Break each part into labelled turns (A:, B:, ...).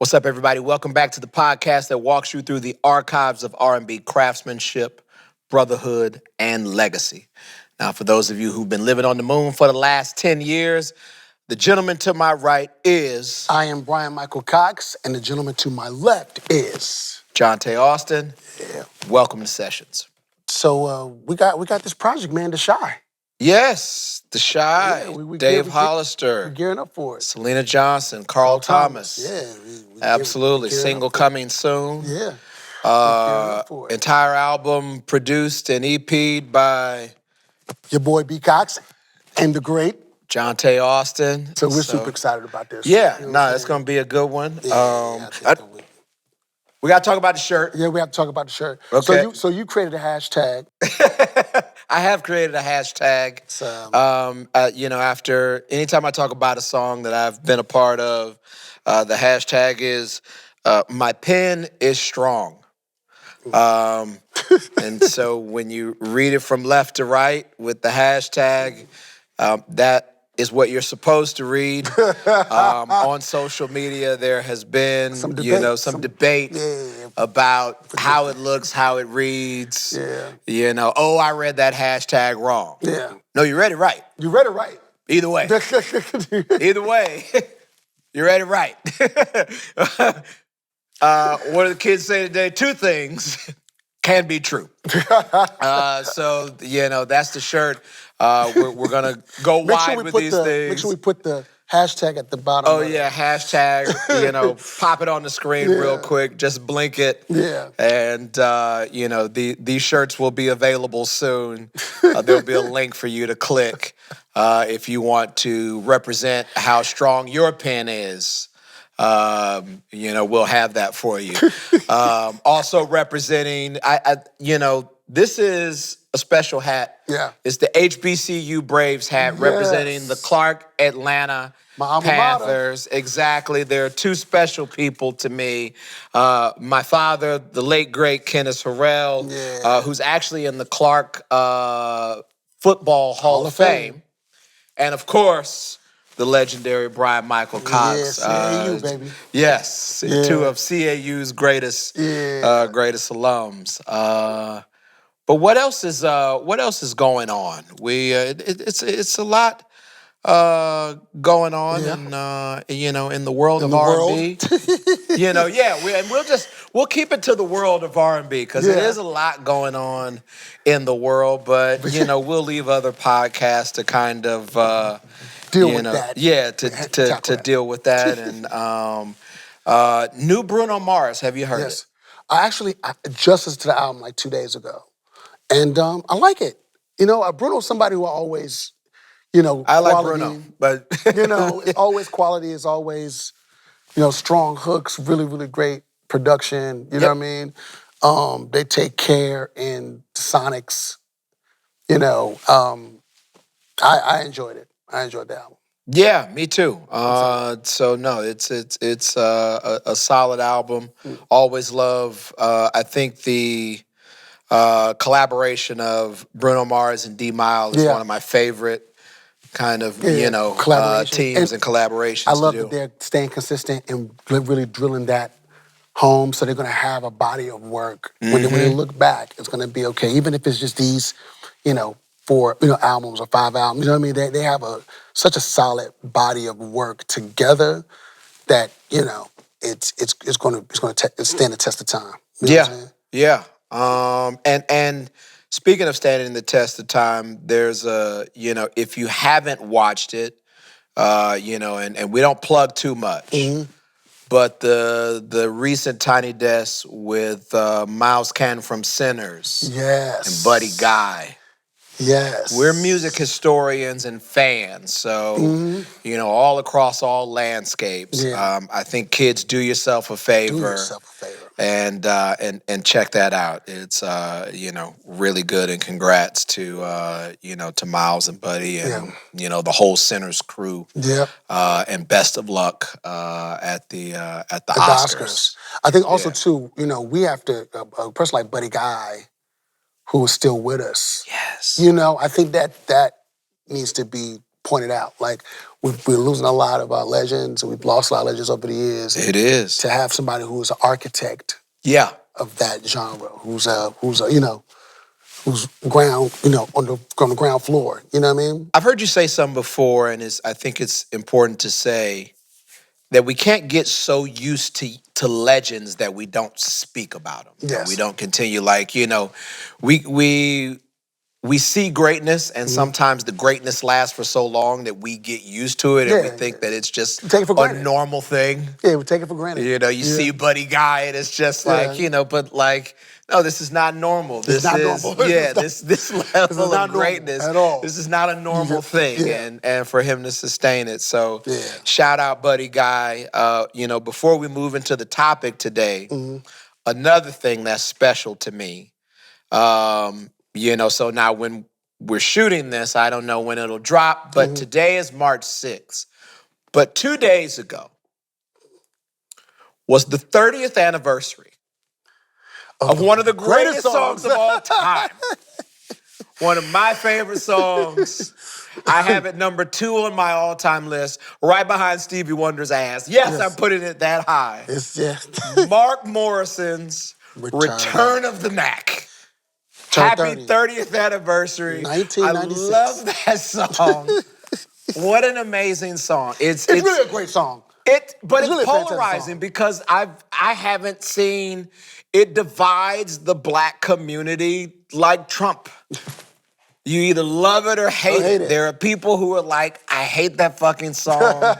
A: What's up, everybody? Welcome back to the podcast that walks you through the archives of R&B craftsmanship, brotherhood, and legacy. Now, for those of you who've been living on the moon for the last 10 years, the gentleman to my right is...
B: I am Bryan-Michael Cox, and the gentleman to my left is...
A: Johnta Austin.
B: Yeah.
A: Welcome to Sessions.
B: So we got this project, man, The Shy.
A: Yes, The Shy, Dave Hollister.
B: We're gearing up for it.
A: Selena Johnson, Carl Thomas.
B: Yeah.
A: Absolutely. Single coming soon.
B: Yeah. We're gearing up for it.
A: Entire album produced and EP'd by...
B: your boy B. Cox and the great...
A: Johnta Austin.
B: So we're super excited about this.
A: Yeah, it's going to be a good one. We got to talk about the shirt.
B: Yeah, we have to talk about the shirt.
A: Okay.
B: So you created a hashtag.
A: I have created a hashtag. After anytime I talk about a song that I've been a part of, the hashtag is my pen is strong. And so when you read it from left to right with the hashtag, that is what you're supposed to read. On social media, there has been some debate about how it looks, how it reads.
B: Yeah.
A: I read that hashtag wrong.
B: Yeah.
A: No, you read it right.
B: You read it right.
A: Either way. Either way, you read it right. What do the kids say today? Two things can be true. That's the shirt. We're going to go wide with these things.
B: Make sure we put the hashtag at the bottom.
A: Oh, yeah, hashtag, pop it on the screen real quick. Just blink it.
B: Yeah.
A: And, these shirts will be available soon. There'll be a link for you to click if you want to represent how strong your pen is. We'll have that for you. Also representing, this is a special hat.
B: Yeah.
A: It's the HBCU Braves hat representing the Clark Atlanta Panthers. Exactly. There are two special people to me. My father, the late, great Kenneth Harrell, who's actually in the Clark Football Hall of Fame. And, of course, the legendary Bryan-Michael Cox.
B: CAU, baby.
A: Yes, two of CAU's greatest alums. But what else is going on? It's a lot going on in the world of R&B. We'll keep it to the world of R&B because there is a lot going on in the world, but we'll leave other podcasts to kind of
B: deal with that.
A: Yeah, to deal with that. And new Bruno Mars, have you heard it?
B: I just listened to the album like 2 days ago. And I like it. Bruno's somebody who always,
A: I
B: quality,
A: like Bruno, but
B: it's always quality, is always, strong hooks, really, really great production. You know what I mean? They take care in sonics. I enjoyed it. I enjoyed the album.
A: Yeah, me too. It's a solid album. Always love. I think the collaboration of Bruno Mars and D Miles is one of my favorite kind of teams and collaborations.
B: I love that they're staying consistent and really drilling that home. So they're going to have a body of work when they look back. It's going to be okay, even if it's just these, 4 albums or 5 albums. You know what I mean? They have such a solid body of work together that it's going to stand the test of time. You know what I'm saying?
A: Yeah. And speaking of standing the test of time, there's if you haven't watched it, and we don't plug too much, but the recent Tiny Desk with Miles Can from Sinners, and Buddy Guy.
B: Yes.
A: We're music historians and fans, so, all across all landscapes.
B: Yeah.
A: I think kids, do yourself a favor.
B: Do yourself a favor.
A: And check that out. It's really good, and congrats to to Miles and Buddy and the whole Sinners crew.
B: Yep.
A: And best of luck at the Oscars.
B: I think also too, we have to a person like Buddy Guy, who is still with us.
A: Yes.
B: I think that needs to be pointed out. Like, we're losing a lot of our legends, and we've lost a lot of legends over the years.
A: It is.
B: To have somebody who is an architect of that genre, who's ground, on the ground floor. You know what I mean?
A: I've heard you say something before, and I think it's important to say that we can't get so used to legends that we don't speak about them.
B: Yes.
A: We don't continue, like, we see greatness, and sometimes the greatness lasts for so long that we get used to it, and we think that it's just a normal thing.
B: Yeah, we take it for granted.
A: You see Buddy Guy, and it's just like, but like, no, this is not normal. This is normal. This level of greatness
B: at all.
A: This is not a normal thing, and for him to sustain it. So, shout out Buddy Guy. Before we move into the topic today, another thing that's special to me. So now when we're shooting this, I don't know when it'll drop, but today is March 6th. But 2 days ago was the 30th anniversary of one of the greatest songs of all time. One of my favorite songs. I have it number 2 on my all-time list, right behind Stevie Wonder's Ass. Yes, I'm putting it that high. Mark Morrison's Return of the Mac. Happy 30th anniversary.
B: 1996.
A: I love that song. What an amazing song. It's
B: really a great song.
A: But it's polarizing because I haven't seen it divides the black community like Trump. You either love it or hate it. There are people who are like, I hate that fucking song.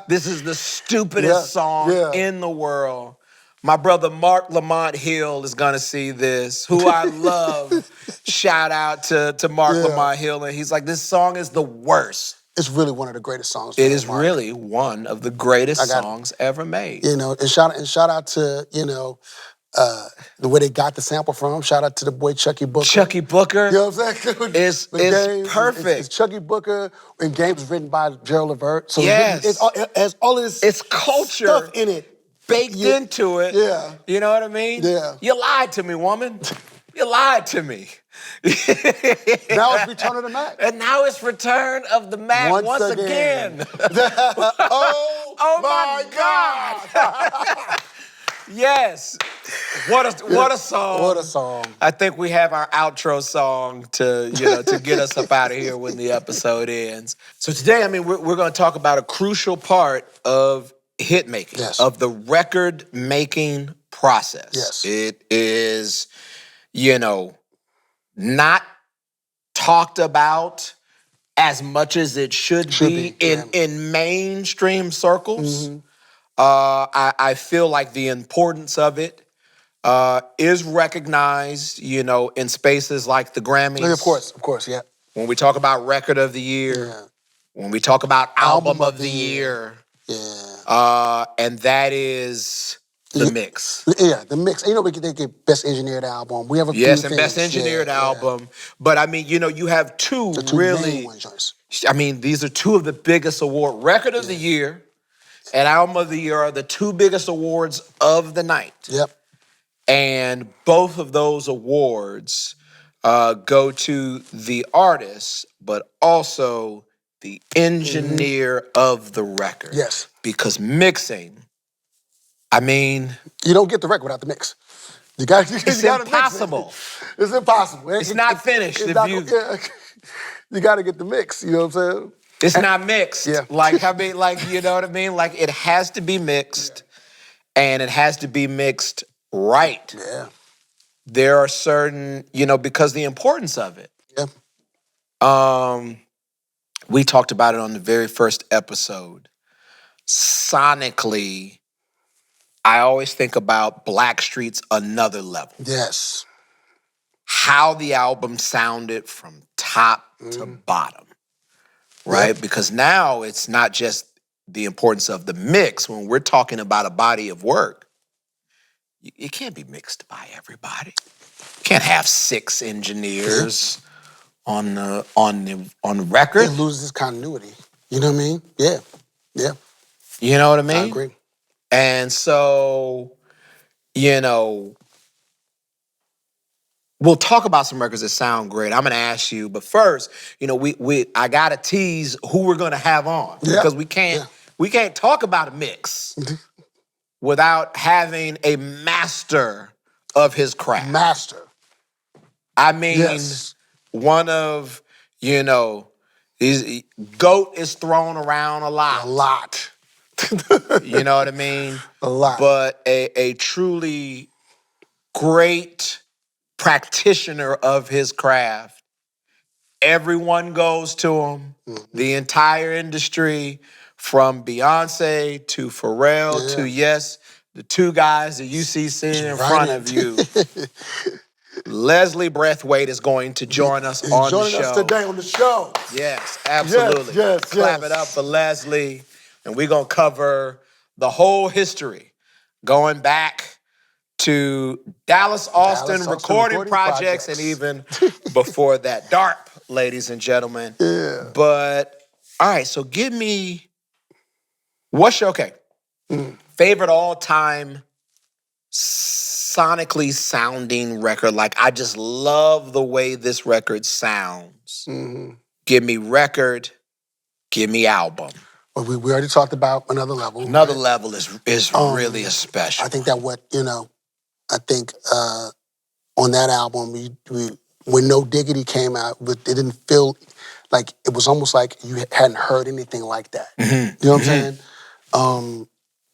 A: This is the stupidest song in the world. My brother Mark Lamont Hill is gonna see this, who I love. Shout out to Mark Lamont Hill, and he's like, this song is the worst.
B: It's really one of the greatest songs.
A: It is really one of the greatest songs ever made.
B: And shout out to the way they got the sample from. Shout out to the boy Chucky Booker.
A: Chucky Booker,
B: you know what I'm saying?
A: It's perfect.
B: It's Chucky Booker, and Games was written by Gerald Levert. So it has all this
A: culture
B: stuff in it.
A: Baked into it.
B: Yeah.
A: You know what I mean?
B: Yeah.
A: You lied to me, woman. You lied to me.
B: Now it's Return of the Mac.
A: And now it's Return of the Mac once again.
B: Oh my God.
A: Yes. What a song.
B: What a song.
A: I think we have our outro song to get us up out of here when the episode ends. So today, we're going to talk about a crucial part of hit making, of the record making process.
B: Yes.
A: It is, not talked about as much as it should be in mainstream circles. I feel like the importance of it is recognized, in spaces like the Grammys.
B: Of course, yeah.
A: When we talk about Record of the Year, when we talk about Album of the Year. And that is the mix.
B: Yeah, the mix. They get Best Engineered Album. We have a few
A: and
B: things.
A: Best Engineered Album. But you have two really.
B: Main ones.
A: These are two of the biggest awards. Record of the Year and Album of the Year are the two biggest awards of the night.
B: Yep.
A: And both of those awards go to the artist, but also the engineer of the record.
B: Yes.
A: Because mixing,
B: you don't get the record without the mix.
A: It's impossible.
B: It's impossible.
A: It's not finished.
B: You got to get the mix. You know what I'm saying?
A: It's not mixed.
B: Yeah.
A: You know what I mean? Like, it has to be mixed, and it has to be mixed right.
B: Yeah.
A: There are certain, because the importance of it.
B: Yeah.
A: We talked about it on the very first episode. Sonically, I always think about Blackstreet's Another Level.
B: Yes.
A: How the album sounded from top to bottom, right? Yep. Because now it's not just the importance of the mix. When we're talking about a body of work, it can't be mixed by everybody. You can't have 6 engineers on the record.
B: It loses continuity. You know what I mean? Yeah. Yeah.
A: You know what I mean?
B: I agree.
A: And so, we'll talk about some records that sound great. I'm gonna ask you, but first, you know, I gotta tease who we're gonna have on because we can't talk about a mix without having a master of his craft.
B: Master.
A: I mean, one of, you know, GOAT is thrown around a lot.
B: A lot.
A: You know what I mean?
B: A lot.
A: But a truly great practitioner of his craft. Everyone goes to him. The entire industry, from Beyonce to Pharrell to, yes, the two guys that you see sitting in front of you. Leslie Brathwaite is going to join us on the show.
B: Joining us today on the show.
A: Yes, absolutely. Clap it up for Leslie. And we're going to cover the whole history, going back to Dallas Austin recording projects and even before that. DARP, ladies and gentlemen.
B: Yeah.
A: But, all right, so give me, what's your, favorite all-time sonically sounding record? Like, I just love the way this record sounds. Give me record, give me album.
B: Well, we already talked about Another Level.
A: Another Level is really a special.
B: I think that I think on that album, when No Diggity came out, it didn't feel like, it was almost like you hadn't heard anything like that. You know what I'm saying?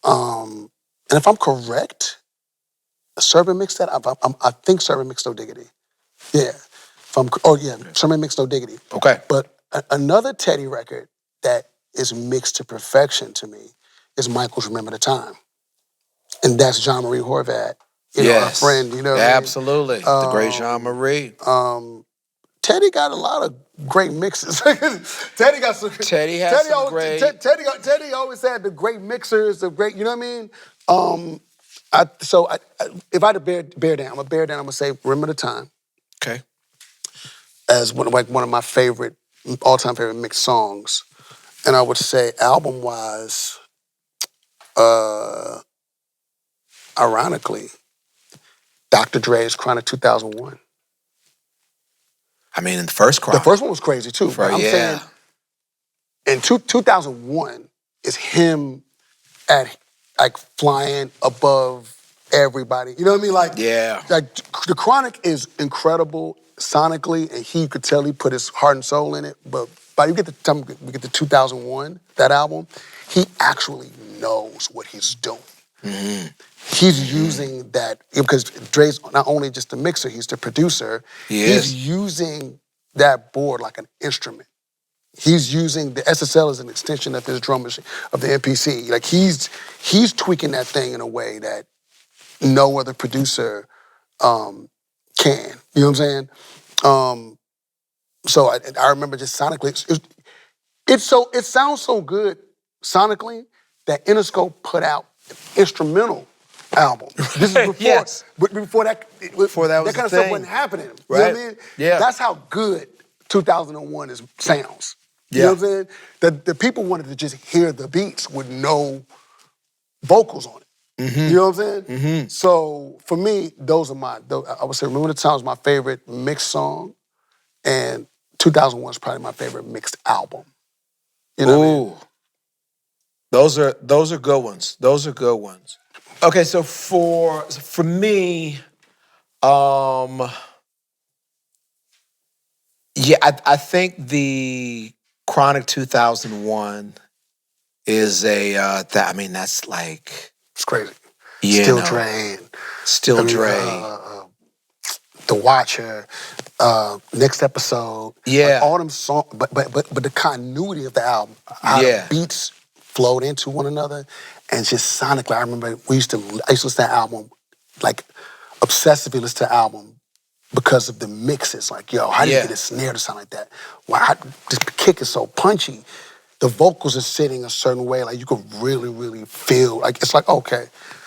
B: And if I'm correct, Servant mixed that. I think Servant mixed No Diggity. Yeah. Servant mixed No Diggity.
A: Okay.
B: But another Teddy record that is mixed to perfection to me is Michael's Remember the Time. And that's John Marie Horvath, our friend, you know what I mean?
A: Absolutely. The great Jean Marie.
B: Teddy got a lot of great mixes. Teddy got some.
A: Teddy has some great.
B: Teddy always had the great mixers, the great. You know what I mean? If I had to bear down, I'm gonna say Remember the Time.
A: Okay.
B: As one of my favorite, all-time favorite mixed songs, and I would say album-wise, ironically, Dr. Dre's Chronic 2001.
A: I mean, in the first Chronic.
B: The first one was crazy too. But I'm saying, in 2001 is him at flying above everybody. You know what I mean? Like the Chronic is incredible sonically, and he could tell he put his heart and soul in it. But by the time we get to 2001, that album, he actually knows what he's doing. He's using that, because Dre's not only just the mixer, he's the producer. He's using that board like an instrument. He's using the SSL as an extension of his drum machine, of the MPC. Like he's tweaking that thing in a way that no other producer can. You know what I'm saying? So I remember just sonically, it sounds so good sonically that Interscope put out an instrumental album. This is before that kind of stuff wasn't happening. You know what I mean?
A: Yeah.
B: That's how good 2001 sounds. You know what I'm saying? The people wanted to just hear the beats with no vocals on it. You know what I'm saying? So for me, those are I would say Remember the Time is my favorite mixed song, and 2001 is probably my favorite mixed album. You know what I mean?
A: Those are good ones. Those are good ones. Okay, so for me, I think the Chronic 2001 is that's like,
B: it's crazy.
A: Still
B: Dre. The Watcher, Next Episode. Like all them songs, but the continuity of the album, how the beats flowed into one another, and just sonically, I remember I used to listen to that album, like obsessively listen to the album because of the mixes. Like, yo, how do you get a snare to sound like that? Why this kick is so punchy? The vocals are sitting a certain way, like you could really, really feel. Like it's like, okay,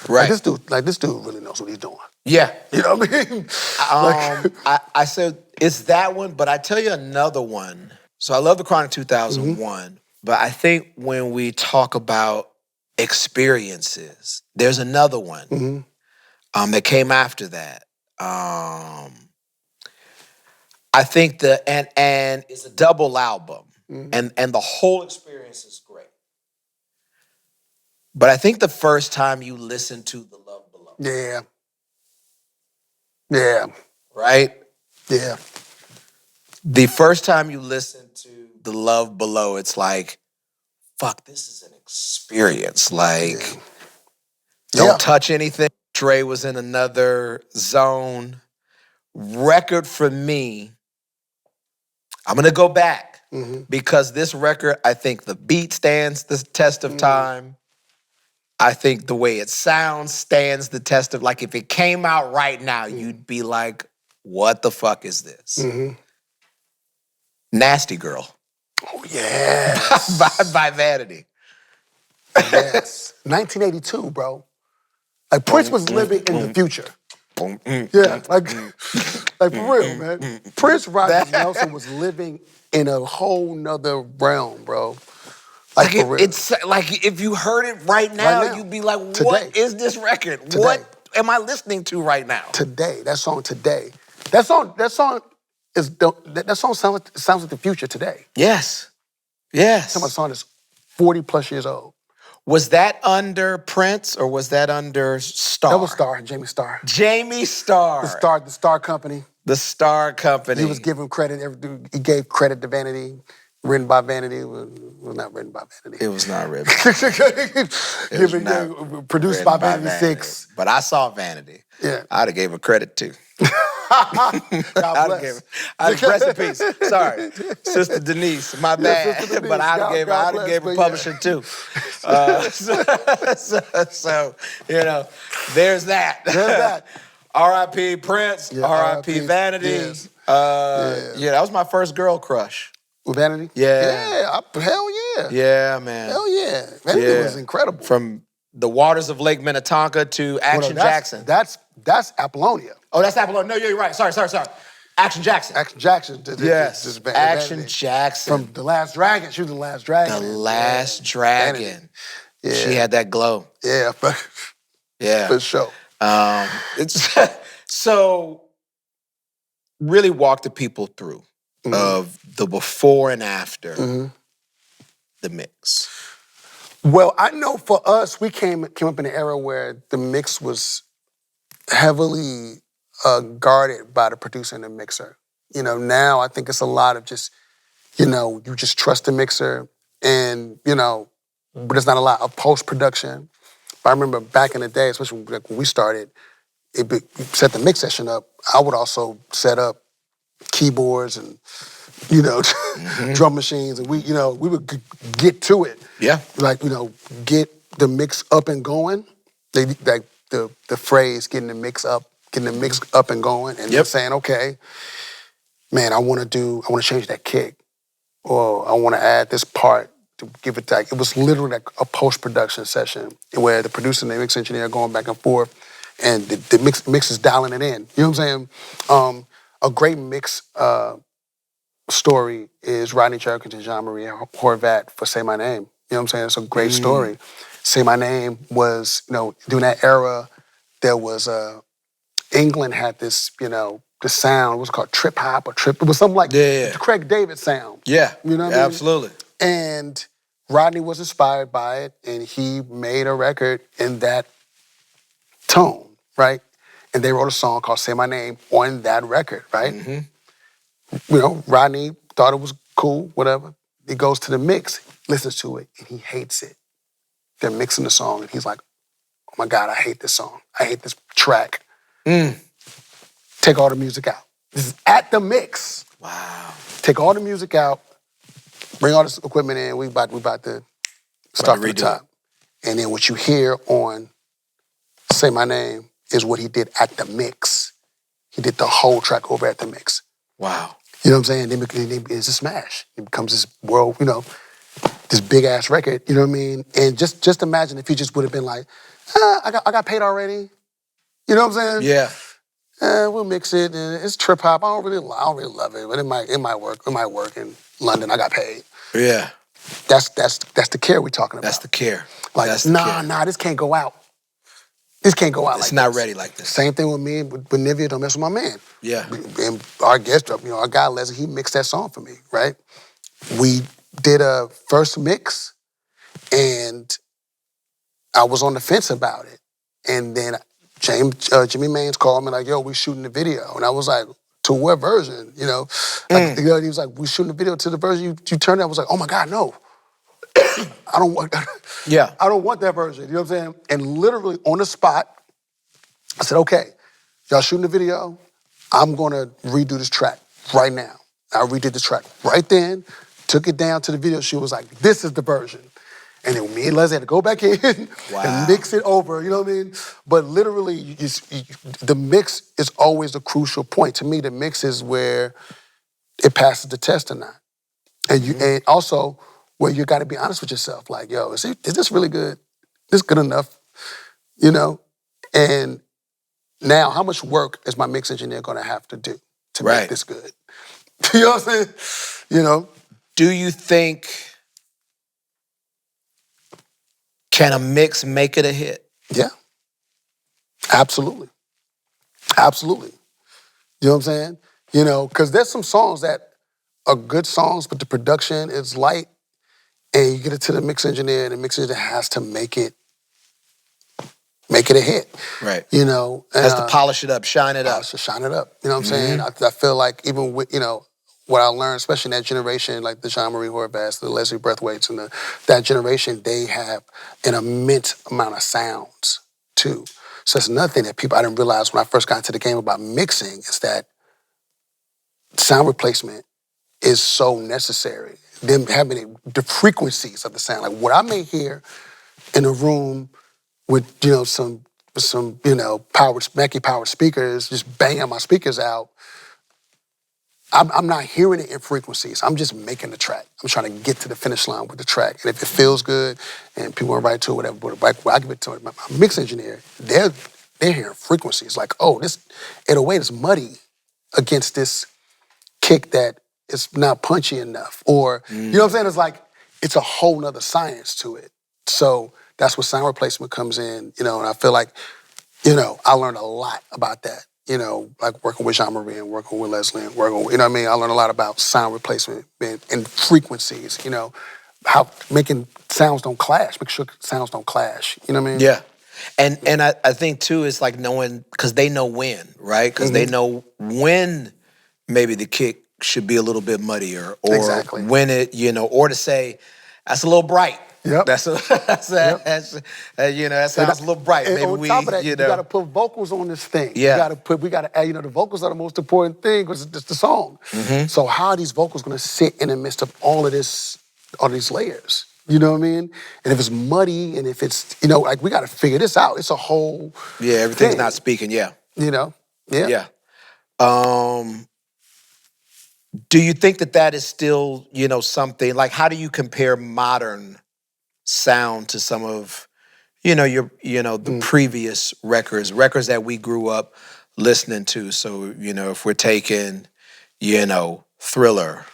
B: right. This dude really knows what he's doing.
A: Yeah,
B: you know what I mean.
A: I said it's that one, but I tell you another one. So I love the Chronic 2001, but I think when we talk about experiences, there's another one that came after that. I think and it's a double album, and the whole experience is great. But I think the first time you listen to The Love Below, right?
B: Yeah.
A: The first time you listen to The Love Below, it's like, fuck, this is an experience. Like, don't touch anything. Dre was in another zone. Record for me, I'm gonna go back because this record, I think the beat stands the test of time. I think the way it sounds stands the test of, like, if it came out right now, you'd be like, what the fuck is this? Nasty Girl.
B: Oh, yes.
A: by Vanity.
B: Yes. 1982, bro. Like, Prince was living in the future. Yeah, like for real, man. Prince Roger Nelson was living in a whole nother realm, bro. Like for real.
A: It's like if you heard it right now, you'd be like, what is this record? What am I listening to right now?
B: Today, that song today. That song sounds like the future today.
A: Yes. Yes.
B: Some of the song is 40 plus years old.
A: Was that under Prince or was that under Star?
B: That was Star, Jamie Starr.
A: Jamie Starr.
B: The Star Company.
A: The Star Company.
B: He was giving credit. He gave credit to Vanity. Written by Vanity. Was not written by Vanity.
A: It was not written.
B: Produced by Vanity 6.
A: But I saw Vanity.
B: Yeah.
A: I'd have gave her credit too.
B: God bless.
A: Rest in peace. Sorry, Sister Denise. My bad.
B: Sister Denise.
A: But I'd have gave her publishing too. So you know, there's that.
B: There's that.
A: R.I.P. Prince. R.I.P. Vanity.
B: Yes.
A: Yeah, that was my first girl crush.
B: With Vanity?
A: Yeah.
B: Hell yeah.
A: Yeah, man.
B: Hell yeah. Vanity was incredible.
A: From the waters of Lake Minnetonka to Action Jackson.
B: That's Apollonia.
A: Oh, that's Apollonia. No, you're right. Sorry. Action Jackson.
B: Action Jackson.
A: Yes. Action Jackson.
B: From The Last Dragon. She was The Last Dragon.
A: The Last Dragon.
B: Yeah.
A: She had that glow.
B: Yeah.
A: Yeah.
B: For sure.
A: It's so really walk the people through of the before and after the mix.
B: Well, I know for us, we came up in an era where the mix was heavily guarded by the producer and the mixer. You know, now I think it's a lot of just, you know, you just trust the mixer and, you know, but there's not a lot of post-production. But I remember back in the day, especially when we started, set the mix session up, I would also set up keyboards and, you know, drum machines, and we would get to it.
A: Yeah.
B: Like, you know, get the mix up and going. Like the phrase, getting the mix up and going, and then saying, okay, man, I want to change that kick, or I want to add this part to give it like, it was literally like a post-production session where the producer and the mix engineer are going back and forth, and the mix is dialing it in. You know what I'm saying? A great mix story is Rodney Jerkins and Jean-Marie Horvat for Say My Name. You know what I'm saying? It's a great story. Say My Name was, you know, during that era, there was England had this, you know, the sound, it was called trip hop or trip, it was something like the Craig David sound.
A: Yeah,
B: you know what I mean?
A: Absolutely.
B: And Rodney was inspired by it, and he made a record in that tone, right? And they wrote a song called Say My Name on that record, right? You know, Rodney thought it was cool, whatever. He goes to the mix, listens to it, and he hates it. They're mixing the song, and he's like, oh my God, I hate this song. I hate this track. Take all the music out. This is at the mix.
A: Wow.
B: Take all the music out, bring all this equipment in, we about to start from the top. And then what you hear on Say My Name is what he did at the mix. He did the whole track over at the mix.
A: Wow.
B: You know what I'm saying? Then it's a smash. It becomes this world, you know, this big ass record, you know what I mean? And just imagine if he just would have been like, I got paid already. You know what I'm saying?
A: Yeah.
B: We'll mix it, and it's trip hop. I don't really love it, but it might work. It might work in London. I got paid.
A: Yeah.
B: That's the care we're talking about.
A: That's the care.
B: Like, nah, this can't go out. This can't go out like
A: It's
B: this.
A: not ready like this.
B: Same thing with me with Nivea, Don't Mess With My Man.
A: Yeah.
B: And our guest, our guy Leslie, he mixed that song for me, right? We did a first mix, and I was on the fence about it. And then Jimmy Maines called me like, yo, we shooting the video. And I was like, to what version? He was like, we shooting the video to the version you turned it. I was like, oh my God, no. I don't want I don't want that version. You know what I'm saying? And literally on the spot, I said, okay, y'all shooting the video. I'm gonna redo this track right now. I redid the track right then, took it down to the video. She was like, this is the version. And then me and Leslie had to go back in and mix it over, you know what I mean? But literally, the mix is always the crucial point. To me, the mix is where it passes the test or not. And also, where you gotta be honest with yourself. Like, yo, is this really good? Is this good enough? You know? And now, how much work is my mix engineer gonna have to do to make this good? You know what I'm saying? You know?
A: Do you think, can a mix make it a hit?
B: Yeah. Absolutely. Absolutely. You know what I'm saying? You know, because there's some songs that are good songs, but the production is light, and you get it to the mix engineer, and the mix engineer has to make it a hit.
A: Right.
B: You know?
A: Has to polish it up, shine it up.
B: Shine it up. You know what I'm saying? I feel like even with, what I learned, especially in that generation, like the Jean-Marie Horvaths, the Leslie Brathwaites, and that generation, they have an immense amount of sounds, too. So that's another thing that I didn't realize when I first got into the game about mixing, is that sound replacement is so necessary. Them having the frequencies of the sound. Like what I may hear in a room with, some Mackie powered speakers, just banging my speakers out, I'm not hearing it in frequencies. I'm just making the track. I'm trying to get to the finish line with the track. And if it feels good and people are right to it, whatever, but I give it to my mix engineer, they're hearing frequencies. Like, oh, this 808 is muddy against this kick that is not punchy enough. Or, you know what I'm saying? It's like, it's a whole nother science to it. So that's where sound replacement comes in, and I feel like, I learned a lot about that. Like working with Jean-Marie and working with Leslie and working with, I learned a lot about sound replacement and frequencies, how making sounds don't clash, make sure sounds don't clash, you know what I mean?
A: Yeah. And I think, too, it's like knowing, because they know when, right? Because they know when maybe the kick should be a little bit muddier, or when it, or to say, that's a little bright.
B: Yep.
A: That sounds a little bright.
B: And
A: maybe
B: on top of that, you got to put vocals on this thing.
A: Yeah.
B: We got to add, the vocals are the most important thing because it's the song. So how are these vocals going to sit in the midst of all these layers? You know what I mean? And if it's muddy, and if it's, like we got to figure this out. It's a whole
A: everything's
B: thing.
A: not speaking, Yeah.
B: Yeah.
A: Do you think that is still, something, like how do you compare modern sound to some of, the previous records that we grew up listening to? So, if we're taking, Thriller,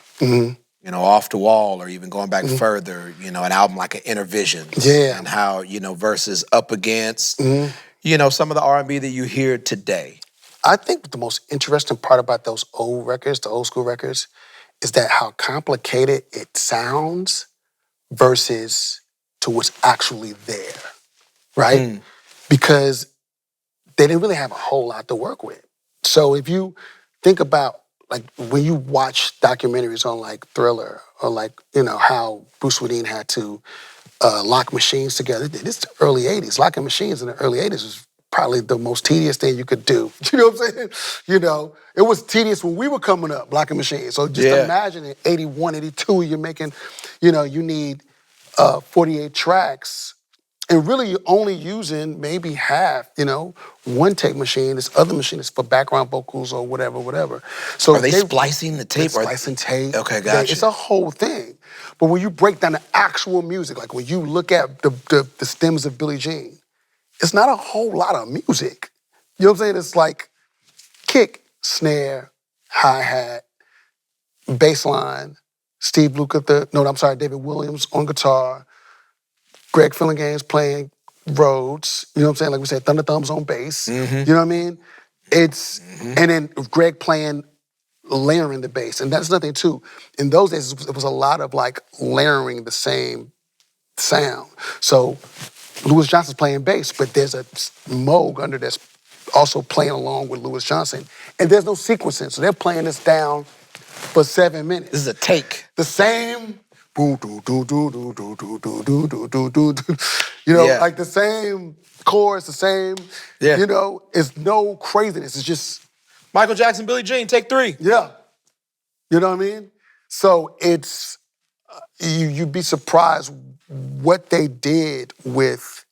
A: Off the Wall, or even going back further, an album like an Inner Visions, and how, versus up against, some of the R&B that you hear today.
B: I think the most interesting part about those old records, the old school records, is that how complicated it sounds versus to what's actually there, right? Because they didn't really have a whole lot to work with. So if you think about, like, when you watch documentaries on, like, Thriller, or, like, how Bruce Swedien had to lock machines together. This is the early 80s. Locking machines in the early 80s was probably the most tedious thing you could do. You know what I'm saying? It was tedious when we were coming up, locking machines. So just imagine in 81, 82, you're making, you need 48 tracks, and really you're only using maybe half, one tape machine. This other machine is for background vocals or whatever. So
A: are they splicing the tape?
B: Splicing tape.
A: Okay, gotcha.
B: It's a whole thing. But when you break down the actual music, like when you look at the stems of Billie Jean, it's not a whole lot of music. You know what I'm saying? It's like kick, snare, hi-hat, bass line, David Williams on guitar, Greg Fillingane's playing Rhodes, you know what I'm saying? Like we said, Thunder Thumbs on bass.
A: Mm-hmm.
B: You know what I mean? And then Greg playing, layering the bass. And that's nothing too. In those days, it was a lot of like layering the same sound. So Louis Johnson's playing bass, but there's a Moog under that's also playing along with Louis Johnson. And there's no sequencing. So they're playing this down for 7 minutes.
A: This is a take.
B: The same, boom, do, do, do, do, do, do, do, do, do, do, do, do. You know, like the same chorus, the same, you know, it's no craziness. It's just
A: Michael Jackson, Billie Jean, take 3.
B: Yeah. You know what I mean? So it's, you'd be surprised what they did with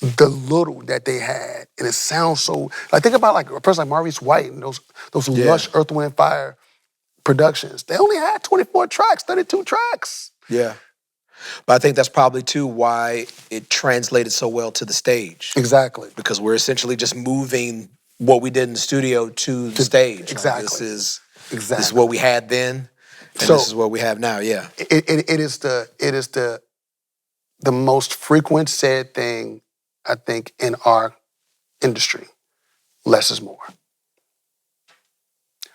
B: the little that they had. And it sounds so, like think about like a person like Maurice White and those lush Earth, Wind, Fire productions. They only had 24 tracks, 32 tracks.
A: Yeah. But I think that's probably too why it translated so well to the stage.
B: Exactly.
A: Because we're essentially just moving what we did in the studio to the stage.
B: Exactly.
A: Like this is what we had then, and this is what we have now. Yeah.
B: It is the most frequent said thing, I think, in our industry. Less is more.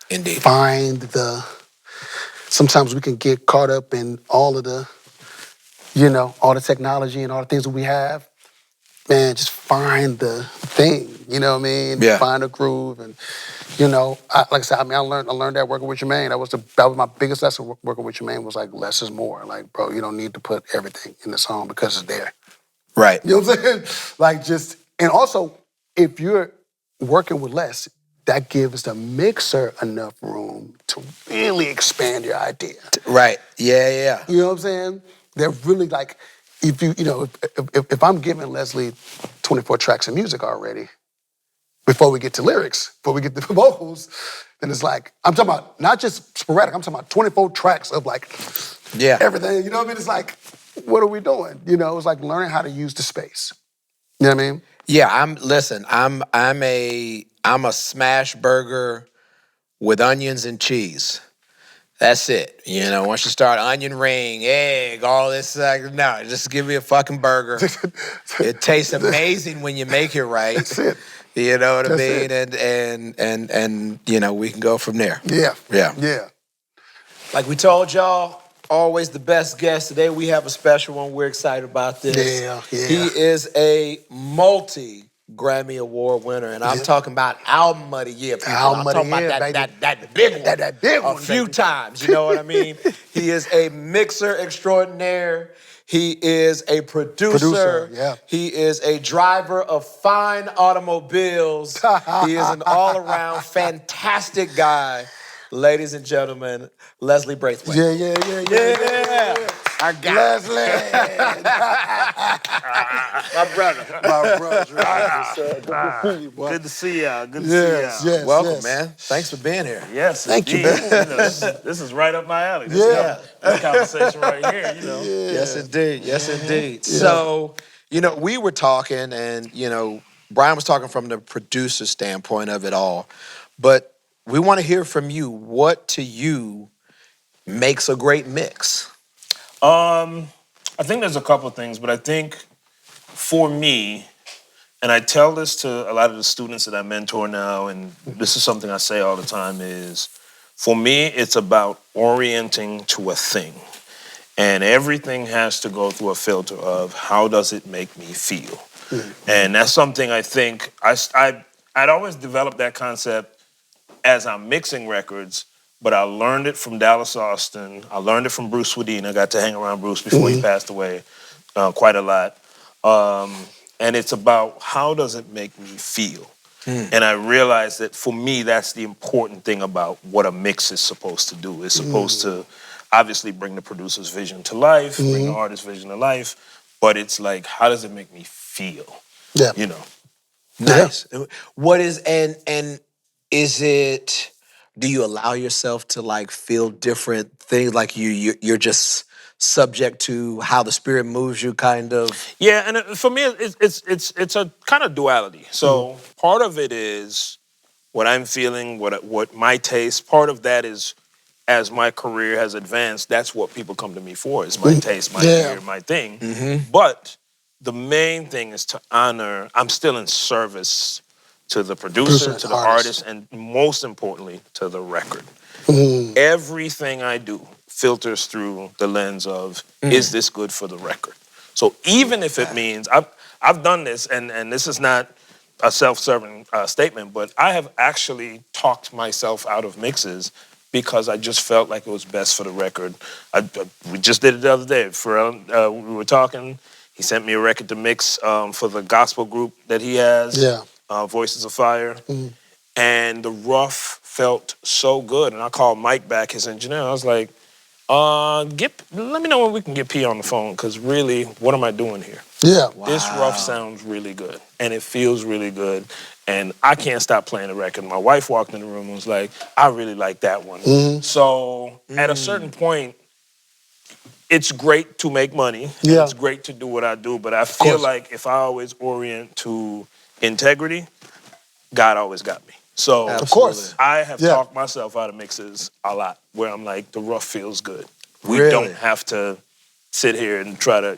A: Indeed.
B: Sometimes we can get caught up in all of the, you know, all the technology and all the things that we have. Man, just find the thing, you know what I mean?
A: Yeah.
B: Find a groove, and you know, like I said, I learned that working with Jermaine. That was my biggest lesson working with Jermaine, was like less is more. Like, bro, you don't need to put everything in the song because it's there.
A: Right.
B: You know what I'm saying? Like and also, if you're working with less, that gives the mixer enough room to really expand your idea.
A: Right. Yeah.
B: You know what I'm saying? They're really like, if I'm giving Leslie 24 tracks of music already, before we get to lyrics, before we get to the vocals, then it's like, I'm talking about not just sporadic, I'm talking about 24 tracks of like everything. You know what I mean? It's like, what are we doing? You know, it's like learning how to use the space. You know what I mean?
A: Yeah, I'm a smash burger with onions and cheese. That's it. You know, once you start onion ring, egg, all this, no, just give me a fucking burger. It tastes amazing when you make it right.
B: That's it.
A: You know what I mean? And you know, we can go from there.
B: Yeah.
A: Like we told y'all, always the best guest. Today we have a special one. We're excited about this.
B: Yeah.
A: He is a multi-Grammy Award winner, and I'm talking about Album of the Year, people. I'm talking about that big one.
B: That big one,
A: a few times, you know what I mean? He is a mixer extraordinaire. He is a producer. He is a driver of fine automobiles. He is an all-around fantastic guy. Ladies and gentlemen, Leslie Brathwaite.
B: Yeah.
A: Our guy.
B: Leslie.
C: My brother.
B: Good
C: to see y'all. Good to see y'all.
A: Welcome, man. Thanks for being here.
C: Yes,
B: thank you,
C: indeed.
B: man.
C: This is right up my alley. This conversation right here, you know.
A: Yes, indeed. Yes, indeed. So, you know, we were talking, and, you know, Bryan was talking from the producer standpoint of it all. But we want to hear from you. What to you makes a great mix?
C: I think there's a couple things, but I think for me, and I tell this to a lot of the students that I mentor now, and this is something I say all the time, is for me, it's about orienting to a thing. And everything has to go through a filter of how does it make me feel? Mm-hmm. And that's something I think I'd always developed that concept as I'm mixing records, but I learned it from Dallas Austin. I learned it from Bruce Swedien. I got to hang around Bruce before he passed away quite a lot. And it's about how does it make me feel? And I realized that for me, that's the important thing about what a mix is supposed to do. It's supposed to obviously bring the producer's vision to life, bring the artist's vision to life, but it's like, how does it make me feel?
B: Yeah.
C: You know?
A: Nice. What is, and is it, do you allow yourself to like feel different things? Like you're just subject to how the spirit moves you, kind of?
C: Yeah, and for me, it's a kind of duality. So part of it is what I'm feeling, what my taste. Part of that is, as my career has advanced, that's what people come to me for, is my taste, my ear, my thing. But the main thing is to honor. I'm still in service to the producer, to the artist, and most importantly, to the record. Everything I do filters through the lens of, is this good for the record? So even if it means, I've done this, and this is not a self-serving statement, but I have actually talked myself out of mixes because I just felt like it was best for the record. We just did it the other day. Pharrell, we were talking. He sent me a record to mix for the gospel group that he has, Voices of Fire. And the rough felt so good. And I called Mike back, his engineer. I was like, let me know when we can get P on the phone, because really, what am I doing here?
B: Yeah.
A: Wow.
C: This rough sounds really good, and it feels really good, and I can't stop playing the record. My wife walked in the room and was like, I really like that one. So at a certain point, it's great to make money, and it's great to do what I do, but I feel like if I always orient to integrity, God always got me. So
B: of course,
C: I have talked myself out of mixes a lot, where I'm like, the rough feels good. We
A: Really?
C: don't have to sit here and try to,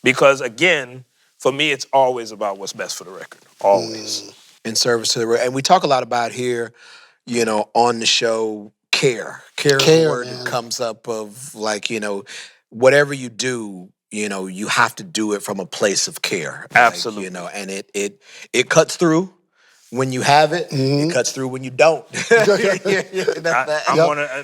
C: because again, for me, it's always about what's best for the record, always.
A: In service to the record. And we talk a lot about here, you know, on the show, care. Care is the word that comes up of, like, you know, whatever you do, you know, you have to do it from a place of care.
C: Absolutely.
A: Like, you know, and it cuts through when you have it. It cuts through when you don't.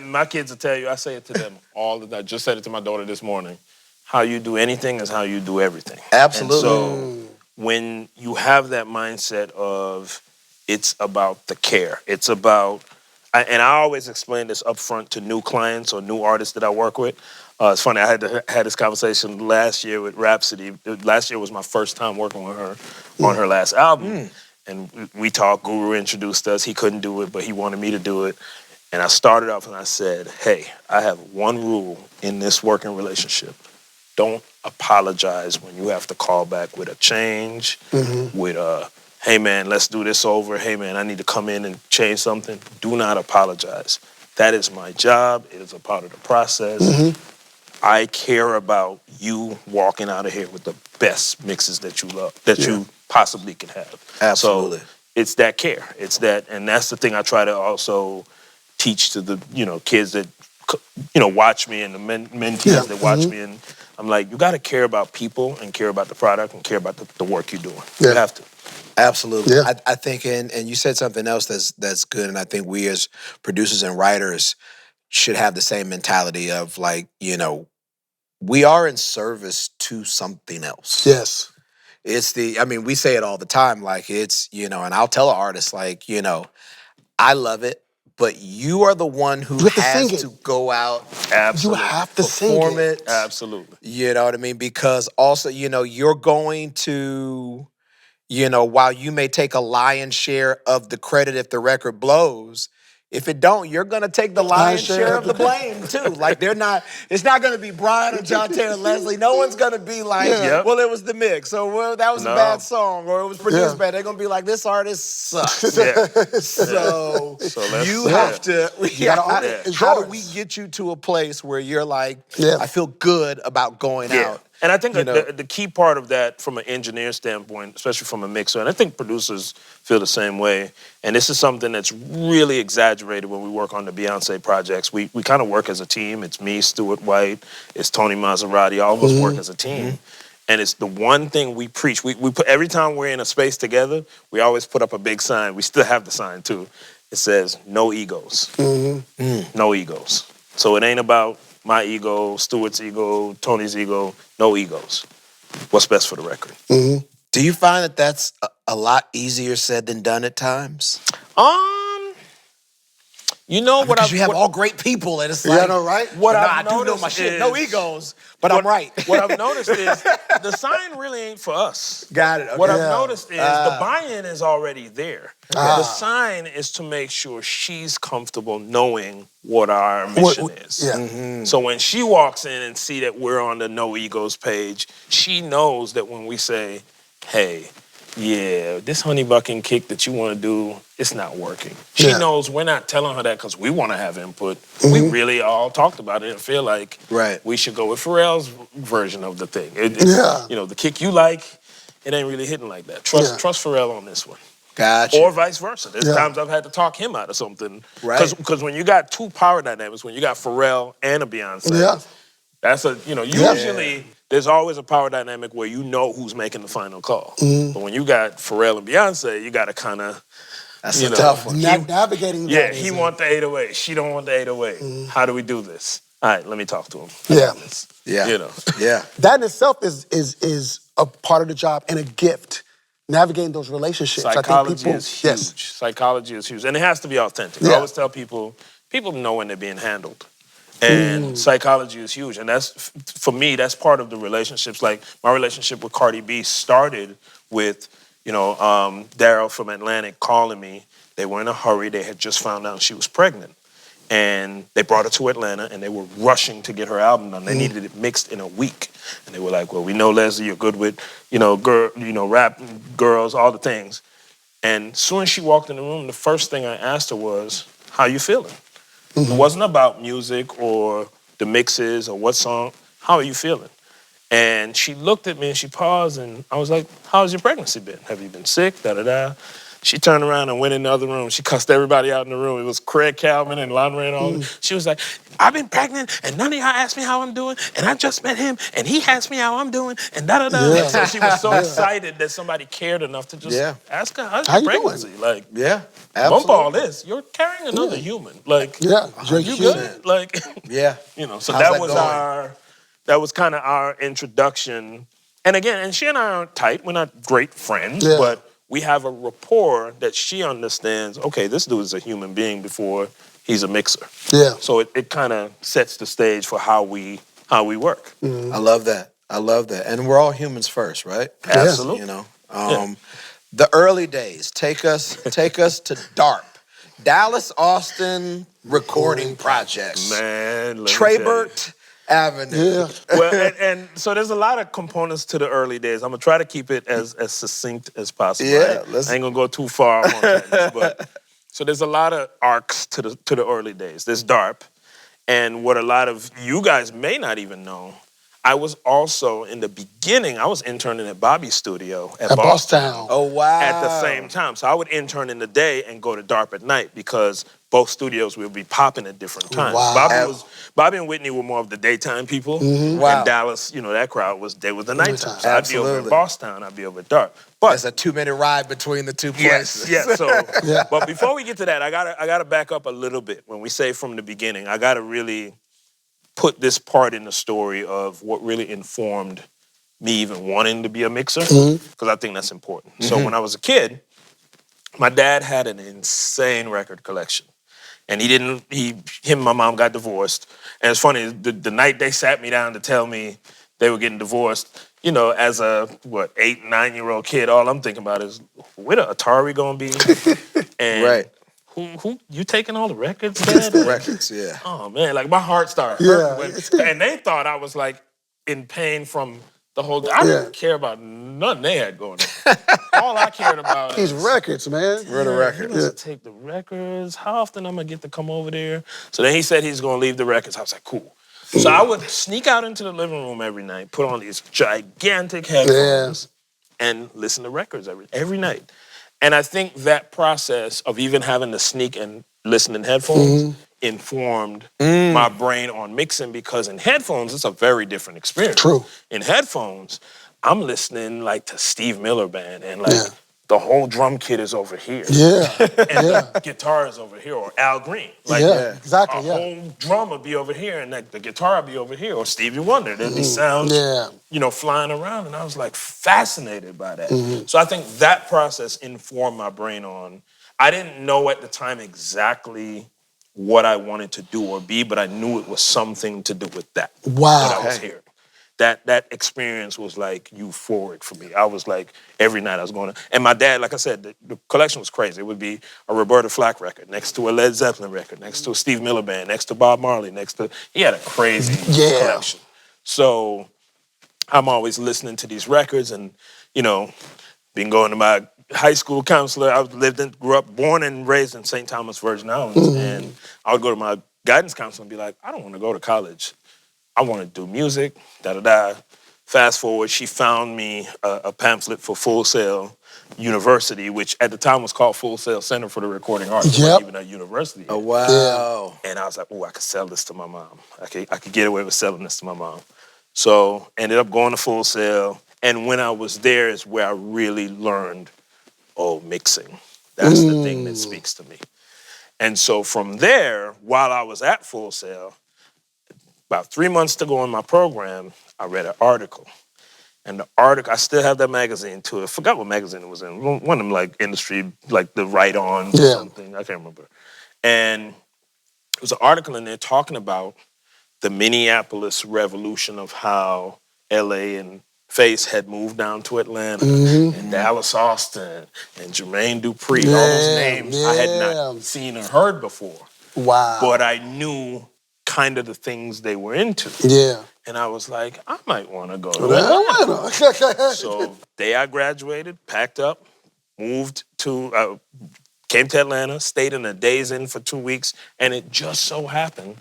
C: My kids will tell you, I say it to them all the time. I just said it to my daughter this morning. How you do anything is how you do everything.
A: Absolutely.
C: And so when you have that mindset of, it's about the care. It's about, and I always explain this up front to new clients or new artists that I work with. It's funny, I had this conversation last year with Rhapsody. Last year was my first time working with her on her last album. And we talked, Guru introduced us. He couldn't do it, but he wanted me to do it. And I started off and I said, hey, I have one rule in this working relationship. Don't apologize when you have to call back with a change, with a, hey man, let's do this over. Hey man, I need to come in and change something. Do not apologize. That is my job. It is a part of the process. I care about you walking out of here with the best mixes that you love, that you possibly can have.
A: Absolutely.
C: So it's that care. It's that, and that's the thing I try to also teach to the, kids that, watch me, and the mentees that watch me. And I'm like, you got to care about people and care about the product and care about the work you're doing. You have to.
A: Absolutely. Yeah. I think, and you said something else that's good, and I think we as producers and writers should have the same mentality of, like, we are in service to something else.
B: Yes.
A: It's we say it all the time, like, it's, and I'll tell an artist, like, I love it, but you are the one who has to go out.
C: Absolutely.
B: You have to
A: perform it.
C: Absolutely.
A: You know what I mean? Because also, you're going to, while you may take a lion's share of the credit if the record blows, if it don't, you're gonna take the lion's share of the blame too. Like, it's not gonna be Bryan or Johnta or Leslie. No one's gonna be like, well, it was the mix, or well, that was a bad song, or it was produced bad. They're gonna be like, this artist sucks. So you have to, how do we get you to a place where you're like, I feel good about going out?
C: And I think the key part of that from an engineer standpoint, especially from a mixer, and I think producers feel the same way, and this is something that's really exaggerated when we work on the Beyoncé projects. We kind of work as a team. It's me, Stuart White, it's Tony Maserati. All of us work as a team. And it's the one thing we preach. We put, every time we're in a space together, we always put up a big sign. We still have the sign too. It says, no egos. No egos. So it ain't about my ego, Stuart's ego, Tony's ego, no egos. What's best for the record?
A: Do you find that that's a lot easier said than done at times?
C: Because
A: you have all great people, and it's like,
B: right?
A: I do know my shit. No egos, but I'm right.
C: What I've noticed is the sign really ain't for us.
A: Got it. Okay.
C: What I've noticed is the buy-in is already there. The sign is to make sure she's comfortable knowing what our mission is. So when she walks in and see that we're on the no egos page, she knows that when we say, hey, yeah, this honey bucking kick that you want to do, it's not working. She knows we're not telling her that because we want to have input. We really all talked about it and feel like we should go with Pharrell's version of the thing. You know, the kick you like, it ain't really hitting like that. Trust Pharrell on this one.
A: Gotcha.
C: Or vice versa. There's times I've had to talk him out of something. Because when you got two power dynamics, when you got Pharrell and a Beyonce, that's a, you know, usually there's always a power dynamic where you know who's making the final call. But when you got Pharrell and Beyonce, you got to kind of,
A: that's a tough one.
B: Navigating that.
C: Yeah, he want the 808. She don't want the 808. How do we do this? All right, let me talk to him. You know.
B: That in itself is a part of the job and a gift. Navigating those relationships.
C: Psychology is huge. Psychology is huge. And it has to be authentic. I always tell people know when they're being handled. And psychology is huge. And that's, for me, that's part of the relationships. Like, my relationship with Cardi B started with, you know, Daryl from Atlantic calling me. They were in a hurry. They had just found out she was pregnant. And they brought her to Atlanta, and they were rushing to get her album done. They needed it mixed in a week. And they were like, well, we know, Leslie, you're good with, rap, girls, all the things. And as soon as she walked in the room, the first thing I asked her was, how you feeling? It wasn't about music or the mixes or what song. How are you feeling? And she looked at me and she paused, and I was like, how's your pregnancy been? Have you been sick? Da-da-da. She turned around and went in the other room. She cussed everybody out in the room. It was Craig Calvin and Lon Ray and all. She was like, I've been pregnant, and none of y'all asked me how I'm doing, and I just met him, and he asked me how I'm doing, and da-da-da. And so she was so excited that somebody cared enough to just ask her, how's your pregnancy?
B: Doing?
C: Like,
A: absolutely.
C: bump all this. You're carrying another human. Like,
B: you're
C: you good? Like, you know, so that was kind of our introduction. And again, and she and I aren't tight. We're not great friends, but we have a rapport that she understands, okay, this dude is a human being before he's a mixer. So it kind of sets the stage for how we work.
A: I love that. And we're all humans first, right?
C: Absolutely.
A: You know, the early days. Take us to DARP, Dallas Austin Recording Projects.
C: Man,
A: Traybert Avenue.
C: Well, and so there's a lot of components to the early days. I'm gonna try to keep it as succinct as possible. I ain't gonna go too far on tangents, but so there's a lot of arcs to the early days. There's DARP, and what a lot of you guys may not even know, I was also, in the beginning, I was interning at Bobby's studio at Bosstown.
A: Oh, wow.
C: At the same time. So I would intern in the day and go to DARP at night because both studios would be popping at different times.
B: Wow.
C: Bobby and Whitney were more of the daytime people. And Dallas, you know, that crowd was the nighttime. So I'd be over at Bosstown, I'd be over at DARP. But
A: there's a 2-minute ride between the two places.
C: Yes. So, but before we get to that, I gotta back up a little bit. When we say from the beginning, I gotta really put this part in the story of what really informed me even wanting to be a mixer, because I think that's important. So when I was a kid, my dad had an insane record collection. And him and my mom got divorced. And it's funny, the night they sat me down to tell me they were getting divorced, you know, as a, 8, 9-year-old kid, all I'm thinking about is, where the Atari gonna be? And who you taking all the records, Dad?
A: The records,
C: Oh man, like my heart started hurting. And they thought I was like in pain from the whole. I didn't care about nothing they had going on. All I cared about
B: is records, man.
A: Where the records?
C: You take the records. How often I'm gonna get to come over there? So then he said he's gonna leave the records. I was like, cool. So I would sneak out into the living room every night, put on these gigantic headphones, and listen to records every night. And I think that process of even having to sneak and listen in headphones informed my brain on mixing, because in headphones, it's a very different experience.
B: True.
C: In headphones, I'm listening like to Steve Miller Band, and like the whole drum kit is over here. And the guitar is over here, or Al Green. Like
B: exactly.
C: A whole drum would be over here, and like the guitar would be over here, or Stevie Wonder. There'd be sounds, you know, flying around, and I was like fascinated by that. So I think that process informed my brain on. I didn't know at the time exactly what I wanted to do or be, but I knew it was something to do with that.
B: Wow.
C: That I was hearing. That experience was like euphoric for me. I was like, every night I was going to, and my dad, like I said, the collection was crazy. It would be a Roberta Flack record next to a Led Zeppelin record, next to a Steve Miller Band, next to Bob Marley, he had a crazy collection. So I'm always listening to these records, and, you know, been going to my high school counselor. I born and raised in St. Thomas Virgin Islands, and I would go to my guidance counselor and be like, I don't want to go to college. I want to do music, da-da-da. Fast forward, she found me a pamphlet for Full Sail University, which at the time was called Full Sail Center for the Recording Arts. It wasn't even a university yet.
A: Oh, wow.
B: Yeah.
C: And I was like, oh, I could sell this to my mom. I could get away with selling this to my mom. So ended up going to Full Sail. And when I was there is where I really learned, mixing. That's the thing that speaks to me. And so from there, while I was at Full Sail, about 3 months to go in my program, I read an article. And the article, I still have that magazine too. I forgot what magazine it was in. One of them like industry, like the Write-Ons or something. I can't remember. And it was an article in there talking about the Minneapolis revolution of how LA and Face had moved down to Atlanta, and Dallas Austin, and Jermaine Dupri, all those names I had not seen or heard before.
B: Wow.
C: But I knew kind of the things they were into.
B: Yeah.
C: And I was like, I might want to go to Atlanta. So day I graduated, packed up, moved to, came to Atlanta, stayed in a Days Inn for 2 weeks, and it just so happened,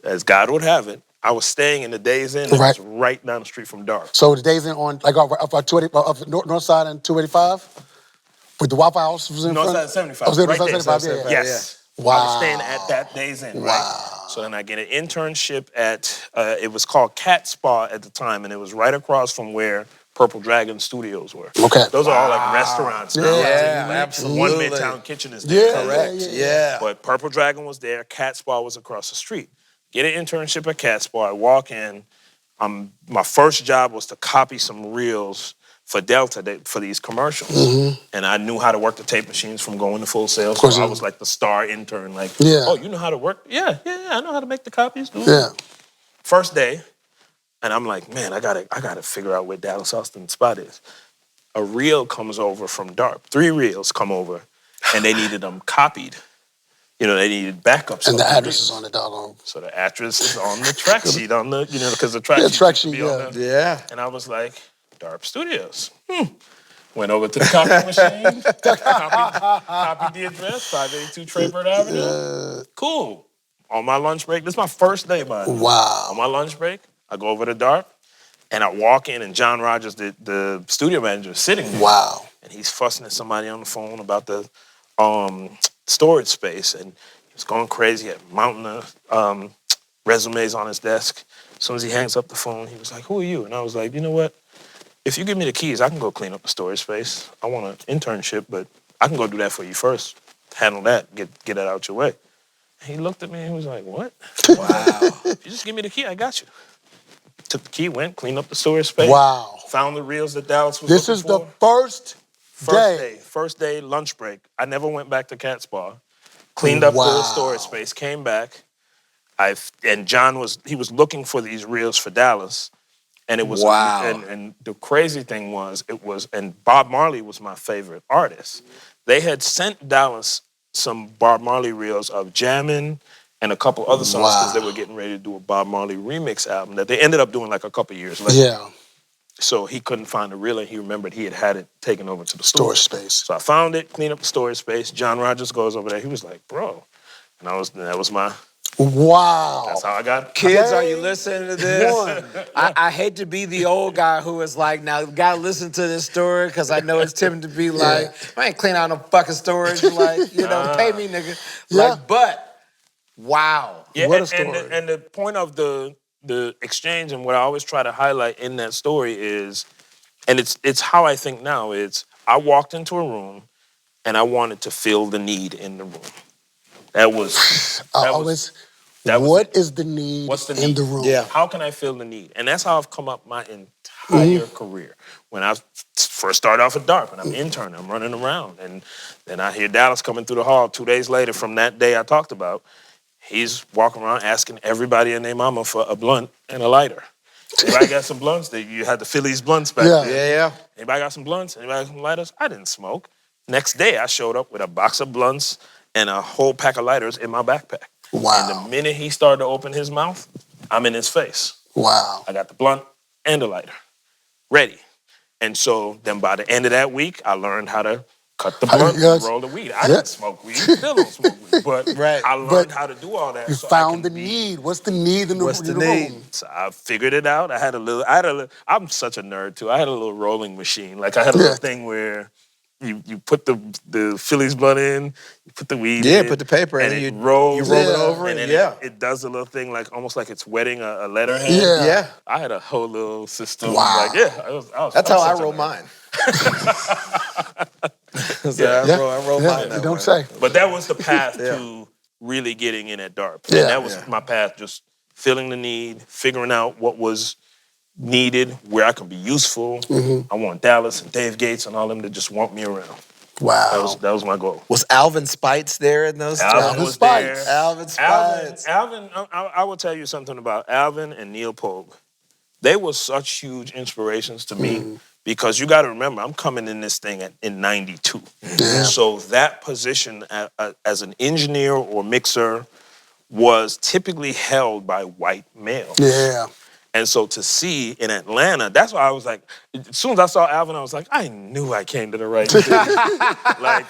C: as God would have it, I was staying in the Days Inn that was right down the street from DARP.
B: So the Days Inn on like off 280, off north side and 285, with the Waffle House was in
C: North
B: front.
C: side 75.
B: Oh,
C: Right
B: 75,
C: there.
B: yeah.
C: Yes.
B: Wow.
C: I was staying at that Days Inn, right? So then I get an internship at, it was called Cat Spa at the time, and it was right across from where Purple Dragon Studios were.
B: Okay.
C: Those are all like restaurants now.
A: Yeah, absolutely.
C: One Midtown Kitchen is there.
A: Correct. Yeah.
C: But Purple Dragon was there. Cat Spa was across the street. Get an internship at Cat Spa. I walk in. My first job was to copy some reels for Delta for these commercials. And I knew how to work the tape machines from going to Full Sail. So I was like the star intern. Like, oh, you know how to work? Yeah, I know how to make the copies. Ooh.
B: Yeah.
C: First day, and I'm like, man, I gotta figure out where Dallas Austin's spot is. A reel comes over from DARP. 3 reels come over, and they needed them copied. You know, they needed backups.
B: And the address is on the doggone.
C: So the address is on the track sheet, because the track sheet.
A: Yeah.
C: And I was like, DARP Studios. Went over to the copy machine, copied the address, 582 Traybird Avenue. Cool. On my lunch break, this is my first day, by the way.
B: Wow.
C: On my lunch break, I go over to DARP, and I walk in, and John Rogers, the studio manager, is sitting there.
B: Wow.
C: And he's fussing at somebody on the phone about the storage space, and he was going crazy, at mounting the resumes on his desk. As soon as he hangs up the phone, he was like, who are you? And I was like, you know what? If you give me the keys, I can go clean up the storage space. I want an internship, but I can go do that for you first. Handle that, get that out your way. And he looked at me and he was like, what?
A: Wow.
C: If you just give me the key, I got you. Took the key, went, cleaned up the storage space.
B: Wow.
C: Found the reels that Dallas was
B: This
C: looking
B: is
C: for.
B: the
C: First day, lunch break. I never went back to Cat Spa. Cleaned up the storage space, came back. And John was looking for these reels for Dallas. And it was and the crazy thing was, and Bob Marley was my favorite artist. They had sent Dallas some Bob Marley reels of Jammin' and a couple other songs because they were getting ready to do a Bob Marley remix album that they ended up doing like a couple years later.
B: Yeah.
C: So he couldn't find the reel, and he remembered he had it taken over to the
B: Storage space.
C: So I found it, cleaned up the storage space. John Rogers goes over there. He was like, bro. And that was my...
B: Wow.
C: That's how I got...
A: Kids, are you listening to this? I hate to be the old guy who is like, now, gotta listen to this story because I know it's tempting to be like, I ain't clean out no fucking storage. Like, pay me, nigga. Like, but, wow.
C: Yeah,
B: what a story.
C: And the point of the exchange and what I always try to highlight in that story is, and it's how I think now, is I walked into a room and I wanted to feel the need in the room. What
B: is the need
C: What's the
B: in
C: need?
B: the room?
A: Yeah.
C: How can I feel the need? And that's how I've come up my entire career. When I first started off at DARP and I'm interning, I'm running around. And then I hear Dallas coming through the hall 2 days later from that day I talked about. He's walking around asking everybody and their mama for a blunt and a lighter. Anybody got some blunts? You had the Phillies blunts back then.
A: Yeah.
C: Anybody got some blunts? Anybody got some lighters? I didn't smoke. Next day, I showed up with a box of blunts and a whole pack of lighters in my backpack.
B: Wow.
C: And the minute he started to open his mouth, I'm in his face.
B: Wow.
C: I got the blunt and the lighter. Ready. And so then by the end of that week, I learned how to cut the blunt and roll the weed. I didn't smoke weed, still don't smoke weed, but I learned how to do all that.
B: You
C: so
B: found the need. What's the need in the room?
C: So I figured it out. I'm such a nerd too. I had a little rolling machine. Like I had a little thing where you put the Phillies blunt in, you put the weed in,
A: put the paper in,
C: and
A: you
C: it rolls,
A: you roll it over,
C: and then it does a little thing like almost like it's wetting a letterhead.
B: Yeah.
C: I had a whole little system.
B: Wow.
C: Like
A: That's how I roll mine. I roll mine.
B: You don't say.
C: But that was the path to really getting in at DARP.
B: Yeah.
C: And that was my path, just feeling the need, figuring out what was needed, where I could be useful. I want Dallas and Dave Gates and all them to just want me around.
B: Wow.
C: That was my goal.
A: Was Alvin Spites there in those times?
C: Alvin was there.
A: Alvin Spites.
C: Alvin, I will tell you something about Alvin and Neil Pogue. They were such huge inspirations to me because you got to remember, I'm coming in this thing in 92.
B: Yeah.
C: So that position as an engineer or mixer was typically held by white males.
B: Yeah.
C: And so to see in Atlanta, that's why I was like, as soon as I saw Alvin, I was like, I knew I came to the right city. Like,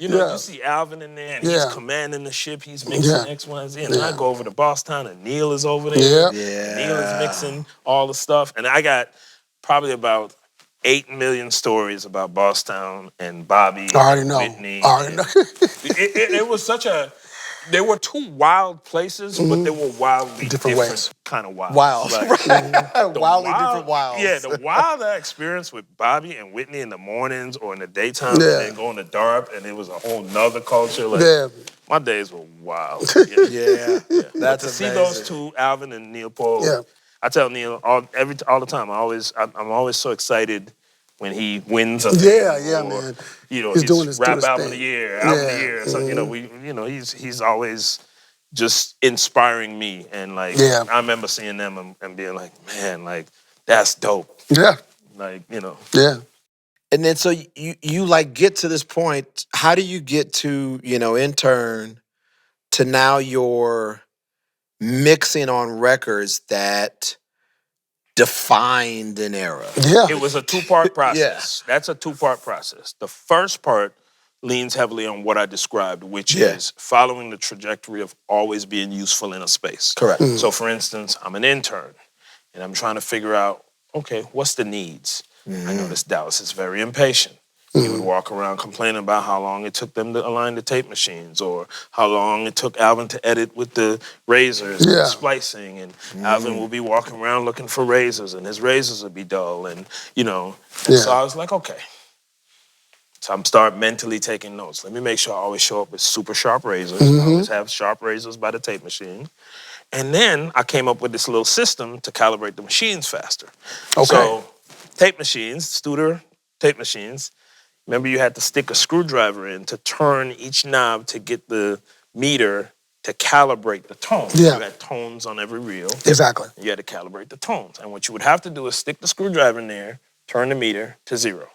C: you see Alvin in there, and he's commanding the ship, he's mixing X, Y, and Z. And I go over to Boston, and Neil is over there.
B: Yeah.
C: Neil is mixing all the stuff. And I got probably about 8 million stories about Boston and Bobby.
B: I already know.
C: Whitney.
B: I already know.
C: It was such a... There were two wild places, but they were wildly different
B: ways.
C: Kind of wild.
A: Wild.
C: Wildly
A: different wilds.
C: Yeah, the wild I experienced with Bobby and Whitney in the mornings or in the daytime, and then going to DARP, and it was a whole nother culture. Like, my days were wild.
A: That's
C: to see those two, Alvin and Neil Pogue. Yeah. I tell Neil all the time. I'm always so excited when he wins a thing,
B: man.
C: He's doing his rap album of the year, So he's always just inspiring me, and like I remember seeing them and being like, man, like that's dope.
B: Yeah.
C: Like
B: Yeah.
A: And then so you like get to this point. How do you get to intern to now you're mixing on records that defined an era?
B: Yeah.
C: It was a two-part process. That's a two-part process. The first part leans heavily on what I described, which is following the trajectory of always being useful in a space.
A: Correct.
C: So for instance, I'm an intern and I'm trying to figure out, okay, what's the needs? I noticed Dallas is very impatient. He would walk around complaining about how long it took them to align the tape machines, or how long it took Alvin to edit with the razors and splicing. And Alvin will be walking around looking for razors, and his razors would be dull. And so I was like, okay. So I'm start mentally taking notes. Let me make sure I always show up with super sharp razors. I always have sharp razors by the tape machine. And then I came up with this little system to calibrate the machines faster.
B: Okay.
C: So tape machines, Studer tape machines, remember you had to stick a screwdriver in to turn each knob to get the meter to calibrate the tones.
B: Yeah.
C: You had tones on every reel.
B: Exactly.
C: You had to calibrate the tones. And what you would have to do is stick the screwdriver in there, turn the meter to 0.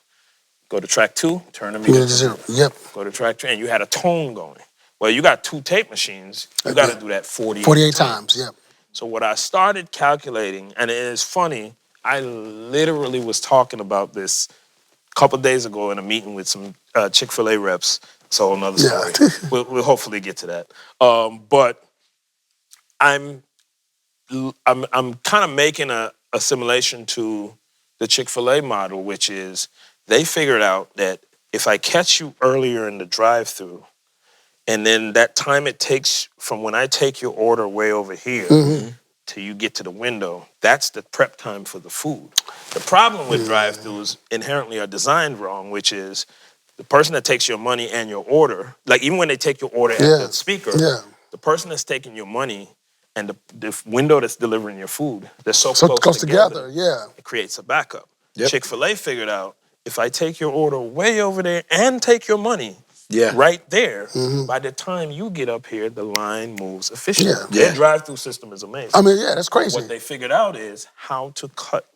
C: Go to track 2, turn the meter to 0.
B: Yep.
C: Go to track 3, and you had a tone going. Well, you got 2 tape machines. You got to do that 48
B: times. Yep.
C: So what I started calculating, and it is funny, I literally was talking about this a couple days ago in a meeting with some Chick-fil-A reps. So another story. We'll hopefully get to that. But I'm kind of making a assimilation to the Chick-fil-A model, which is they figured out that if I catch you earlier in the drive-through, and then that time it takes from when I take your order way over here till you get to the window, that's the prep time for the food. The problem with drive-thrus inherently are designed wrong, which is the person that takes your money and your order, like even when they take your order at the speaker, the person that's taking your money and the window that's delivering your food, they're so close together. It creates a backup. Yep. Chick-fil-A figured out, if I take your order way over there and take your money right there, by the time you get up here, the line moves efficiently. Their drive-through system is amazing.
B: I mean, that's crazy.
C: What they figured out is how to cut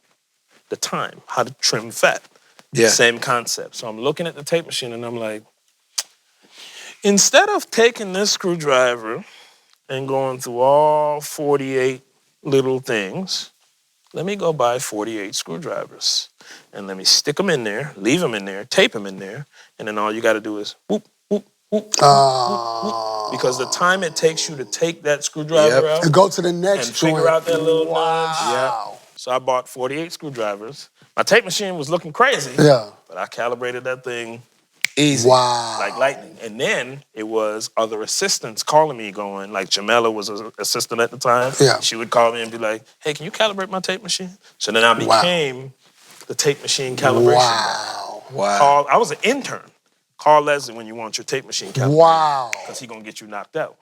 C: the time, how to trim fat. Same concept. So I'm looking at the tape machine and I'm like, instead of taking this screwdriver and going through all 48 little things, let me go buy 48 screwdrivers. and let me stick them in there, leave them in there, tape them in there, and then all you got to do is whoop, whoop, whoop, whoop, whoop. Because the time it takes you to take that screwdriver out
B: and go to the next
C: and figure out that little nudge.
B: Wow.
C: So I bought 48 screwdrivers. My tape machine was looking crazy, but I calibrated that thing
A: easy.
B: Wow.
C: like lightning. And then it was other assistants calling me going, like Jamela was an assistant at the time.
B: Yeah.
C: She would call me and be like, hey, can you calibrate my tape machine? So then I became the tape machine calibration guy.
A: Wow.
C: I was an intern. Call Leslie when you want your tape machine calibrated.
B: Wow.
C: Because he's going to get you knocked out.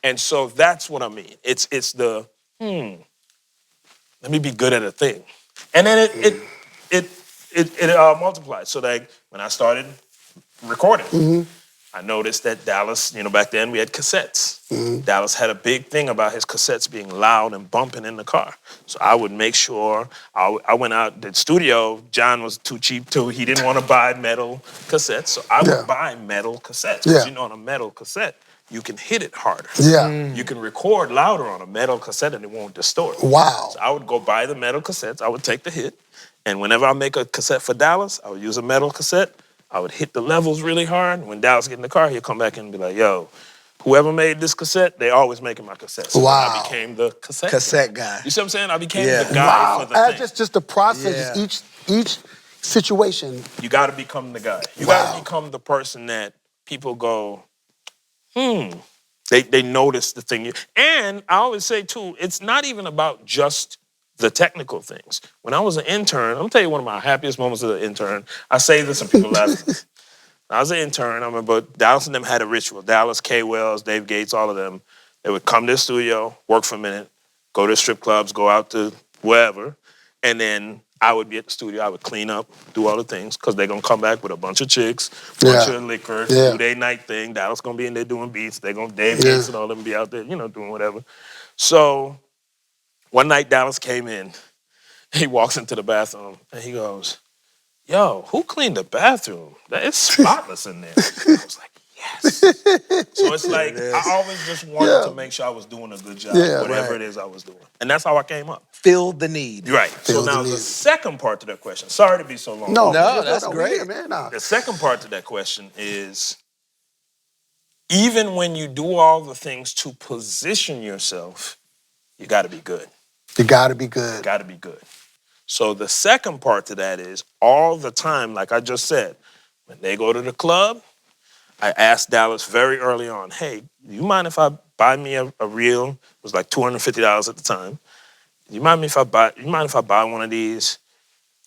C: And so that's what I mean. It's the, let me be good at a thing. And then it multiplied. So that when I started recording, I noticed that Dallas, back then we had cassettes. Dallas had a big thing about his cassettes being loud and bumping in the car. So I would make sure, I went out, the studio, John was too cheap too. He didn't want to buy metal cassettes. So I would buy metal cassettes. Because on a metal cassette, you can hit it harder. You can record louder on a metal cassette and it won't distort.
B: Wow.
C: So I would go buy the metal cassettes, I would take the hit, and whenever I make a cassette for Dallas, I would use a metal cassette. I would hit the levels really hard. When Dallas get in the car, he'd come back in and be like, yo, whoever made this cassette, they always making my cassettes. So I became the cassette guy. You see what I'm saying? I became the guy for the thing.
B: Just the process, each situation.
C: You got to become the guy. You got to become the person that people go, They notice the thing. And I always say, too, it's not even about just the technical things. When I was an intern, I'm going to tell you one of my happiest moments as an intern. I say this and people laugh. I was an intern. I remember Dallas and them had a ritual. Dallas, K. Wells, Dave Gates, all of them. They would come to the studio, work for a minute, go to strip clubs, go out to wherever, and then I would be at the studio. I would clean up, do all the things, because they're going to come back with a bunch of chicks, bunch of liquor, do their night thing. Dallas going to be in there doing beats. They're going to, Dave Gates and all them be out there, doing whatever. So one night Dallas came in. He walks into the bathroom, and he goes, yo, who cleaned the bathroom? It's spotless in there. I was like, yes. So it's like, I always just wanted to make sure I was doing a good job, whatever it is I was doing. And that's how I came up.
A: Filled the need.
C: Right. So now the second part to that question, sorry to be so long.
A: No, that's great.
B: Man.
C: The second part to that question is, even when you do all the things to position yourself, you got to be good.
B: You got to be good.
C: You got to be good. So the second part to that is, all the time, like I just said, when they go to the club, I asked Dallas very early on, hey, do you mind if I buy me a reel? It was like $250 at the time. Do you mind if I buy one of these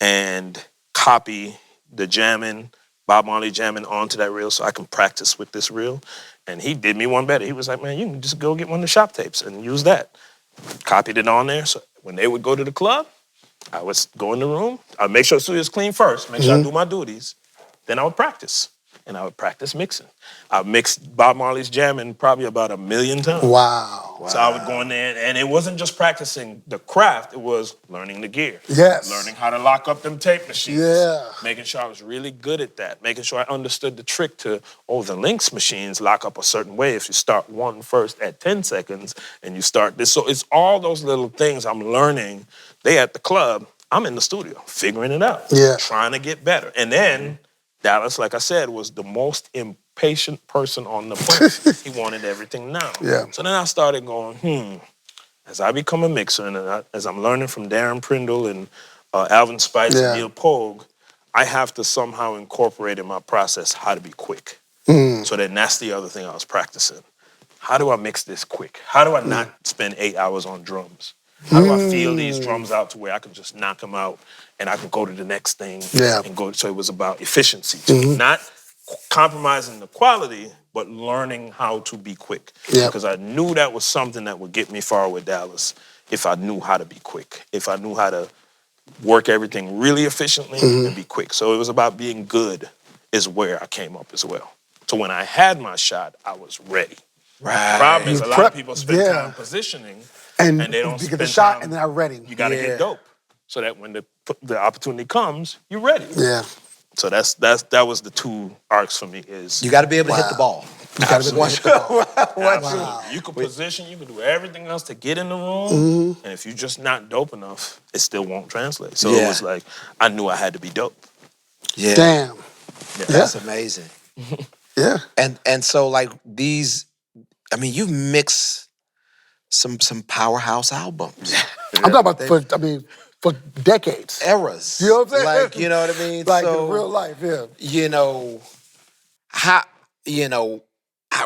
C: and copy the jamming, Bob Marley jamming onto that reel so I can practice with this reel? And he did me one better. He was like, man, you can just go get one of the shop tapes and use that. Copied it on there. So when they would go to the club, I would go in the room. I'd make sure the studio was clean first, make sure I do my duties. Then I would practice. And I would practice mixing. I mixed Bob Marley's jamming probably about 1 million times.
B: Wow.
C: So I would go in there, and it wasn't just practicing the craft, it was learning the gear.
B: Yes.
C: Learning how to lock up them tape machines.
B: Yeah.
C: Making sure I was really good at that. Making sure I understood the trick to, the Lynx machines lock up a certain way. If you start one first at 10 seconds, and you start this. So it's all those little things I'm learning. They at the club, I'm in the studio, figuring it out. Trying to get better. And then Dallas, like I said, was the most impatient person on the planet. He wanted everything now. So then I started going, as I become a mixer and as I'm learning from Darren Prindle and Alvin Spice and Neil Pogue, I have to somehow incorporate in my process how to be quick. So then that's the other thing I was practicing. How do I mix this quick? How do I not spend 8 hours on drums? How do I feel these drums out to where I can just knock them out and I can go to the next thing and go? So it was about efficiency, not compromising the quality, but learning how to be quick. Because I knew that was something that would get me far with Dallas if I knew how to be quick, if I knew how to work everything really efficiently and be quick. So it was about being good is where I came up as well. So when I had my shot, I was ready.
A: Right.
C: The problem is a lot of people spend time positioning and they don't
B: get
C: spend
B: the shot
C: time,
B: and they're not ready.
C: You got to get dope so that when the opportunity comes, you're ready. So that was the two arcs for me. Is
A: you got to be able to hit the ball.
B: You gotta be able to hit the ball.
C: Absolutely. You can position, you can do everything else to get in the room, and if you're just not dope enough, it still won't translate. So it was like, I knew I had to be dope.
A: Yeah.
B: Damn.
A: That's amazing.
B: Yeah.
A: And so like these, I mean, you've mixed some powerhouse albums.
B: I'm talking about for decades.
A: Eras.
B: You know what I'm saying?
A: Like, you know what I mean?
B: Like
A: so,
B: in real life, yeah.
A: You know,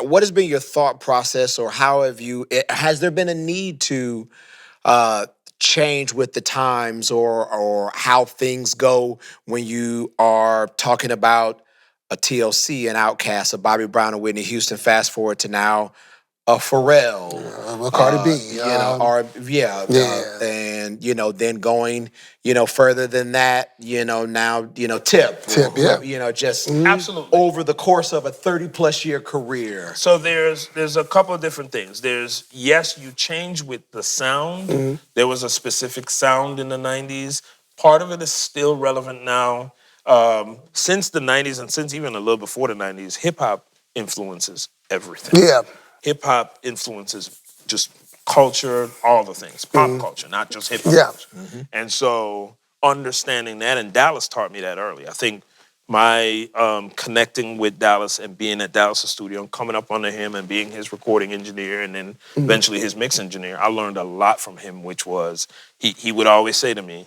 A: what has been your thought process, or how have you, has there been a need to change with the times, or how things go when you are talking about a TLC, an OutKast, a Bobby Brown, and Whitney Houston? Fast forward to now, a Pharrell,
B: Cardi B,
A: and then going, further than that, now, Tip, just
C: Absolutely.
A: over the course of a 30+ year career.
C: So there's a couple of different things. There's, yes, you change with the sound. There was a specific sound in the 90s. Part of it is still relevant now. Since the 90s, and since even a little before the 90s, hip-hop influences everything.
B: Yeah.
C: Hip-hop influences just culture, all the things. Pop culture, not just hip-hop culture. And so understanding that, and Dallas taught me that early. I think my connecting with Dallas and being at Dallas' studio and coming up under him and being his recording engineer and then eventually his mix engineer, I learned a lot from him, which was, he would always say to me,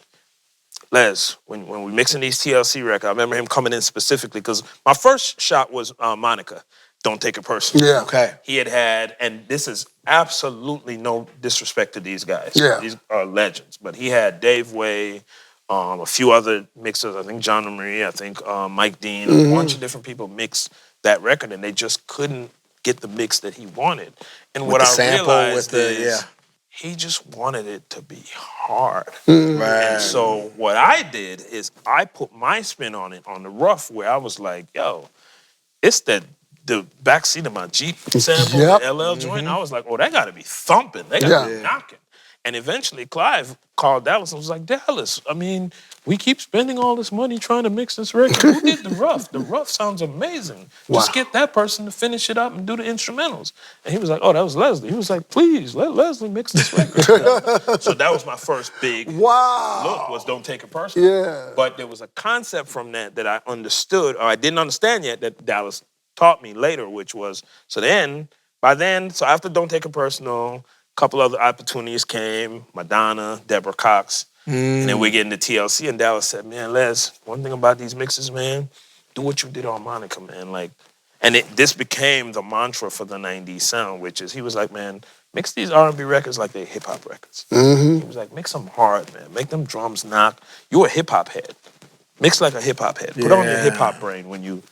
C: Les, when we're mixing these TLC records, I remember him coming in specifically because my first shot was Monica, Don't Take It Personally.
B: Yeah.
A: Okay.
C: He had, and this is absolutely no disrespect to these guys.
B: Yeah.
C: These are legends. But he had Dave Way, a few other mixers, I think John Marie, I think Mike Dean, a bunch of different people mixed that record, and they just couldn't get the mix that he wanted. And what I realized is he just wanted it to be hard. And so what I did is I put my spin on it, on the rough, where I was like, yo, it's the backseat of my Jeep sample, the LL joint. I was like, oh, that got to be thumping. They got to be knocking. And eventually Clive called Dallas and was like, Dallas, I mean, we keep spending all this money trying to mix this record. Who did the rough? The rough sounds amazing. Just get that person to finish it up and do the instrumentals. And he was like, oh, that was Leslie. He was like, please, let Leslie mix this record. So that was my first big look, was Don't Take It Personal.
B: Yeah.
C: But there was a concept from that I understood, or I didn't understand yet, that Dallas taught me later, which was, so after Don't Take It Personal, a couple other opportunities came, Madonna, Deborah Cox, and then we get into TLC, and Dallas said, man, Les, one thing about these mixes, man, do what you did on Monica, man. Like, and this became the mantra for the 90s sound, which is, he was like, man, mix these R&B records like they're hip-hop records. He was like, mix them hard, man. Make them drums knock. You're a hip-hop head. Mix like a hip-hop head. Put on your hip-hop brain when you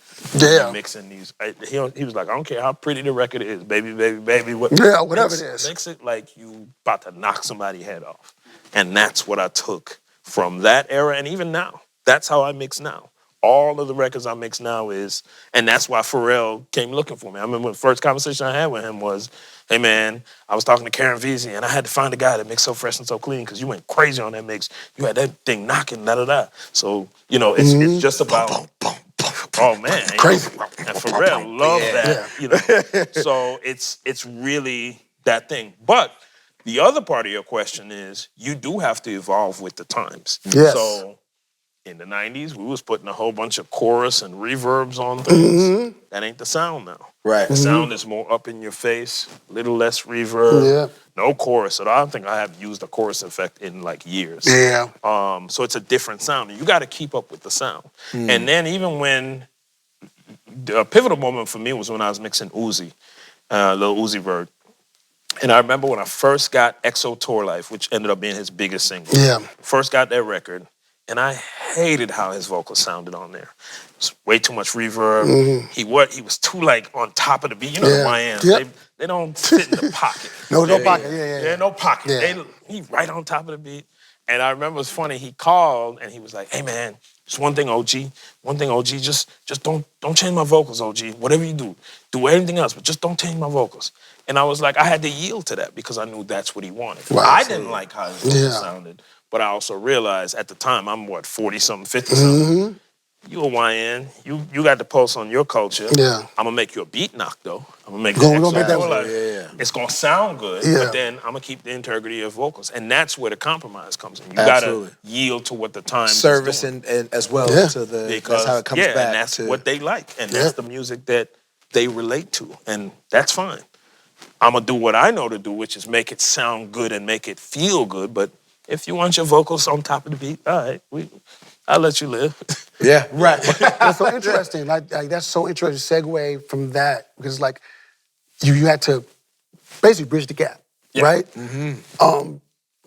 C: mixing these. He was like, I don't care how pretty the record is, baby,
B: whatever it is.
C: Mix it like you about to knock somebody's head off. And that's what I took from that era, and even now. That's how I mix now. All of the records I mix now is, and that's why Pharrell came looking for me. I remember the first conversation I had with him was, hey man, I was talking to Karen Veazey, and I had to find a guy that mixed So Fresh and So Clean because you went crazy on that mix. You had that thing knocking, da-da-da. So, it's just about, oh man.
B: Crazy.
C: And Pharrell loved that, So it's really that thing. But the other part of your question is, you do have to evolve with the times.
B: Yes.
C: So in the 90s, we was putting a whole bunch of chorus and reverbs on things. That ain't the sound now.
A: Right.
C: The sound is more up in your face, a little less reverb, no chorus. So I don't think I have used a chorus effect in like years.
B: Yeah.
C: So it's a different sound. You got to keep up with the sound. And then even when, the pivotal moment for me was when I was mixing Uzi, Lil Uzi Vert. And I remember when I first got XO Tour Life, which ended up being his biggest single.
B: Yeah.
C: First got that record, and I hated how his vocals sounded on there. It was way too much reverb. He was too like on top of the beat. You know the YMs, they don't sit in the pocket.
B: No pocket. Yeah.
C: No pocket.
B: Yeah.
C: He right on top of the beat. And I remember it was funny. He called and he was like, "Hey man, just one thing, OG. Just don't change my vocals, OG. Whatever you do everything else, but just don't change my vocals." And I was like, I had to yield to that because I knew that's what he wanted.
B: Wow.
C: I didn't like how his vocals sounded, but I also realized at the time I'm 40-something, 50-something. you a YN, you got the pulse on your culture.
B: Yeah.
C: I'm gonna make you a beat knock though. I'm gonna make
B: We're
C: the
B: gonna make that
C: XO
B: work.
C: like it's gonna sound good,
B: Yeah.
C: but then I'm gonna keep the integrity of vocals, and that's where the compromise comes in. You
A: Absolutely.
C: gotta yield to what the times
A: Service
C: is doing.
A: and as well
B: Yeah.
A: to the
C: Because
A: that's how it comes back
C: and that's
A: to
C: what they like, and
B: Yeah.
C: that's the music that they relate to, and that's fine. I'm gonna do what I know to do, which is make it sound good and make it feel good. But if you want your vocals on top of the beat, all right, I'll let you live.
A: yeah, right.
B: That's so interesting. Like that's so interesting. Segue from that because like you had to basically bridge the gap, right? Mm-hmm.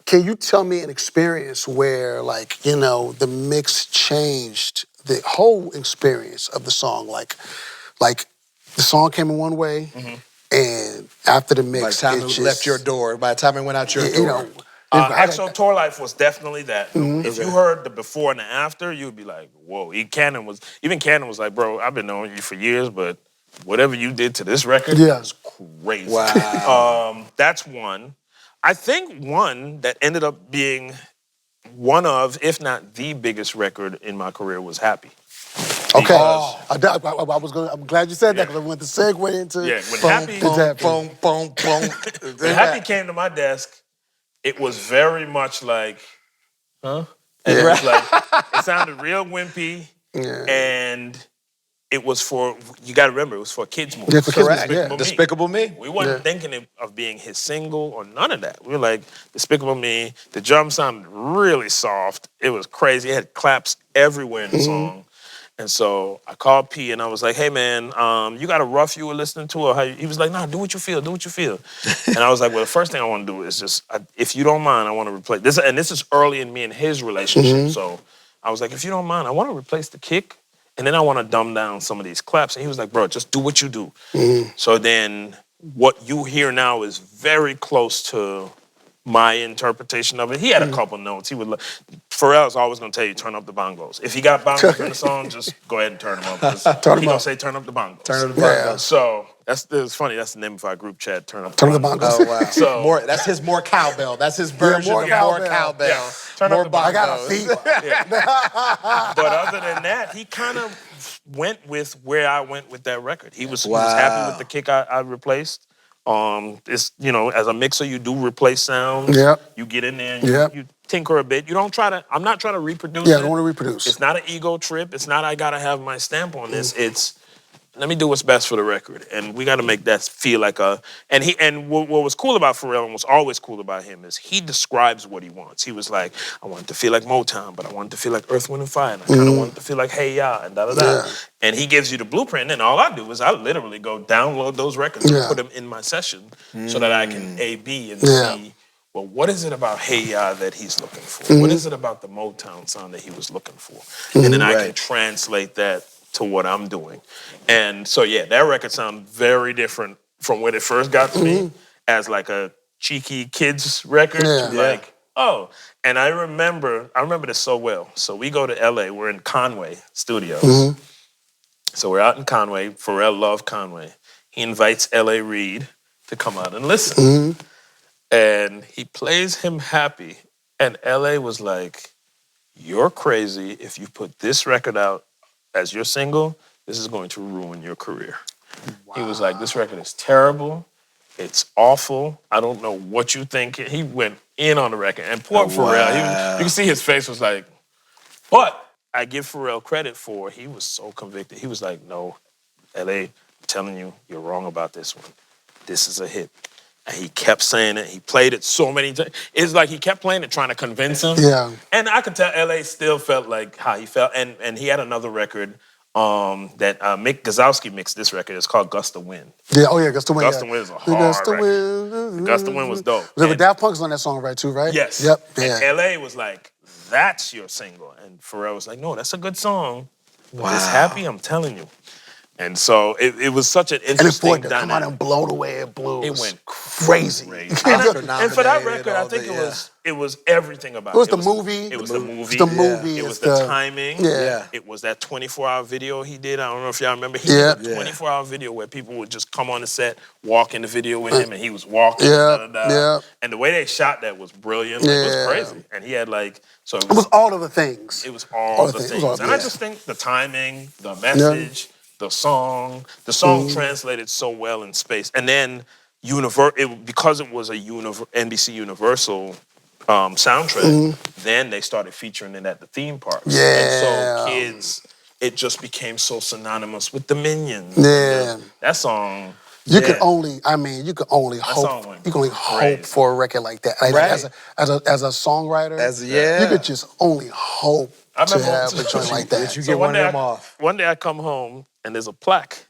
B: Can you tell me an experience where like the mix changed the whole experience of the song? Like the song came in one way, and after the
A: By the
B: mix,
A: time
B: it
A: it
B: just,
A: left your door, by the time it went out your door.
C: EXO Tour Life was definitely that. If you heard the before and the after, you'd be like, whoa. Even Cannon was like, bro, I've been knowing you for years, but whatever you did to this record was crazy.
A: Wow.
C: That's one. I think one that ended up being one of, if not the biggest record in my career was Happy.
B: Okay.
C: Because-
B: I'm glad you said that because I went to segue into.
C: When Happy when Happy came to my desk, it was very much like, huh? And it was like, it sounded real wimpy, and it was for, you gotta remember, it was for a kids movie.
B: Yeah, for kids' movie,
C: Despicable Me.
A: Despicable Me.
C: We wasn't thinking of being his single or none of that. We were like, Despicable Me. The drum sounded really soft. It was crazy. It had claps everywhere in the song. And so I called P and I was like, hey man, you got a rough you were listening to? Or how he was like, nah, do what you feel, do what you feel. And I was like, well, the first thing I want to do is just, if you don't mind, I want to replace this. And this is early in me and his relationship. So I was like, if you don't mind, I want to replace the kick. And then I want to dumb down some of these claps. And he was like, bro, just do what you do. So then what you hear now is very close to my interpretation of it. He had a couple notes. He would. Pharrell's always gonna tell you turn up the bongos. If he got bongos in the song, just go ahead and turn them up. He gonna say turn up the bongos.
A: Turn up the bongos.
C: So it's funny. That's the name of our group chat. Turn up the bongos.
A: Oh wow.
C: So
A: that's his more cowbell. That's his version
B: more
A: of
B: cowbell.
A: more cowbell.
C: Yeah. Turn
A: More
C: up the bongos.
B: I got a fever.
C: But other than that, he kind of went with where I went with that record. He was happy with the kick I replaced. It's as a mixer, you do replace sounds.
B: Yep.
C: You get in there and you tinker a bit. You don't try to. I'm not trying to reproduce.
B: Yeah, I
C: it.
B: don't want to reproduce.
C: It's not an ego trip. It's not I gotta have my stamp on this. It's let me do what's best for the record, and we got to make that feel like a. And what was cool about Pharrell and what's always cool about him is he describes what he wants. He was like, I want it to feel like Motown, but I want it to feel like Earth, Wind and Fire, and I kind of want it to feel like Hey Ya and da da da.
B: Yeah.
C: And he gives you the blueprint, and all I do is I literally go download those records and put them in my session so that I can A/B and see. Well, what is it about Hey Ya that he's looking for? What is it about the Motown sound that he was looking for? And then I can translate that to what I'm doing. And so, that record sounds very different from when it first got to me as like a cheeky kids record. Like, oh, and I remember this so well. So we go to LA, we're in Conway Studios. So we're out in Conway. Pharrell loved Conway. He invites L.A. Reid to come out and listen. And he plays him Happy. And L.A. was like, you're crazy. If you put this record out as your single, this is going to ruin your career. He was like, this record is terrible. It's awful. I don't know what you think. He went in on the record. And poor Pharrell, you can see his face was like, but I give Pharrell credit for, he was so convicted. He was like, no, L.A., I'm telling you, you're wrong about this one. This is a hit. And he kept saying it. He played it so many times. It's like he kept playing it, trying to convince him.
B: Yeah.
C: And I could tell L.A. still felt like how he felt. And he had another record that Mick Gazowski mixed this record. It's called Gust of Wind.
B: Yeah, Gust of Wind.
C: Gust of Wind is a hard record. Gust of Wind was dope.
B: But Daft Punk's on that song, right, too, right?
C: Yes.
B: Yep.
C: And L.A. was like, that's your single. And Pharrell was like, no, that's a good song. But this Happy, I'm telling you. And so it was such an interesting
B: And for it to come out
C: dynamic.
B: and blow the way it blew,
C: It
B: was
C: went
B: crazy.
C: And for that record, I think it was everything about
B: It was the movie.
C: It was the movie.
B: It's the movie.
C: It was the timing.
B: Yeah.
C: It was that 24-hour video he did. I don't know if y'all remember. He
B: Yeah.
C: did a 24-hour video where people would just come on the set, walk in the video with him, and he was walking.
B: Yeah.
C: And the way they shot that was brilliant. Like, it was crazy. And he had so
B: it was all of the things.
C: It was all the things. And I just think the timing, the message, the song translated so well in space. And then because it was a NBC Universal soundtrack, then they started featuring it at the theme parks.
B: Yeah.
C: And so kids, it just became so synonymous with the Minions.
B: Yeah.
C: That song.
B: You could only hope. You can only hope for a record like that. Like,
A: Right.
B: as a songwriter, you could just only hope to have a joint like that.
A: Did you get one of them off?
C: One day I come home and there's a plaque,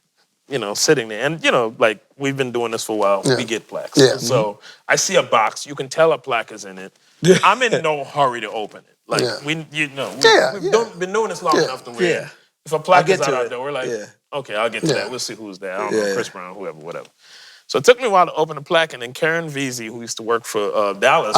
C: sitting there. And, like, we've been doing this for a while.
B: Yeah.
C: We get plaques.
B: Yeah.
C: So I see a box. You can tell a plaque is in it. I'm in no hurry to open it. Like, we've been doing this long enough to where if a plaque is out there, we're like, okay, I'll get to that. We'll see who's there. I don't know, Chris Brown, whoever, whatever. So it took me a while to open the plaque, and then Karen Veazey, who used to work for Dallas,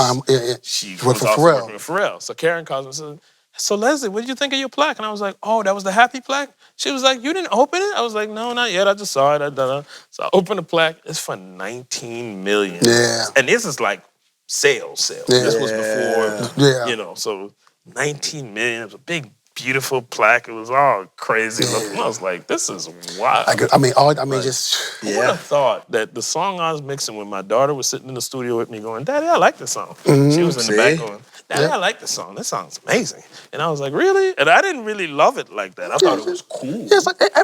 C: she was also working with Pharrell. So Karen calls me and says, so Leslie, what did you think of your plaque? And I was like, oh, that was the happy plaque? She was like, you didn't open it? I was like, no, not yet. I just saw it. So I opened the plaque. It's for $19 million.
B: Yeah.
C: And this is like sales.
B: Yeah.
C: This was before, so $19 million. It was a big, beautiful plaque. It was all crazy looking. I was like, this is wild.
B: Who
C: would have thought that the song I was mixing when my daughter was sitting in the studio with me going, Daddy, I like this song. She was in the back going, Daddy, I like this song. This song's amazing. And I was like, really? And I didn't really love it like that. I thought it was cool.
B: Yeah,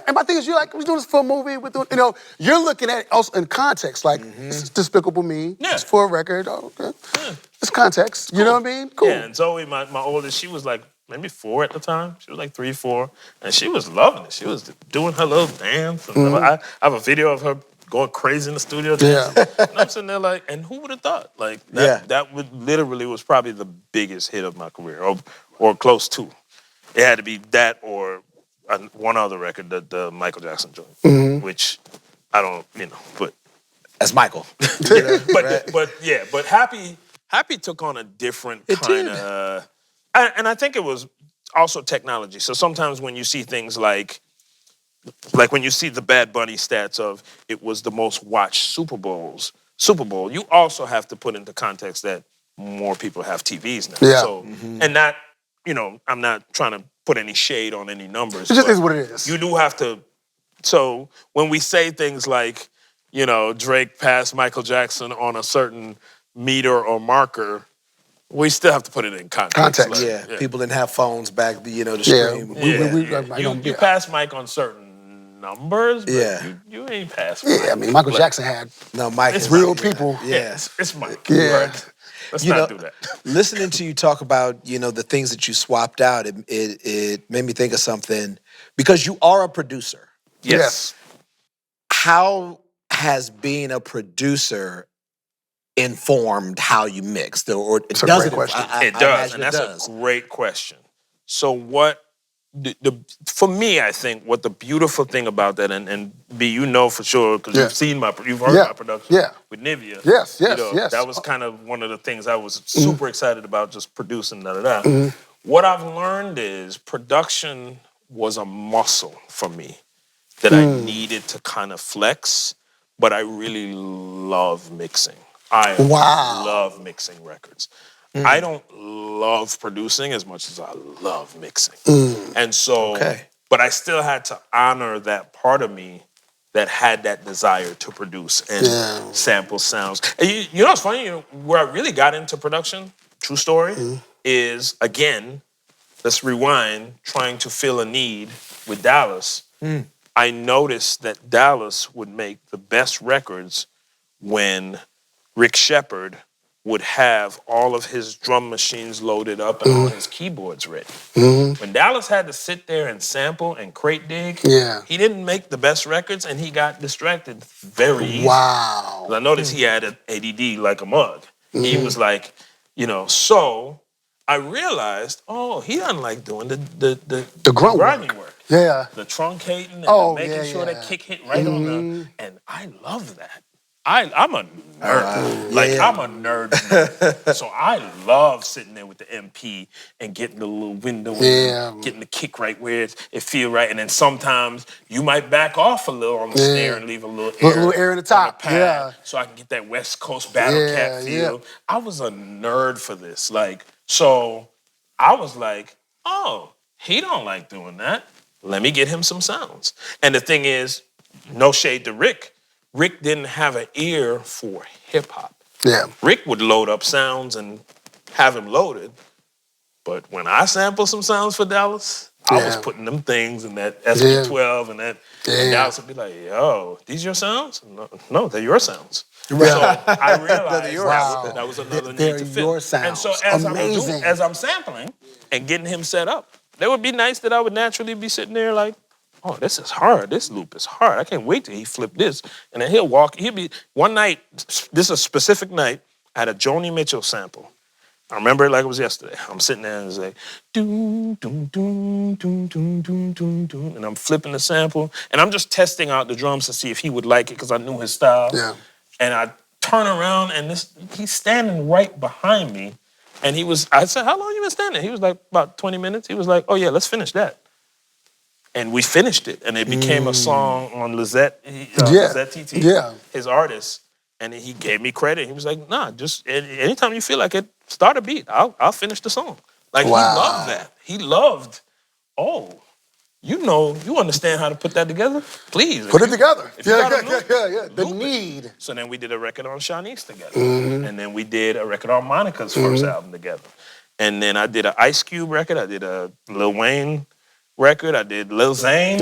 B: and my thing is, we're doing this for a movie. We're doing, you're looking at it also in context. Like, this is Despicable Me.
C: Yeah.
B: It's for a record. Oh, okay. It's context. Cool. You know what I mean? Cool.
C: Yeah, and Zoe, my oldest, she was like maybe 4 at the time. She was like 3, 4. And she was loving it. She was doing her little dance. I have a video of her going crazy in the studio dancing. And I'm sitting there like, and who would have thought? Like, that literally was probably the biggest hit of my career, or close to. It had to be that or one other record, the Michael Jackson joint, which I don't, but.
A: That's Michael.
C: But Happy took on a different kind of, and I think it was also technology. So sometimes when you see things like when you see the Bad Bunny stats of it was the most watched Super Bowl, you also have to put into context that more people have TVs now.
B: Yeah.
C: So, and not, I'm not trying to put any shade on any numbers.
B: It just is what it is.
C: You do have to, so when we say things like, Drake passed Michael Jackson on a certain meter or marker, we still have to put it in context.
A: Like, people didn't have phones back, to stream.
C: You pass Mike on certain numbers, but you ain't passed Mike.
B: Yeah, I mean, Michael Jackson had
A: Mike.
B: It's real people.
C: It's Mike.
B: Yeah.
C: Right? Let's not do that.
A: Listening to you talk about, the things that you swapped out, it made me think of something, because you are a producer.
C: Yes.
A: How has being a producer informed how you mix? Or it does.
B: Great question.
C: It does, and that's a great question. So what, for me, I think what the beautiful thing about that, and B, for sure, because you've heard my production with Nivea.
B: Yes.
C: That was kind of one of the things I was super excited about, just producing, What I've learned is production was a muscle for me that I needed to kind of flex, but I really love mixing. I love mixing records. I don't love producing as much as I love mixing. And so, but I still had to honor that part of me that had that desire to produce and sample sounds. And you know what's funny? Where I really got into production, true story, is, again, let's rewind, trying to fill a need with Dallas. I noticed that Dallas would make the best records when Rick Shepard would have all of his drum machines loaded up and all his keyboards ready. When Dallas had to sit there and sample and crate dig, he didn't make the best records, and he got distracted very easily.
B: Wow.
C: I noticed he had an ADD like a mug. He was like, so I realized, he doesn't like doing the grimy work.
B: Yeah.
C: The truncating and
B: Oh,
C: making sure that kick hit right on the, and I love that. I'm a nerd. I'm a nerd. So I love sitting there with the MP and getting the little window and getting the kick right where it feel right. And then sometimes you might back off a little on the snare and leave a little air
B: in the top.
C: on the pad so I can get that West Coast battle cat feel. I was a nerd for this. Like, so I was like, oh, he don't like doing that. Let me get him some sounds. And the thing is, no shade to Rick. Rick didn't have an ear for hip hop.
B: Yeah.
C: Rick would load up sounds and have him loaded. But when I sampled some sounds for Dallas, I was putting them things in that SP12 and that. And Dallas would be like, yo, these your sounds? No, they're your sounds.
B: Right.
C: So I realized that was another need to fill.
B: Your sounds.
C: And so as I'm sampling and getting him set up, it would be nice that I would naturally be sitting there like, oh, this is hard. This loop is hard. I can't wait till he flip this. And then he'll be, one night, this is a specific night, I had a Joni Mitchell sample. I remember it like it was yesterday. I'm sitting there and it's like, doom, doom, doom, doom, doom, doom, doom, doom. And I'm flipping the sample. And I'm just testing out the drums to see if he would like it because I knew his style.
B: Yeah.
C: And I turn around and he's standing right behind me. And I said, how long you been standing? He was like, about 20 minutes. He was like, oh yeah, let's finish that. And we finished it, and it became a song on Lizette TT, his artist. And he gave me credit. He was like, nah, just anytime you feel like it, start a beat. I'll finish the song. Like, he loved that. He loved, you understand how to put that together? Please.
B: Put it together. Yeah. The
C: need. So then we did a record on Shanice together. And then we did a record on Monica's first album together. And then I did an Ice Cube record. I did a Lil Wayne record. I did Lil Zane.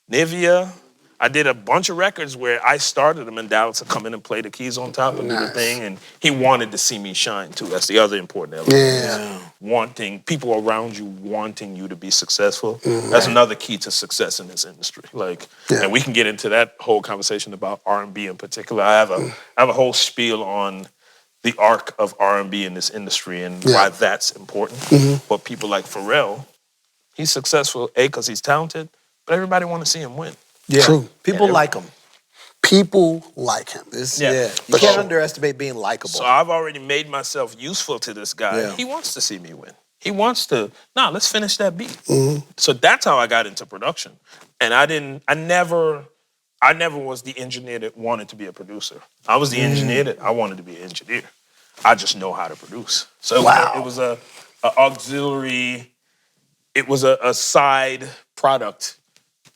C: Nivea. I did a bunch of records where I started them and Dallas would come in and play the keys on top and do the thing. And he wanted to see me shine too. That's the other important element.
B: Yeah.
C: Wanting people around you wanting you to be successful. That's another key to success in this industry. And we can get into that whole conversation about R&B in particular. I have a whole spiel on the arc of R&B in this industry and why that's important. But people like Pharrell, he's successful, because he's talented, but everybody want to see him win.
D: Yeah.
B: True.
D: People like him.
B: People like him.
D: You can't underestimate being likable.
C: So I've already made myself useful to this guy. Yeah. He wants to see me win. He wants to, let's finish that beat. So that's how I got into production. And I never was the engineer that wanted to be a producer. I was the engineer that I wanted to be an engineer. I just know how to produce. So it was a auxiliary, it was a side product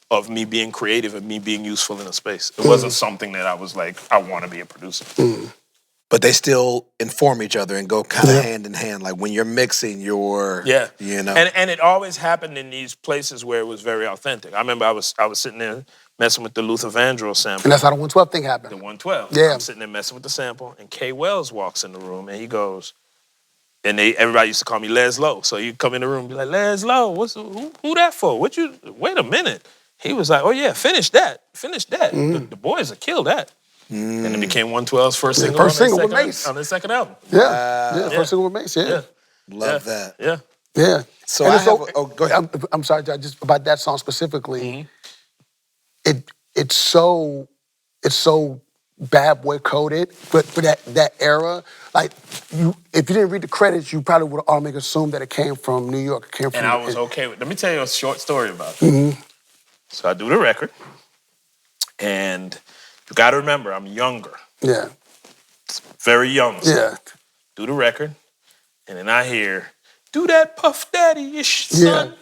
C: of me being creative and me being useful in a space. It wasn't something that I was like, I want to be a producer.
D: But they still inform each other and go kind of hand in hand. Like when you're mixing, you know.
C: And it always happened in these places where it was very authentic. I remember I was sitting there messing with the Luther Vandross sample.
B: And that's how the 112 thing happened.
C: The 112.
B: Yeah.
C: I'm sitting there messing with the sample, and Kay Wells walks in the room, and he goes, and everybody used to call me Les Low. So you come in the room and be like, Les Low, who that for? Wait a minute. He was like, oh yeah, finish that. The Boyz will kill that. And it became 112's first single
B: with Mace.
C: On his second album.
B: First single with Mace,
D: Love that.
B: Yeah.
D: So go ahead.
B: I'm sorry, just about that song specifically. It's so bad boy coded, but for that era, like if you didn't read the credits, you probably would automatically assume that it came from New York.
C: And I was okay with. Let me tell you a short story about it. So I do the record, and you got to remember, I'm younger.
B: Yeah.
C: Very young. So
B: yeah.
C: Do the record, and then I hear, "Do that Puff Daddy-ish, son,"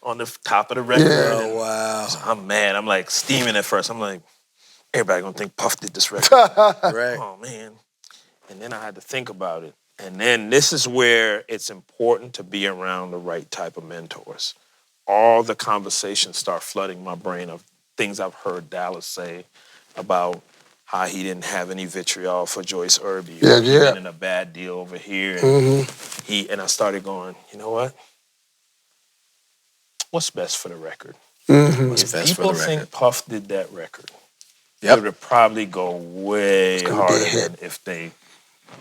C: on the top of the record.
B: Yeah.
D: Oh wow.
C: So I'm mad. I'm like steaming at first. I'm like, everybody gonna think Puff did this record.
D: Right.
C: Oh man. And then I had to think about it. And then this is where it's important to be around the right type of mentors. All the conversations start flooding my brain of things I've heard Dallas say about how he didn't have any vitriol for Joyce Irby. Or he been in a bad deal over here. And and I started going, you know what? What's best for the record? If people think Puff did that record, it would probably go way harder than if they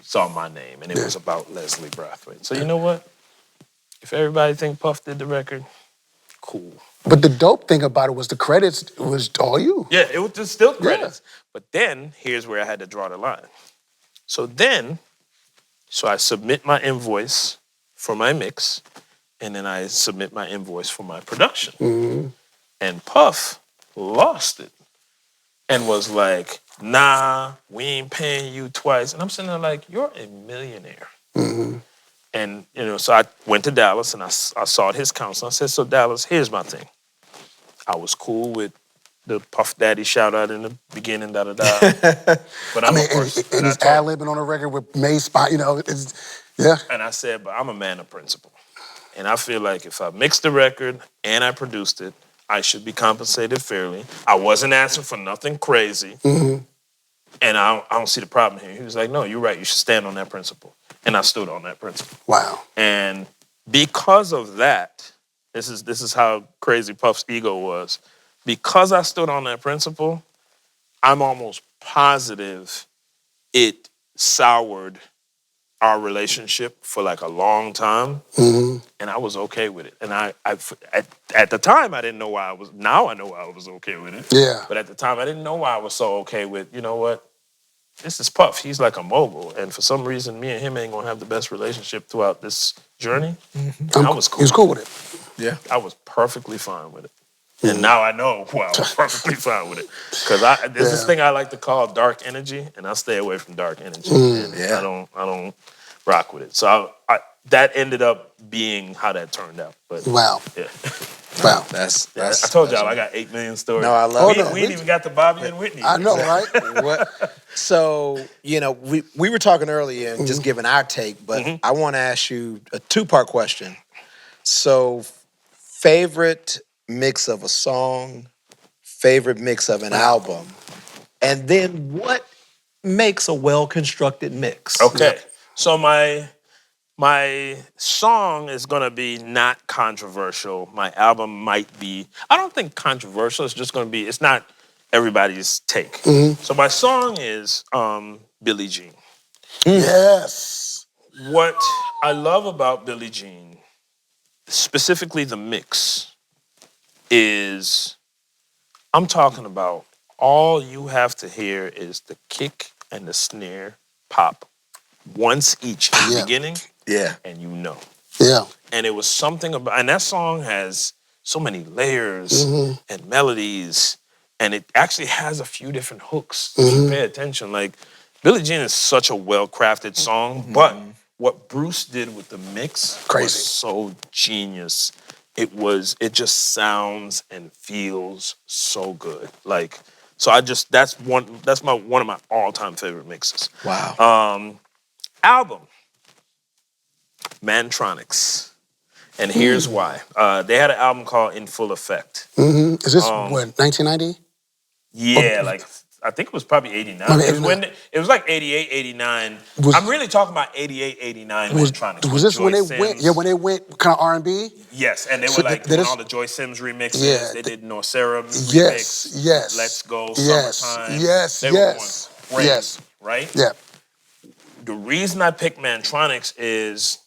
C: saw my name and it was about Leslie Brathwaite. So you know what? If everybody think Puff did the record, cool.
B: But the dope thing about it was the credits was all you.
C: Yeah, it was just still credits. Yeah. But then, here's where I had to draw the line. So I submit my invoice for my mix, and then I submit my invoice for my production.
B: Mm-hmm.
C: And Puff lost it and was like, nah, we ain't paying you twice. And I'm sitting there like, you're a millionaire.
B: Mm-hmm.
C: And, so I went to Dallas and I sought his counsel. I said, so Dallas, here's my thing. I was cool with the Puff Daddy shout out in the beginning, da-da-da. But
B: and he's ad-libbing on a record with May Spot, yeah.
C: And I said, but I'm a man of principle. And I feel like if I mixed the record and I produced it, I should be compensated fairly. I wasn't asking for nothing crazy.
B: Mm-hmm.
C: And I don't see the problem here. He was like, no, you're right. You should stand on that principle. And I stood on that principle.
B: Wow.
C: And because of that, this is how crazy Puff's ego was. Because I stood on that principle, I'm almost positive it soured our relationship for like a long time, and I was okay with it. And at the time, I didn't know why I was. Now I know why I was okay with it.
B: Yeah.
C: But at the time, I didn't know why I was so okay with. You know what? This is Puff. He's like a mogul, and for some reason, me and him ain't gonna have the best relationship throughout this journey. I was cool.
B: He was cool with it.
D: Yeah,
C: I was perfectly fine with it. And now I know why I was perfectly fine with it. Because there's this thing I like to call dark energy, and I stay away from dark energy. And I don't rock with it. So that ended up being how that turned out. But
B: wow.
C: Yeah.
B: Wow.
C: That's I told y'all I got 8 million stories.
D: No, I love it.
C: We ain't even got to Bobby and Whitney.
B: I know, right?
D: What? So, we were talking earlier and just giving our take, but I want to ask you a 2-part question. So, favorite mix of a song, favorite mix of an album, and then what makes a well-constructed mix?
C: Okay. So my song is gonna be not controversial. My album might be, I don't think controversial, it's just gonna be, it's not everybody's take. So my song is Billie Jean.
B: Yes.
C: What I love about Billie Jean, specifically the mix, is I'm talking about all you have to hear is the kick and the snare pop once each in the beginning.
D: Yeah.
C: And you know.
B: Yeah.
C: And it was something about, and that song has so many layers and melodies, and it actually has a few different hooks if you pay attention. Like, Billie Jean is such a well-crafted song, but what Bruce did with the mix was so genius. It just sounds and feels so good. Like, so that's one of my all-time favorite mixes.
D: Wow.
C: Album, Mantronics. And here's why. They had an album called In Full Effect.
B: Is this, 1990?
C: Yeah, I think it was probably 89. It was like 88, 89. I'm really talking about 88, 89 Mantronics.
B: Was this when they went? Yeah, when they went kind of R&B?
C: Yes, and they were doing all the Joy Sims remixes. Yeah, they did Norcera remix.
B: Yes.
C: Let's Go, Summertime.
B: They
C: were going crazy, right?
B: Yeah.
C: The reason I picked Mantronics is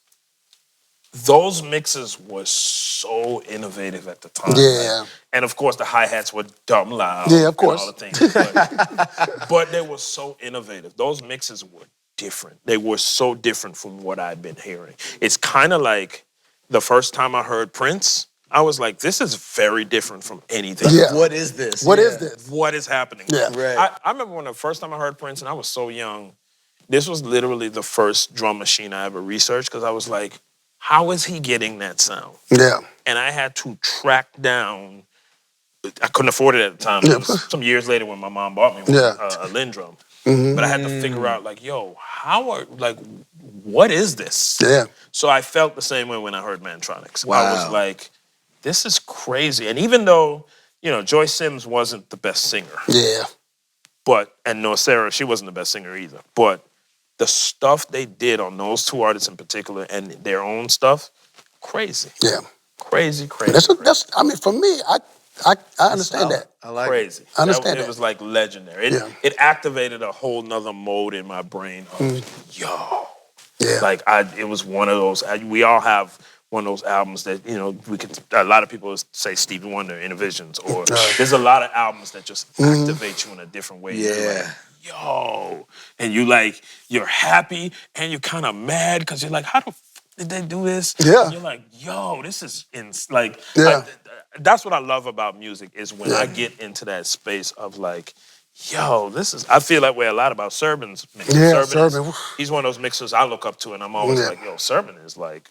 C: those mixes were so innovative at the time.
B: Yeah.
C: And of course, the hi-hats were dumb loud.
B: Yeah, of course.
C: And all the things. But they were so innovative. Those mixes were different. They were so different from what I'd been hearing. It's kind of like the first time I heard Prince, I was like, this is very different from anything.
B: Yeah.
D: What is this?
B: What is this?
C: What is happening?
B: Yeah.
D: Right.
C: I remember when the first time I heard Prince, and I was so young, this was literally the first drum machine I ever researched, because I was like, how is he getting that sound?
B: Yeah.
C: And I had to track down, I couldn't afford it at the time. It was some years later when my mom bought me one, a Linn drum. But I had to figure out, what is this?
B: Yeah.
C: So I felt the same way when I heard Mantronics.
D: Wow.
C: I was like, this is crazy. And even though, Joy Sims wasn't the best singer.
B: Yeah.
C: And Norcera, she wasn't the best singer either. But the stuff they did on those two artists in particular and their own stuff, crazy.
B: Yeah.
C: Crazy.
B: That's I mean, for me, I understand that.
D: I like
C: crazy.
B: I understand that.
C: It was like legendary. It activated a whole nother mode in my brain of, yo.
B: Yeah.
C: Like, it was one of those, we all have one of those albums that, a lot of people say Stevie Wonder, Innovisions, or there's a lot of albums that just activate you in a different way.
D: Yeah.
C: You're like, yo. And you're happy and you're kind of mad because you're like, how the did they do this?
B: Yeah.
C: And you're like, yo, this is
B: Yeah.
C: that's what I love about music is when I get into that space of like, yo, I feel that way a lot about Serban's mix.
B: Yeah,
C: Serban.
B: Serban.
C: He's one of those mixers I look up to, and I'm always like, yo, Serban is like,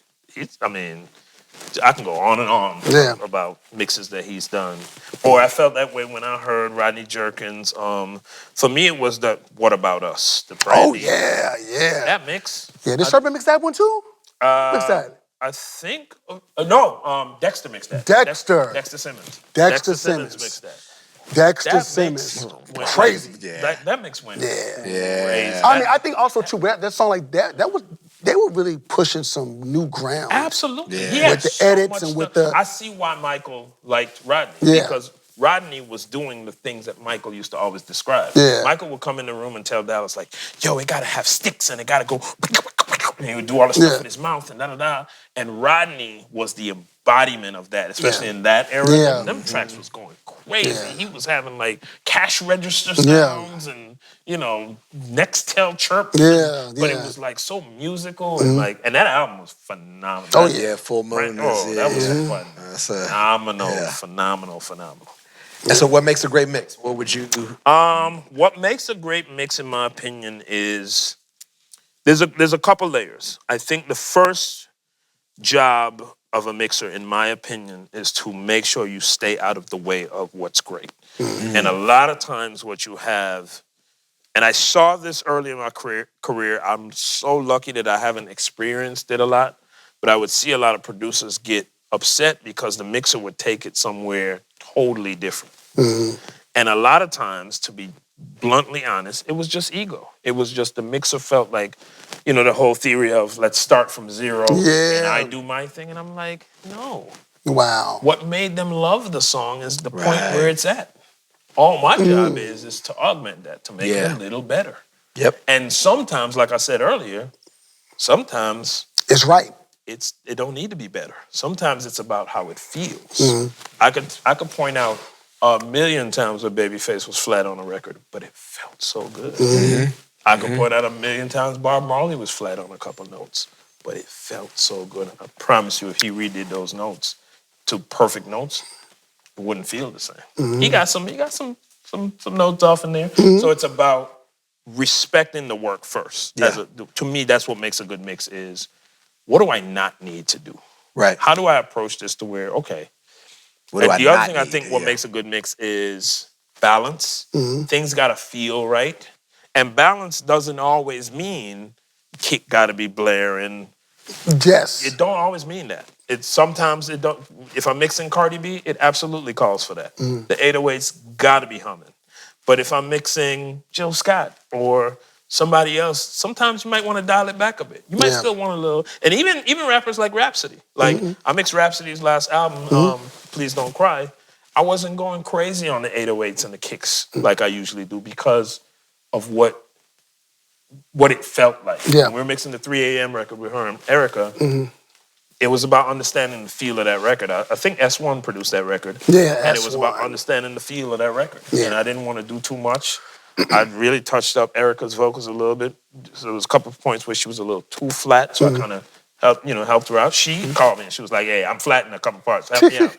C: I can go on and on about mixes that he's done. Or I felt that way when I heard Rodney Jerkins. For me, it was the What About Us? The Brandy.
B: Oh, yeah.
C: That mix.
B: Yeah, did Serban mix that one too? Mix that.
C: I think, no, Dexter mixed that.
B: Dexter.
C: Dexter Simmons.
B: Dexter Simmons
C: mixed that.
B: Dexter Simmons. Crazy.
C: That mix went crazy.
B: I mean, I think also too, that song like that was, they were really pushing some new ground.
C: Absolutely.
B: Yeah. With the edits and with the...
C: I see why Michael liked Rodney.
B: Yeah.
C: Because Rodney was doing the things that Michael used to always describe.
B: Yeah.
C: Michael would come in the room and tell Dallas, like, yo, it gotta have sticks and it gotta go, and he would do all the stuff with his mouth and da-da-da. And Rodney was the embodiment of that, especially in that era.
B: Yeah.
C: Them tracks was going crazy. Yeah. He was having like cash register sounds and, Nextel chirp.
B: Yeah.
C: But it was like so musical and and that album was phenomenal.
D: Oh yeah, Full Moon.
C: That was fun. Phenomenal.
D: And so what makes a great mix? What would you do?
C: What makes a great mix, in my opinion, is there's a couple layers. I think the first job of a mixer, in my opinion, is to make sure you stay out of the way of what's great. Mm-hmm. And a lot of times what you have, and I saw this early in my career, I'm so lucky that I haven't experienced it a lot, but I would see a lot of producers get upset because the mixer would take it somewhere totally different. Mm-hmm. And a lot of times, to be bluntly honest, it was just ego. It was just the mixer felt like, the whole theory of let's start from zero and I do my thing. And I'm like, no.
B: Wow.
C: What made them love the song is the point where it's at. All my job is to augment that, to make it a little better.
D: Yep.
C: And sometimes, like I said earlier, sometimes
B: it's right.
C: It don't need to be better. Sometimes it's about how it feels. Mm-hmm. I could point out 1,000,000 times where Babyface was flat on a record, but it felt so good. Mm-hmm. I could point out 1,000,000 times Bob Marley was flat on a couple notes, but it felt so good. I promise you, if he redid those notes to perfect notes, it wouldn't feel the same. Mm-hmm. He got some notes off in there. Mm-hmm. So it's about respecting the work first. Yeah. To me, that's what makes a good mix is, what do I not need to do?
D: Right.
C: How do I approach this to where, okay. The other thing I think what makes a good mix is balance. Mm-hmm. Things got to feel right. And balance doesn't always mean kick got to be blaring.
B: Yes.
C: It don't always mean that. Sometimes it don't. If I'm mixing Cardi B, it absolutely calls for that. Mm. The 808s got to be humming. But if I'm mixing Jill Scott or somebody else, sometimes you might want to dial it back a bit. You might still want a little. And even rappers like Rhapsody. Like, I mixed Rhapsody's last album, Please Don't Cry. I wasn't going crazy on the 808s and the kicks like I usually do because of what it felt like.
B: Yeah.
C: When we were mixing the 3 a.m. record with her and Erica, it was about understanding the feel of that record. I think S1 produced that record.
B: Yeah,
C: and it was about understanding the feel of that record. Yeah. And I didn't want to do too much. I really touched up Erica's vocals a little bit. So there was a couple of points where she was a little too flat, so I kind of helped her out. She called me and she was like, hey, I'm flat in a couple parts. Help me out.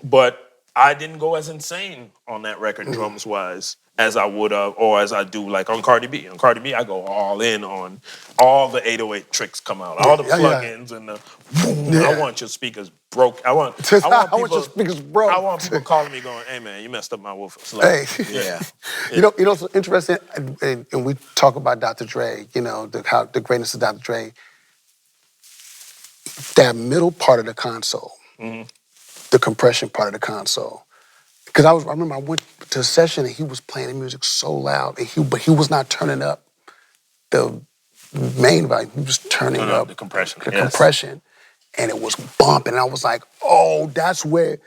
C: But I didn't go as insane on that record, drums-wise, as I would have, or as I do like on Cardi B. On Cardi B, I go all in on all the 808 tricks come out, all the plugins and the boom. Yeah. I want your speakers broke. I want
B: your speakers broke.
C: I want people calling me going, hey man, you messed up my woofers. Like,
B: You know what's interesting? And we talk about Dr. Dre, the greatness of Dr. Dre. That middle part of the console, the compression part of the console. Because I remember I went to a session and he was playing the music so loud, but he was not turning up the main volume. He was turning up
C: the compression.
B: Compression, and it was bumping. And I was like, oh, that's where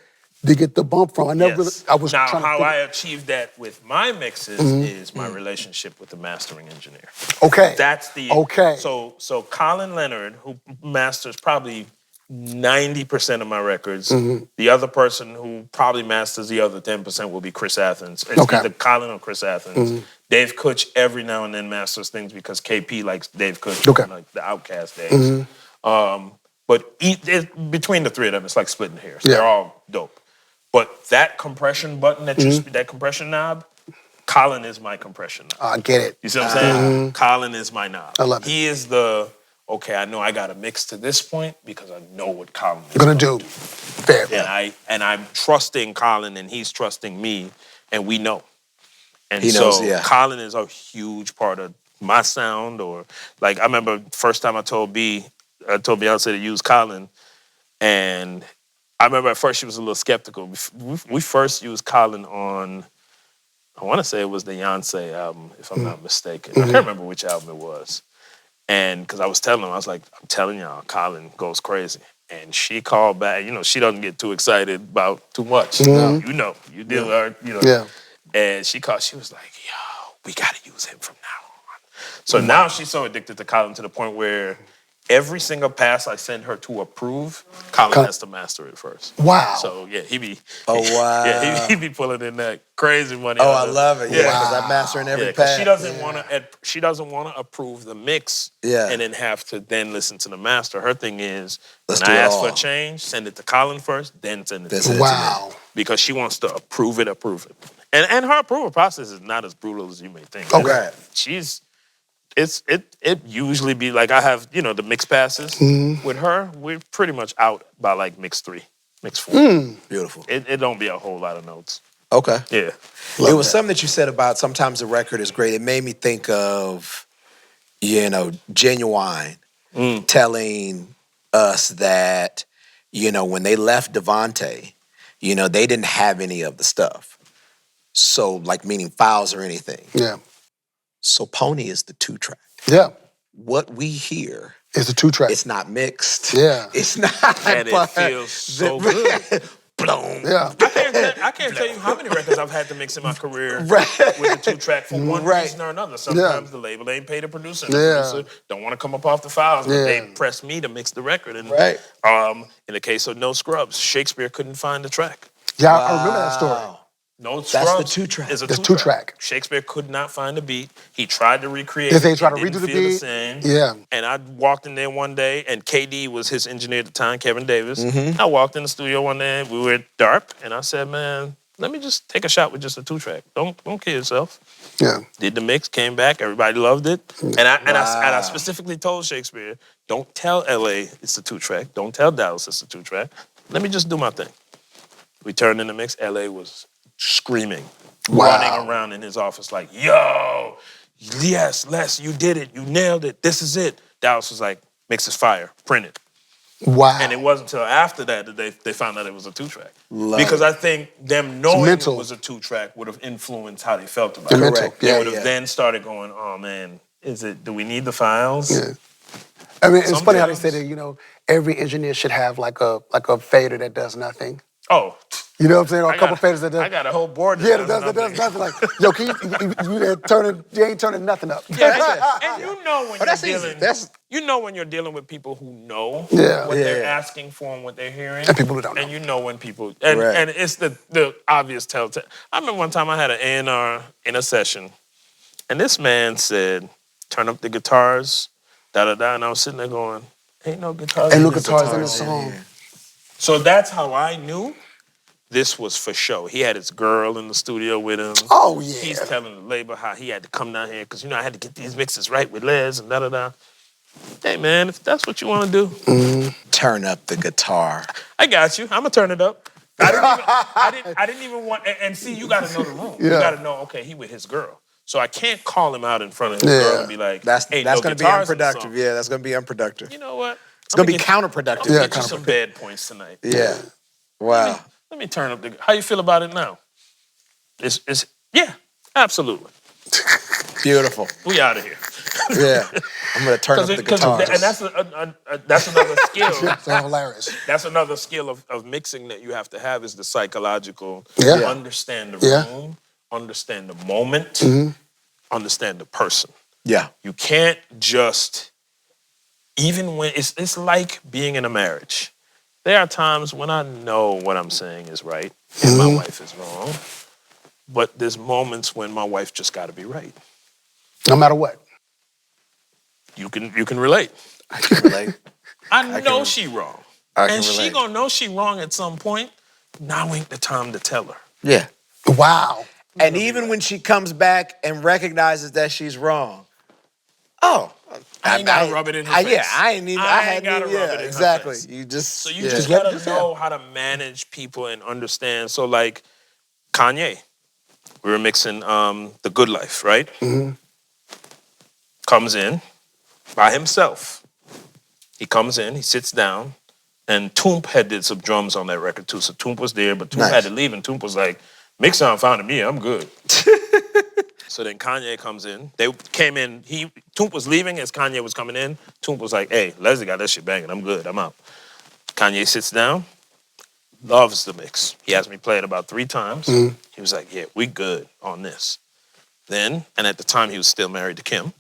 B: to get the bump from. I never really, I was
C: now,
B: trying to
C: how
B: figure.
C: I achieve that with my mixes is my relationship with the mastering engineer.
B: Okay.
C: That's the
B: Okay.
C: So Colin Leonard, who masters probably 90% of my records, the other person who probably masters the other 10% will be Chris Athens. It's either Colin or Chris Athens. Dave Kutch every now and then masters things because KP likes Dave Kutch on like the OutKast days. But between the three of them, it's like splitting hairs. They're all dope. But that compression button that compression knob, Colin is my compression knob.
B: I get it.
C: You see what I'm saying? Colin is my knob.
B: I love it.
C: He is the, okay, I know I got to mix to this point because I know what Colin is
B: Gonna do. Fair.
C: And I'm trusting Colin and he's trusting me and we know. And
D: He knows, yeah.
C: Colin is a huge part of my sound. Or like I remember first time I told Beyoncé to use Colin, and I remember at first she was a little skeptical. We first used Colin on, I want to say it was the Beyoncé album, if I'm not mistaken. I can't remember which album it was. And because I was telling him, I was like, I'm telling y'all, Colin goes crazy. And she called back. You know, she doesn't get too excited about too much. You know, you deal with her, you know.
B: Yeah.
C: And she called, she was like, yo, we got to use him from now on. So now she's so addicted to Colin to the point where every single pass I send her to approve, Colin has to master it first.
B: Wow.
C: So yeah, he be.
D: Oh, wow.
C: Yeah, he be pulling in that crazy money.
D: Oh, I love it. Yeah, because
C: Wow.
D: I'm mastering every
C: Yeah,
D: pass.
C: she doesn't want to. She doesn't want to approve the mix.
D: Yeah.
C: And then have to then listen to the master. Her thing is,
D: Let's
C: when
D: do
C: I
D: it
C: ask for a
D: all.
C: change, send it to Colin first, then send it to me.
B: Wow.
C: Because she wants to approve it. And her approval process is not as brutal as you may think.
B: Okay.
C: It usually be like I have, you know, the mix passes. With her, we're pretty much out by like mix 3, mix 4.
D: Beautiful.
C: It don't be a whole lot of notes.
D: Okay.
C: Yeah.
D: It was something that you said about sometimes the record is great. It made me think of, you know, Genuine telling us that, you know, when they left Devontae, you know, they didn't have any of the stuff. So, like, meaning files or anything.
B: Yeah.
D: So Pony is the 2-track.
B: Yeah.
D: What we hear,
B: It's a 2-track.
D: it's not mixed.
B: Yeah.
D: It's not.
C: And it feels so good.
D: Blown.
B: Yeah.
C: I can't tell you how many records I've had to mix in my career with the 2-track for one reason or another. Sometimes the label ain't paid a producer. And the producer don't want to come up off the files, but they press me to mix the record. And in the case of No Scrubs, Shakespeare couldn't find the track.
B: Yeah, I remember that story.
C: No
D: That's
C: Scrubs
D: the 2-track.
C: is a
B: That's
C: 2-track.
B: 2-track.
C: Shakespeare could not find the beat. He tried to recreate
B: They
C: it.
B: tried to
C: It didn't
B: redo the
C: feel
B: beat.
C: same.
B: Yeah.
C: And I walked in there one day, and KD was his engineer at the time, Kevin Davis. I walked in the studio one day, we were at DARP, and I said, man, let me just take a shot with just a 2-track. Don't kill yourself.
B: Yeah.
C: Did the mix, came back, everybody loved it. And I specifically told Shakespeare, don't tell LA it's a 2-track. Don't tell Dallas it's a 2-track. Let me just do my thing. We turned in the mix, LA was screaming, running around in his office like, yo, yes, Les, you did it. You nailed it. This is it. Dallas was like, mix is fire. Print it.
B: Wow.
C: And it wasn't until after that they found out it was a 2-track. Because I think them knowing it was a 2-track would have influenced how they felt about it.
B: Correct.
C: They would have then started going, oh man, do we need the files?
B: Yeah. I mean, it's funny how they say that, you know, every engineer should have like a fader that does nothing.
C: Oh.
B: You know what I'm saying? Or a couple faders that does.
C: I got a whole board
B: that does nothing. Like, yo, can you ain't turning nothing up.
C: Yeah, and you know when you know when you're dealing with people who know what they're asking for and what they're hearing.
B: And people who don't know.
C: And you know when people, and it's the obvious telltale. I remember one time I had an A&R in a session, and this man said, turn up the guitars, da-da-da, and I was sitting there going, ain't no guitars
B: in the song.
C: So that's how I knew this was for show. He had his girl in the studio with him.
B: Oh, yeah.
C: He's telling the label how he had to come down here because, you know, I had to get these mixes right with Les and da-da-da. Hey, man, if that's what you want to do.
D: Turn up the guitar.
C: I got you. I'm going to turn it up. I didn't even want, and see, you got to know the room. You got to know, okay, he with his girl. So I can't call him out in front of his girl and be like,
D: that's
C: no
D: going to be unproductive.
C: Yeah,
D: that's going to be unproductive.
C: You know what?
D: It's going to be counterproductive.
C: I'm going to get you some bad points tonight.
D: Yeah. Wow.
C: Let me turn up the. How you feel about it now? It's yeah, absolutely.
D: Beautiful.
C: We out of here.
D: Yeah. I'm gonna turn up the guitars.
C: And that's another skill.
B: So hilarious.
C: That's another skill of mixing that you have to have is the psychological.
B: Yeah.
C: Understand the room, understand the moment, understand the person.
D: Yeah.
C: You can't just, even when it's like being in a marriage. There are times when I know what I'm saying is right and my wife is wrong, but there's moments when my wife just got to be right.
B: No matter what.
C: You can relate.
D: I can relate.
C: I know she wrong.
D: And
C: she gonna know she wrong at some point. Now ain't the time to tell her.
D: Yeah.
B: Wow.
D: And even when she comes back and recognizes that she's wrong, I
C: ain't gotta rub it in her face.
D: Yeah, I ain't gotta rub it in
C: exactly.
D: her face. You just
C: So you just gotta know how to manage people and understand. So like Kanye, we were mixing The Good Life, right? Comes in by himself. He comes in, he sits down, and Toomp had did some drums on that record too. So Toomp was there, but Toomp had to leave, and Toomp was like, mix sound fine to me, I'm good. So then Kanye comes in. They came in, Toomp was leaving as Kanye was coming in. Toomp was like, hey, Leslie got that shit banging, I'm good, I'm out. Kanye sits down, loves the mix. He has me play it about 3 times. He was like, yeah, we good on this. Then, and at the time he was still married to Kim,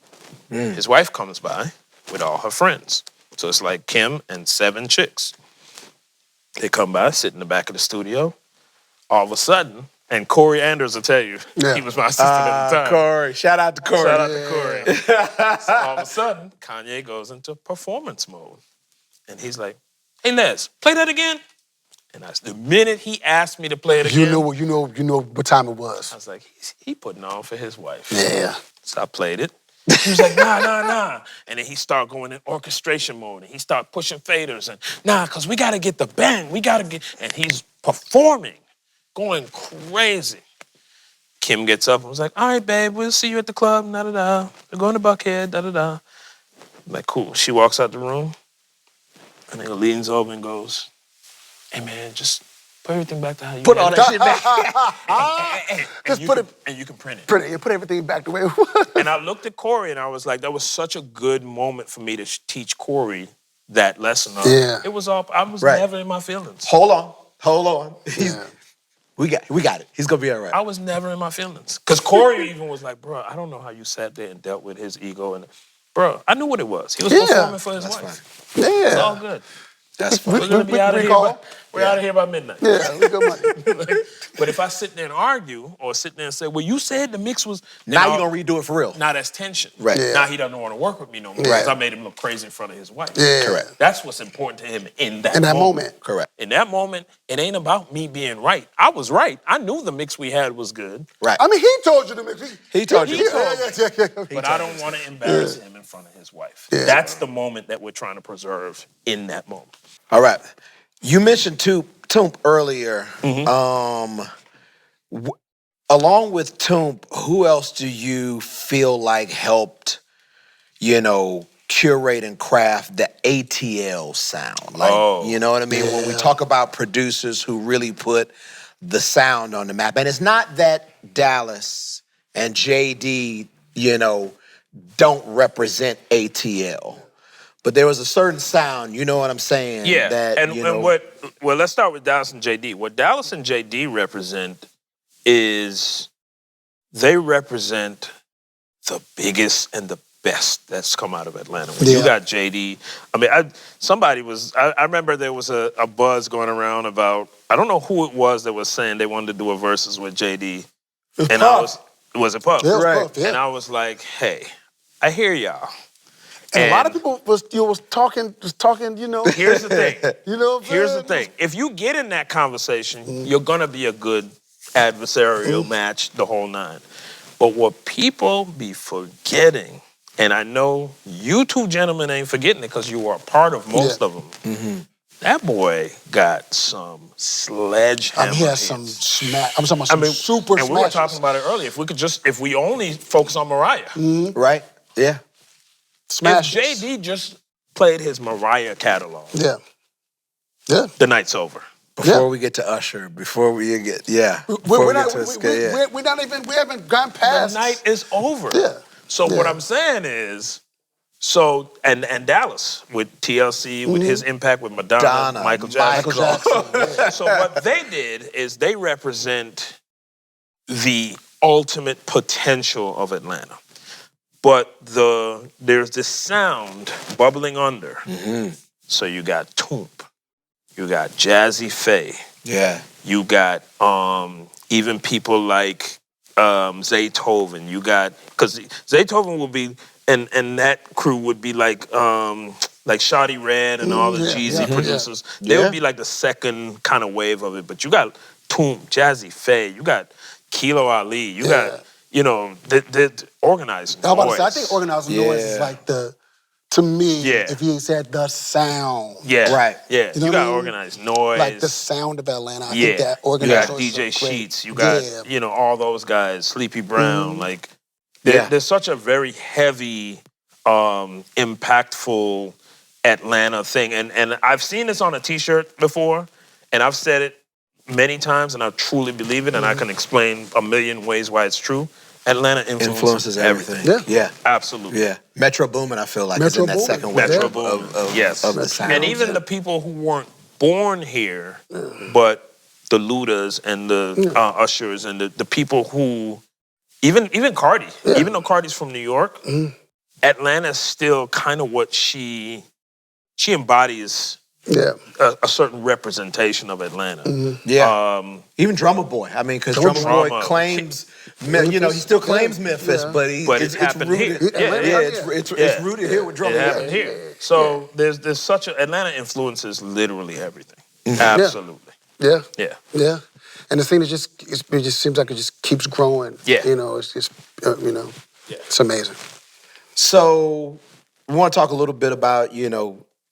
C: his wife comes by with all her friends. So it's like Kim and 7 chicks. They come by, sit in the back of the studio. All of a sudden, and Corey Anders will tell you, he was my assistant at the time.
D: Corey. Shout out to Corey.
C: Shout out to Corey. So all of a sudden, Kanye goes into performance mode. And he's like, hey, Les, play that again. And the minute he asked me to play it again.
B: You know what time it was.
C: I was like, he putting on for his wife.
B: Yeah.
C: So I played it. He was like, nah. And then he started going in orchestration mode. And he started pushing faders. And because we got to get the bang. And he's performing, going crazy. Kim gets up and was like, all right, babe, we'll see you at the club, da-da-da. We're going to Buckhead, da-da-da. I'm like, cool. She walks out the room. And then leans over and goes, hey, man, just put everything back to how you
D: Put all that shit back.
C: And you can print it.
B: Put everything back the way it was.
C: And I looked at Corey and I was like, that was such a good moment for me to teach Corey that lesson. It was all, I was never in my feelings.
D: Hold on. We got it. He's gonna be all right.
C: I was never in my feelings. Because Corey even was like, bro, I don't know how you sat there and dealt with his ego. And bro, I knew what it was. He was performing for his wife.
B: Fine. Yeah.
C: It's all good.
D: That's fine.
C: We're gonna be out of here. We're out of here by midnight.
B: Yeah, we got money.
C: But if I sit there and argue or sit there and say, well, you said the mix was...
D: Now you're going to redo it for real.
C: Now that's tension.
D: Right.
B: Yeah.
C: Now he doesn't want to work with me no more because I made him look crazy in front of his wife.
B: Yeah.
D: Correct.
C: That's what's important to him in that
B: moment.
D: Correct.
C: In that moment, it ain't about me being right. I was right. I knew the mix we had was good.
D: Right.
B: I mean, he told you the mix.
D: He told you.
B: Yeah.
C: But I don't want to embarrass him in front of his wife.
B: Yeah.
C: That's the moment that we're trying to preserve in that moment.
D: All right. You mentioned Toomp earlier. Along with Toomp, who else do you feel like helped, curate and craft the ATL sound? Like, you know what I mean? When we talk about producers who really put the sound on the map. And it's not that Dallas and JD, don't represent ATL. But there was a certain sound, you know what I'm saying?
C: Yeah,
D: That,
C: well, let's start with Dallas and JD. What Dallas and JD represent is they represent the biggest and the best that's come out of Atlanta. When you got JD, I mean, I remember there was a buzz going around about, I don't know who it was that was saying they wanted to do a versus with JD. And was it Puff?
B: Yeah, it was
D: Right.
B: Puff, yeah.
C: And I was like, hey, I hear y'all.
B: And a lot of people was talking.
C: Here's the thing.
B: Here's
C: the thing. If you get in that conversation, you're gonna be a good adversarial match, the whole 9. But what people be forgetting, and I know you two gentlemen ain't forgetting it because you were a part of most of them. That boy got some sledgehammer.
B: he has some smash. I'm talking about some super smashes.
C: And we were talking about it earlier. If we only focus on Mariah.
D: Right? Yeah.
B: Smashes.
C: If JD just played his Mariah catalog,
B: the
C: night's over.
D: Before we get to Usher, before we get,
B: we haven't gone past.
C: The night is over.
B: Yeah.
C: So what I'm saying is, and Dallas with TLC, with his impact with Madonna, Michael Jackson. So what they did is they represent the ultimate potential of Atlanta. But there's this sound bubbling under.
D: Mm-hmm.
C: So you got Toomp, you got Jazzy Faye, you got even people like Zaytoven. You got, because Zaytoven will be, and that crew would be like Shawty Red and all the Jeezy producers. They would be like the second kind of wave of it. But you got Toomp, Jazzy Faye, you got Kilo Ali, you got, the Organized Noise.
B: I was about to say, I think Organized Noise is like to me, if you said the sound.
C: Yeah.
D: Right.
C: Yeah.
B: You know
C: You
B: what I
C: got
B: mean?
C: Organized Noise.
B: Like the sound of Atlanta. I
C: Yeah.
B: think that
C: You
B: Organized
C: got
B: Noise
C: DJ
B: is so great.
C: Sheets. You got, all those guys. Sleepy Brown. Like, there's such a very heavy, impactful Atlanta thing. And I've seen this on a T-shirt before, and I've said it many times, and I truly believe it, and I can explain a million ways why it's true. Atlanta influences everything.
D: Yeah.
C: Absolutely.
D: Yeah. Metro Boomin, I feel like,
B: Metro
D: is in that
B: Boomin.
D: second wave
C: Metro
D: of
C: Boomin.
D: of the sound.
C: And even the people who weren't born here, but the Ludas and the Ushers and the people who, even Cardi, even though Cardi's from New York, Atlanta's still kind of what she embodies. A certain representation of Atlanta.
D: Even Drummer Boy. I mean, because Drummer Boy claims, he still claims Memphis, but
C: it's happened
D: rooted
C: here.
D: It's rooted here with Drummer Boy.
C: It happened here. So there's such Atlanta influences literally everything. Absolutely.
B: Yeah. And the thing is it just seems like it just keeps growing. It's just, it's amazing.
D: So we want to talk a little bit about,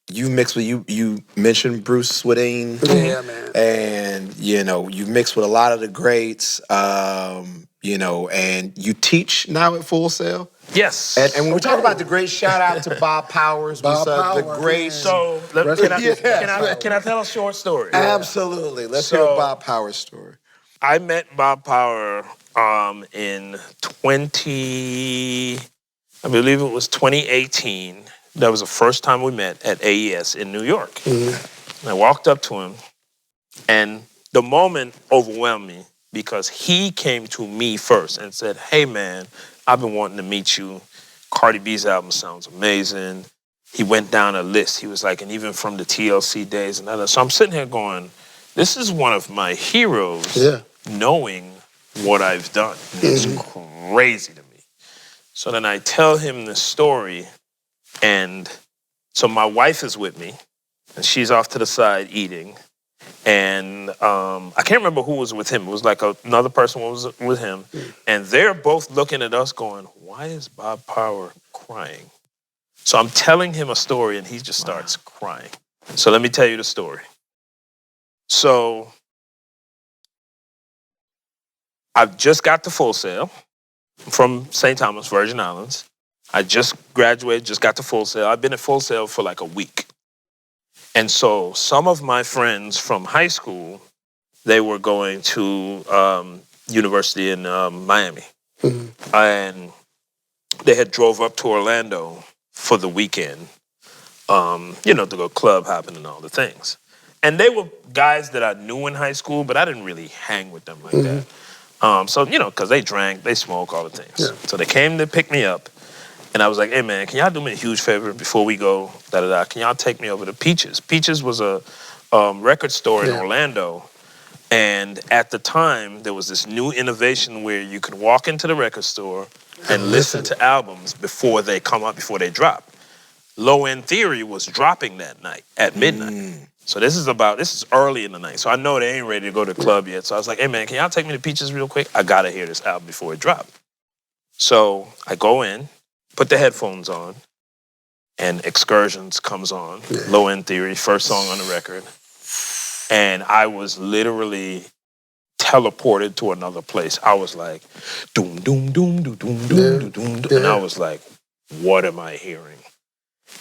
D: you mix with you mentioned Bruce Swedeen.
B: Yeah, man.
D: And you mix with a lot of the greats. And you teach now at Full Sail.
C: Yes.
D: And when we talk about the great, shout out to Bob Powers.
B: Powers,
D: the great.
C: So can I tell a short story?
D: Absolutely. Let's hear a Bob Powers story.
C: I met Bob Power in I believe it was 2018. That was the first time we met at AES in New York. And I walked up to him, and the moment overwhelmed me because he came to me first and said, "Hey, man, I've been wanting to meet you. Cardi B's album sounds amazing." He went down a list. He was like, and even from the TLC days and others. So I'm sitting here going, this is one of my heroes knowing what I've done. It's crazy to me. So then I tell him the story. And so my wife is with me, and she's off to the side eating. And I can't remember who was with him. It was like another person was with him. And they're both looking at us going, why is Bob Power crying? So I'm telling him a story, and he just starts crying. So let me tell you the story. So I've just got to Full Sail from St. Thomas, Virgin Islands. I just graduated, just got to Full Sail. I've been at Full Sail for like a week. And so some of my friends from high school, they were going to university in Miami. And they had drove up to Orlando for the weekend, to go club hopping and all the things. And they were guys that I knew in high school, but I didn't really hang with them like that. Because they drank, they smoked, all the things. So they came to pick me up. And I was like, hey, man, can y'all do me a huge favor before we go, Can y'all take me over to Peaches? Peaches was a record store in Orlando. And at the time, there was this new innovation where you could walk into the record store and listen to albums before they come out, before they drop. Low End Theory was dropping that night at midnight. So this is early in the night. So I know they ain't ready to go to the club yet. So I was like, hey, man, can y'all take me to Peaches real quick? I got to hear this album before it dropped. So I go in, put the headphones on, and Excursions comes on. Low End Theory, first song on the record. And I was literally teleported to another place. I was like, doom, doom, doom, doom, doom, doom, doom, doom. And I was like, what am I hearing?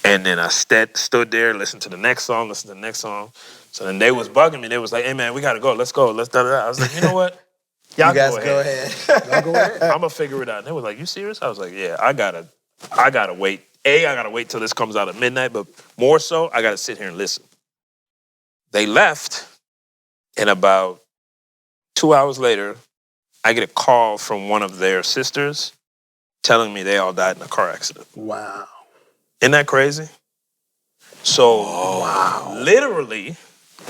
C: And then I stood there, listened to the next song. So then they was bugging me. They was like, hey, man, we got to go. Let's go. Let's da-da-da. I was like, you know what? Y'all
D: You guys
C: go ahead.
B: Y'all go ahead.
C: I'm gonna figure it out. And they were like, you serious? I was like, yeah, I gotta wait. I gotta wait till this comes out at midnight, but more so, I gotta sit here and listen. They left, and about 2 hours later, I get a call from one of their sisters telling me they all died in a car accident.
B: Wow.
C: Isn't that crazy? So, literally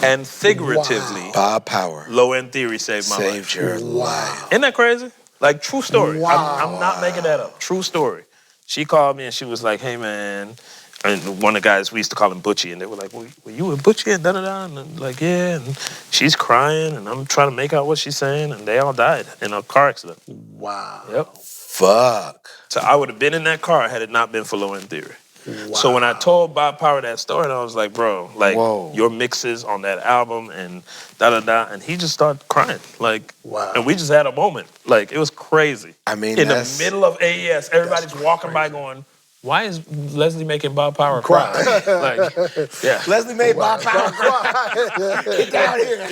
C: and figuratively,
D: Bob Power
C: Low End Theory saved my life.
D: saved your life.
C: Isn't that crazy? Like, true story.
B: Wow.
C: I'm not making that up. True story. She called me and she was like, hey, man. And one of the guys, we used to call him Butchie, and they were like, were you with Butchie? And da-da-da. And I'm like, yeah. And she's crying, and I'm trying to make out what she's saying, and they all died in a car accident.
B: Wow.
C: Yep.
D: Fuck.
C: So I would have been in that car had it not been for Low End Theory. So when I told Bob Power that story, I was like, bro, like, your mixes on that album and da-da-da, and he just started crying. Like, and we just had a moment. Like, it was crazy.
D: I mean,
C: in the middle of AES, everybody's walking by going, why is Leslie making Bob Power cry? Like, yeah.
D: Leslie made Bob Power cry. Get down here.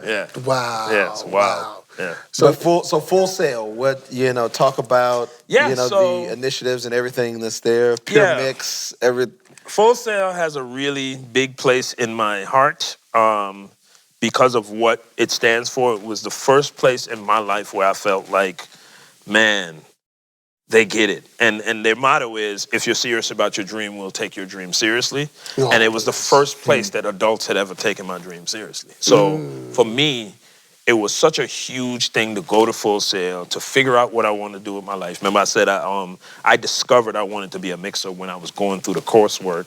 C: Yeah.
B: Wow.
C: Yeah, it's wild. Yeah.
D: So Full Sail, what, talk about, the initiatives and everything that's there, Pure Mix,
C: Full Sail has a really big place in my heart because of what it stands for. It was the first place in my life where I felt like, man, they get it. And their motto is, if you're serious about your dream, we'll take your dream seriously. And it was the first place that adults had ever taken my dream seriously. So for me, it was such a huge thing to go to Full Sail, to figure out what I wanted to do with my life. Remember I said I discovered I wanted to be a mixer when I was going through the coursework.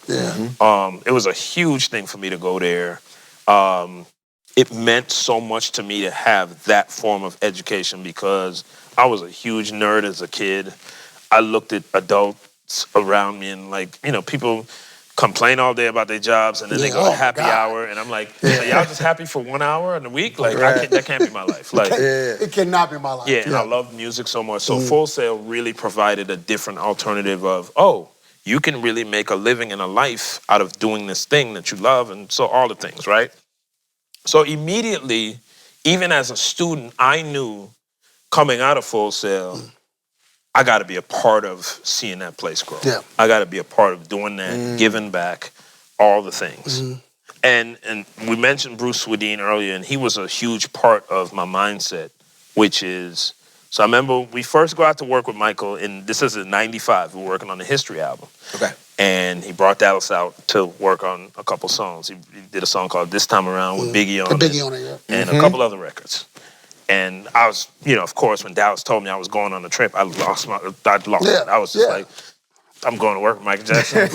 C: It was a huge thing for me to go there. It meant so much to me to have that form of education because I was a huge nerd as a kid. I looked at adults around me and people complain all day about their jobs and then they go to happy hour and I'm like, so y'all just happy for 1 hour in a week? Like, that can't be my life. Like,
B: it cannot be my life.
C: Yeah, and I love music so much. So Full Sail really provided a different alternative of, you can really make a living and a life out of doing this thing that you love, and so all the things, right? So immediately, even as a student, I knew coming out of Full Sail, I got to be a part of seeing that place grow.
B: Yeah.
C: I got to be a part of doing that, giving back, all the things. And we mentioned Bruce Swedien earlier, and he was a huge part of my mindset, which is, so I remember we first go out to work with Michael, and this is in '95. We were working on the History album.
D: Okay.
C: And he brought Dallas out to work on a couple songs. He did a song called This Time Around with Biggie on it. And a couple other records. And I was, of course, when Dallas told me I was going on the trip, I lost it. I was just like, I'm going to work with Michael Jackson.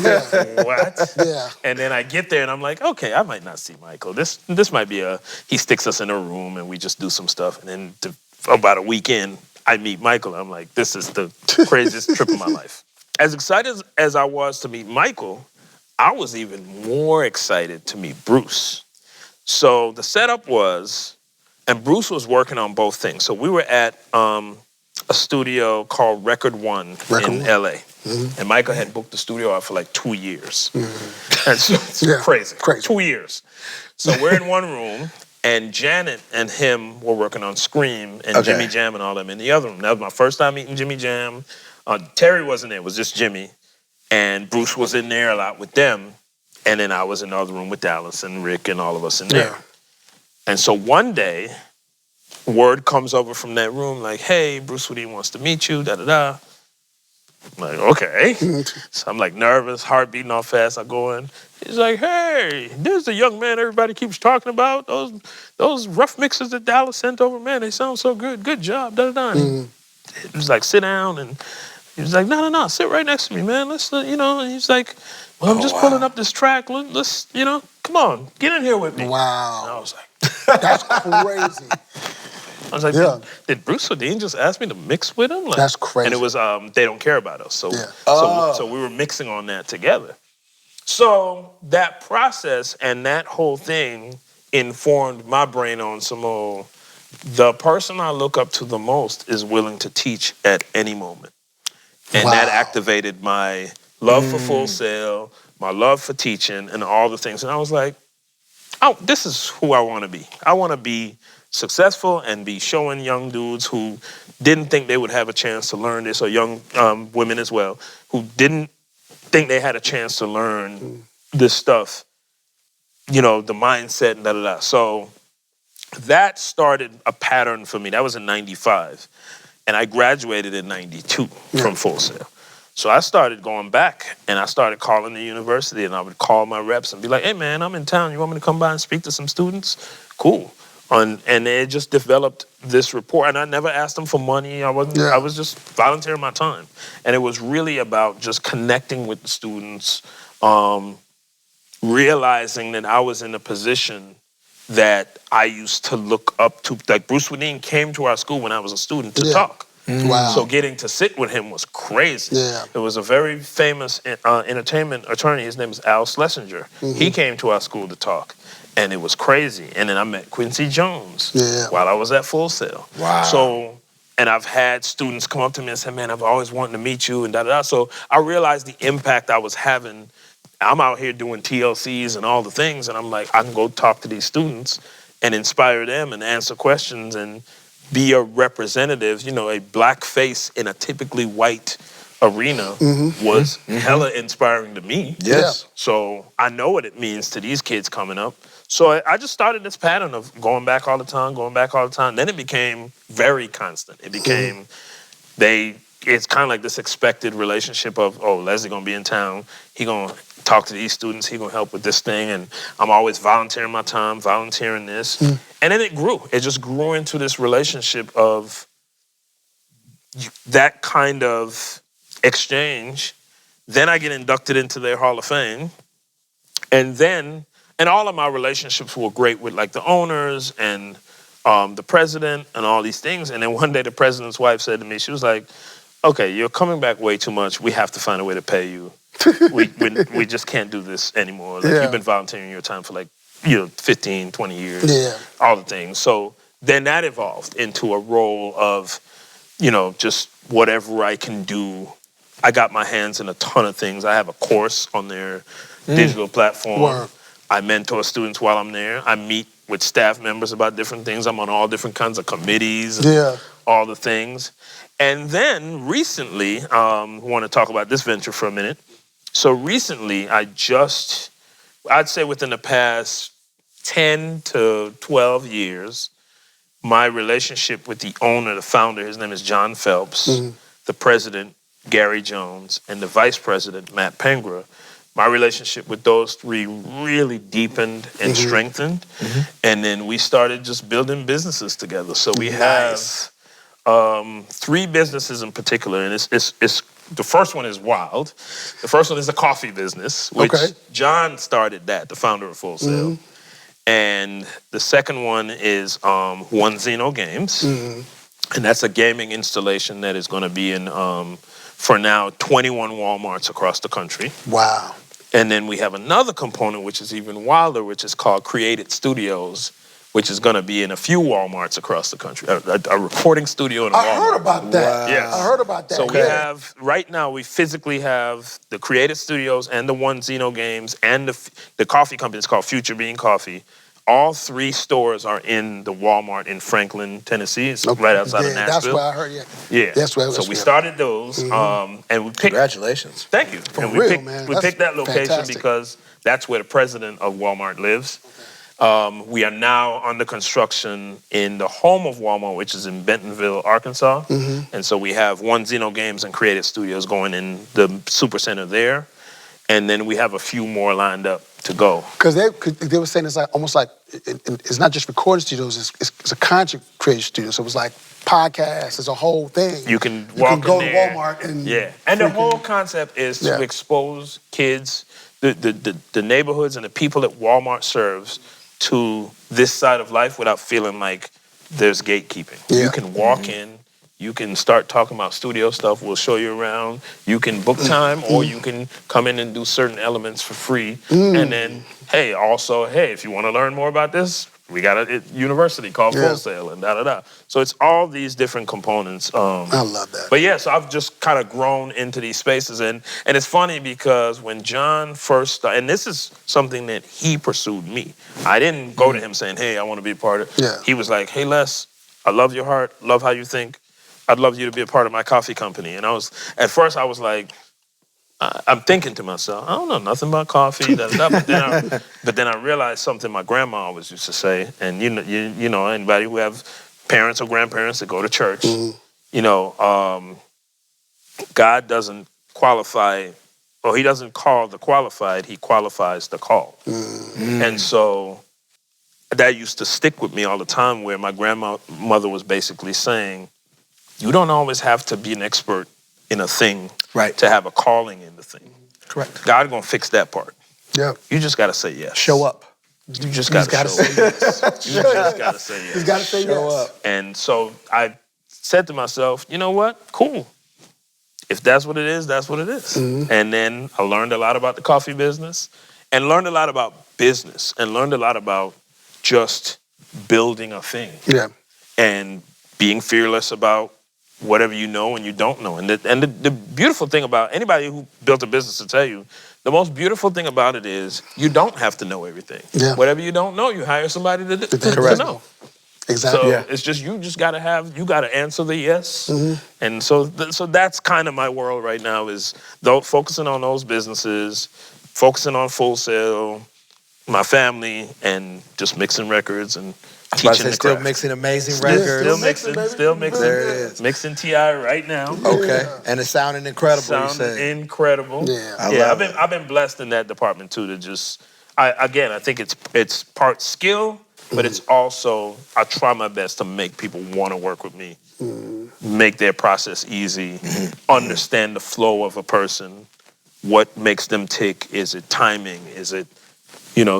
C: What?
B: Yeah.
C: And then I get there and I'm like, okay, I might not see Michael. This might be he sticks us in a room and we just do some stuff. And then about a weekend, I meet Michael. I'm like, this is the craziest trip of my life. As excited as I was to meet Michael, I was even more excited to meet Bruce. So the setup was, and Bruce was working on both things. So we were at a studio called Record One in LA. And Michael had booked the studio out for like 2 years. And so it's crazy. 2 years. So we're in one room, and Janet and him were working on Scream and Jimmy Jam and all them in the other room. That was my first time meeting Jimmy Jam. Terry wasn't there, it was just Jimmy. And Bruce was in there a lot with them. And then I was in the other room with Dallas and Rick and all of us in there. And so one day, word comes over from that room like, hey, Bruce Swedien wants to meet you, da-da-da. I'm like, okay. So I'm like nervous, heart beating all fast. I go in. He's like, hey, there's the young man everybody keeps talking about. Those rough mixes that Dallas sent over, man, they sound so good. Good job, da-da-da. He was like, sit down. And he was like, no, sit right next to me, man. Let's, and he's like, well, I'm just pulling up this track. Let's, come on, get in here with me.
B: Wow.
C: And I was like,
B: that's crazy.
C: I was like, did Bruce Swedien just ask me to mix with him? Like,
B: that's crazy.
C: And it was, They Don't Care About Us. So, so we were mixing on that together. So that process and that whole thing informed my brain on some more, the person I look up to the most is willing to teach at any moment. And that activated my love for Full Sail, my love for teaching, and all the things. And I was like, this is who I want to be. I want to be successful and be showing young dudes who didn't think they would have a chance to learn this, or young women as well, who didn't think they had a chance to learn this stuff, you know, the mindset and da-da-da. So that started a pattern for me. That was in 95. And I graduated in 92 from Full Sail. So I started going back, and I started calling the university, and I would call my reps and be like, hey, man, I'm in town. You want me to come by and speak to some students? Cool. And it just developed this rapport. And I never asked them for money. I was just volunteering my time. And it was really about just connecting with the students, realizing that I was in a position that I used to look up to. Like Bruce Swedien came to our school when I was a student to talk.
B: Wow.
C: So getting to sit with him was crazy.
B: Yeah.
C: It was a very famous entertainment attorney. His name is Al Schlesinger. He came to our school to talk, and it was crazy. And then I met Quincy Jones while I was at Full Sail.
D: Wow.
C: So, and I've had students come up to me and say, man, I've always wanted to meet you, and da-da-da. So I realized the impact I was having. I'm out here doing TLCs and all the things, and I'm like, I can go talk to these students and inspire them and answer questions and be a representative. You know, a black face in a typically white arena was hella inspiring to me.
D: Yes.
C: So I know what it means to these kids coming up. So I just started this pattern of going back all the time. Then it became very constant. It became, it's kind of like this expected relationship of, oh, Leslie gonna be in town. He gonna talk to these students. He gonna help with this thing. And I'm always volunteering my time, volunteering this. And then it grew. It just grew into this relationship of that kind of exchange. Then I get inducted into their Hall of Fame. And all of my relationships were great with like the owners and the president and all these things. And then one day the president's wife said to me, she was like, okay, you're coming back way too much. We have to find a way to pay you. We just can't do this anymore. Like, you've been volunteering your time for like, 15, 20 years, all the things. So then that evolved into a role of, just whatever I can do. I got my hands in a ton of things. I have a course on their digital platform.
B: Wow.
C: I mentor students while I'm there. I meet with staff members about different things. I'm on all different kinds of committees and all the things. And then recently, want to talk about this venture for a minute. So recently, I'd say within the past 10 to 12 years, my relationship with the owner, the founder, his name is John Phelps, the president, Gary Jones, and the vice president, Matt Pengra, my relationship with those three really deepened and strengthened. And then we started just building businesses together. So we have three businesses in particular, and it's the first one is wild. The first one is a coffee business, which John started that, the founder of Full Sail. And the second one is One Zeno Games, and that's a gaming installation that is going to be in, for now, 21 Walmarts across the country.
B: Wow.
C: And then we have another component, which is even wilder, which is called Created Studios, which is going to be in a few Walmarts across the country. A recording studio in a Walmart.
B: I heard about that.
C: Wow. Yes.
B: I heard about that.
C: So we have, right now, we physically have the Created Studios and the One Zeno Games and the coffee company. It's called Future Bean Coffee. All three stores are in the Walmart in Franklin, Tennessee. It's right outside of Nashville.
B: That's where I heard,
C: Yeah.
B: That's where
C: so we started those, and we picked...
D: Congratulations.
C: Thank you.
B: For
C: and
B: real,
C: we picked,
B: man.
C: We
B: That's
C: picked that location
B: fantastic.
C: because that's where the president of Walmart lives. We are now under construction in the home of Walmart, which is in Bentonville, Arkansas. And so we have One Zeno Games and Creative Studios going in the super center there. And then we have a few more lined up to go.
B: Because they were saying it's like almost like it's not just recording studios, it's a content creation studio. So it was like podcasts, it's a whole thing.
C: You can
B: you
C: walk
B: can go
C: in
B: to
C: there.
B: Walmart and
C: And the whole concept is to expose kids, the neighborhoods and the people that Walmart serves to this side of life without feeling like there's gatekeeping. You can walk in, you can start talking about studio stuff, we'll show you around, you can book time, or you can come in and do certain elements for free. And then, hey, if you want to learn more about this, We got a university called Full Sail and da-da-da. So it's all these different components.
B: I love that.
C: But yeah, so I've just kind of grown into these spaces. And it's funny because when John first started, and this is something that he pursued me. I didn't go to him saying, hey, I want to be a part of it.
B: Yeah.
C: He was like, hey, Les, I love your heart, love how you think. I'd love you to be a part of my coffee company. And at first I was like, I'm thinking to myself, I don't know nothing about coffee, da-da-da. But then I realized something my grandma always used to say, and you know anybody who have parents or grandparents that go to church, you know, God doesn't qualify, or he doesn't call the qualified, he qualifies the call. And so that used to stick with me all the time, where my grandmother was basically saying, you don't always have to be an expert in a thing to have a calling in the thing.
B: Correct.
C: God gonna fix that part.
B: Yeah.
C: You just gotta say yes.
D: Show up.
C: You just gotta say yes. You just gotta say yes.
B: You gotta say yes.
C: And so I said to myself, you know what? Cool. If that's what it is, that's what it is. And then I learned a lot about the coffee business, and learned a lot about business, and learned a lot about just building a thing.
B: Yeah.
C: And being fearless about whatever you know and you don't know. And the beautiful thing about anybody who built a business to tell you, the most beautiful thing about it is you don't have to know everything.
B: Yeah.
C: Whatever you don't know, you hire somebody to know.
B: Exactly.
C: So it's just you gotta answer the yes. And so that's kind of my world right now, is focusing on those businesses, focusing on Full Sail, my family, and just mixing records and teaching the
D: still
C: craft.
D: mixing amazing records.
C: Still mixing.
D: There it is.
C: Mixing T.I. right now.
D: Okay. And it's sounding incredible, you
C: Sounding
D: say.
C: incredible.
B: Yeah.
C: I've been blessed in that department too, to just I think it's part skill, but it's also, I try my best to make people want to work with me, make their process easy, understand the flow of a person, what makes them tick. Is it timing? Is it,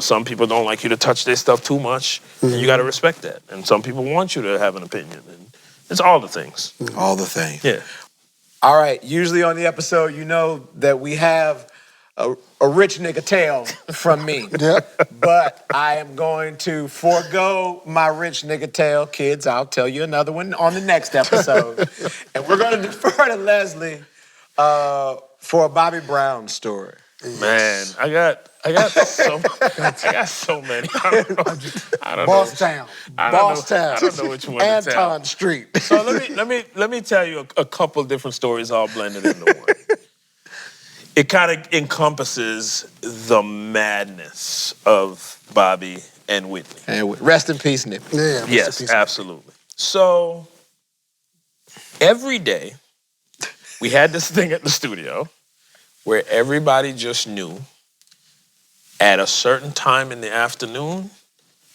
C: some people don't like you to touch their stuff too much, and you got to respect that. And some people want you to have an opinion, and it's all the things.
D: All the things.
C: Yeah.
D: All right. Usually on the episode, you know that we have a rich nigga tale from me.
B: Yeah.
D: But I am going to forego my rich nigga tale. Kids, I'll tell you another one on the next episode. And we're going to defer to Leslie for a Bobby Brown story.
C: Man, I got so many. I don't know.
B: Boss Town.
C: I don't know which one to tell.
B: Anton Street.
C: So let me tell you a couple different stories all blended into one. It kind of encompasses the madness of Bobby and Whitney.
D: And rest in peace, Nippy.
B: Yeah.
C: Yes, absolutely. So every day we had this thing at the studio where everybody just knew at a certain time in the afternoon, you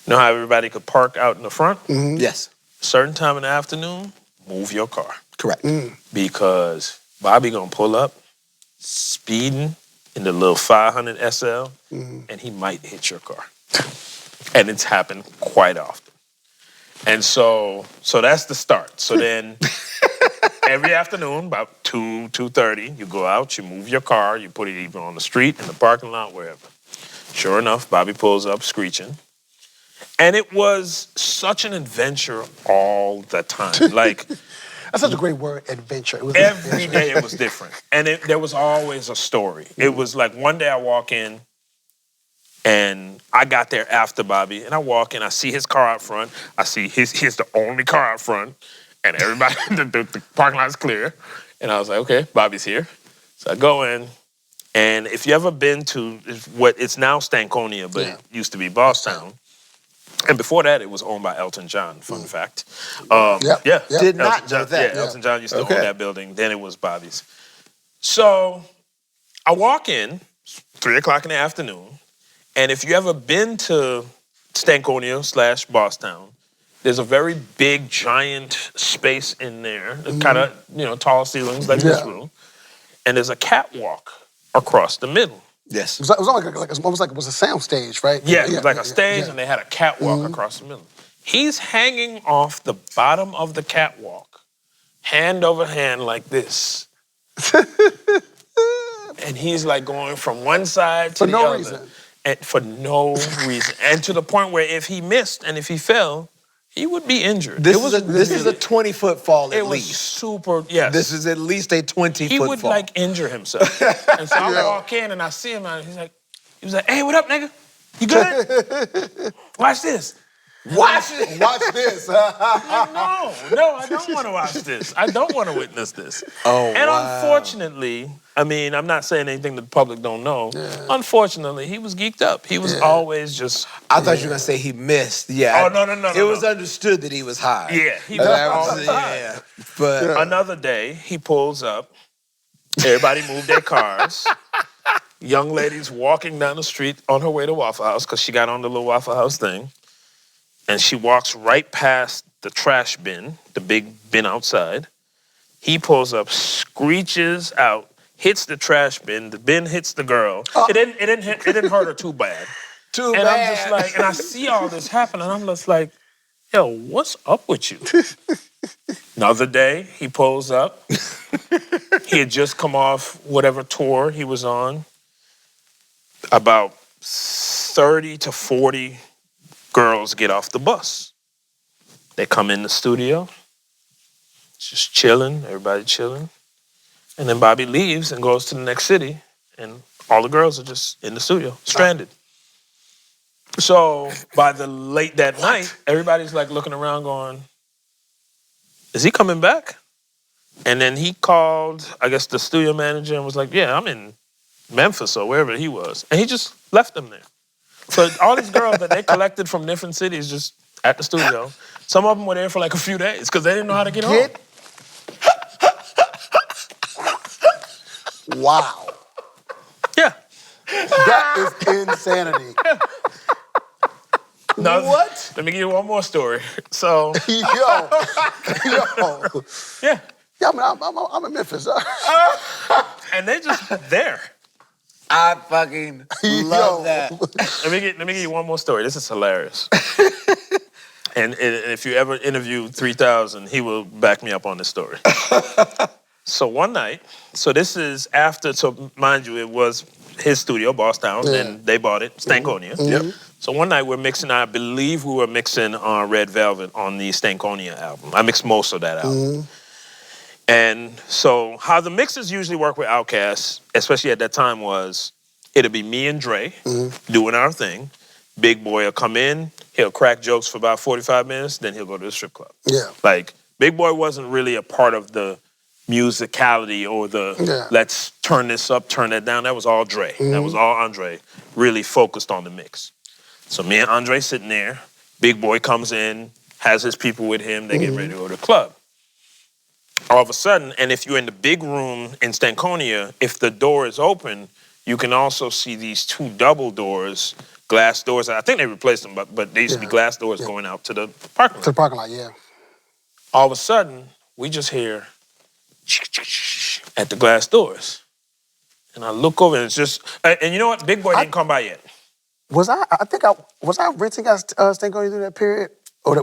C: know how everybody could park out in the front?
D: Yes.
C: Certain time in the afternoon, move your car.
D: Correct.
C: Because Bobby gonna pull up, speeding in the little 500 SL, and he might hit your car. And it's happened quite often. And so that's the start. So then every afternoon, about 2:30, you go out, you move your car, you put it either on the street, in the parking lot, wherever. Sure enough, Bobby pulls up screeching. And it was such an adventure all the time. Like,
B: That's such a great word, adventure. It was
C: every day it was different. And there was always a story. It was like one day I walk in and I got there after Bobby, and I walk in, I see his car out front. I see he's the only car out front, and everybody, the parking lot's clear. And I was like, okay, Bobby's here. So I go in, and if you ever been to what it's now Stankonia, but it used to be Bosstown. And before that, it was owned by Elton John, fun fact.
D: Did not know that.
C: Yeah, Elton John used to own that building. Then it was Bobby's. So I walk in, 3 o'clock in the afternoon, and if you ever been to Stankonia / Bosstown, there's a very big, giant space in there, kind of, tall ceilings like this room, and there's a catwalk across the middle.
D: Yes.
B: It was almost like it was a sound stage, right?
C: Yeah, it was like a stage, and they had a catwalk across the middle. He's hanging off the bottom of the catwalk, hand over hand like this. And he's like going from one side to the other.
B: reason.
C: and for no reason. And to the point where if he missed and if he fell, he would be injured.
D: This is a 20-foot fall at
C: it was
D: least.
C: super, yes.
D: This is at least a 20-foot fall.
C: He would like injure himself. And so I walk in and I see him and he was like, hey, what up, nigga? You good? Watch this.
B: Watch this.
C: No, I don't want to watch this. I don't want to witness this.
D: Oh,
C: and
D: wow.
C: unfortunately, I mean, I'm not saying anything that the public don't know. Yeah. Unfortunately, he was geeked up. He was always just...
D: I thought you were going to say he missed. Yeah.
C: Oh, no.
D: It was understood that he was high.
C: Yeah, he was always high.
D: Yeah. But
C: another day, he pulls up. Everybody moved their cars. Young lady's walking down the street on her way to Waffle House because she got on the little Waffle House thing. And she walks right past the trash bin, the big bin outside. He pulls up, screeches out, hits the trash bin. The bin hits the girl. It didn't hurt her too bad.
D: And
C: I'm just like, and I see all this happen, and I'm just like, yo, what's up with you? Another day, he pulls up. He had just come off whatever tour he was on. About 30 to 40 girls get off the bus. They come in the studio, just chilling, everybody chilling. And then Bobby leaves and goes to the next city, and all the girls are just in the studio, stranded. So by the late that night, everybody's like looking around going, is he coming back? And then he called, I guess, the studio manager and was like, yeah, I'm in Memphis or wherever he was. And he just left them there. So all these girls that they collected from different cities just at the studio, some of them were there for like a few days because they didn't know how to get home.
B: Wow.
C: Yeah.
B: That is insanity.
C: Now,
B: What?
C: Let me give you one more story. So,
B: Yo.
C: yeah.
B: Yeah, I'm in Memphis.
C: And they just there.
D: I fucking love that.
C: Let me give you one more story. This is hilarious. And if you ever interview 3000, he will back me up on this story. So one night, so this is after, so mind you, it was his studio, Boss Town, and they bought it, Stankonia.
B: Mm-hmm.
C: Yep. So one night we're mixing, I believe we were mixing Red Velvet on the Stankonia album. I mixed most of that album. Mm-hmm. And so how the mixes usually work with OutKast, especially at that time, was it'll be me and Dre doing our thing. Big Boy will come in, he'll crack jokes for about 45 minutes, then he'll go to the strip club. Yeah. Like, Big Boy wasn't really a part of the musicality or the let's turn this up, turn that down. That was all Dre. That was all Andre, really focused on the mix. So me and Andre sitting there, Big Boy comes in, has his people with him, they get ready to go to the club. All of a sudden, and if you're in the big room in Stankonia, if the door is open, you can also see these two double doors, glass doors. I think they replaced them, but they used to be glass doors going out to the parking lot.
B: To the parking lot, yeah.
C: All of a sudden, we just hear at the glass doors. And I look over and it's just, and you know what? Big Boy didn't come by yet.
B: Was I renting at Stankonia during that period?
C: I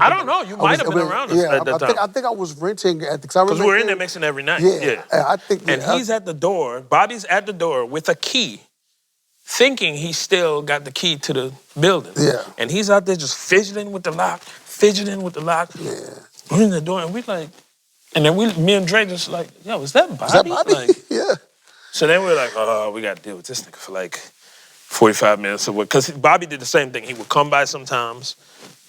C: don't know. You might have been around us at that time.
B: I think I was renting
C: because we were in there mixing every night.
B: Yeah. I think.
C: And he's at the door. Bobby's at the door with a key, thinking he still got the key to the building. Yeah. And he's out there just fidgeting with the lock. Yeah. We're in the door and we like, and then me and Dre just like, yo, is that Bobby?
B: Is that Bobby?
C: Like,
B: yeah.
C: So then we're like, oh, we got to deal with this nigga for like 45 minutes or what? Because Bobby did the same thing. He would come by sometimes.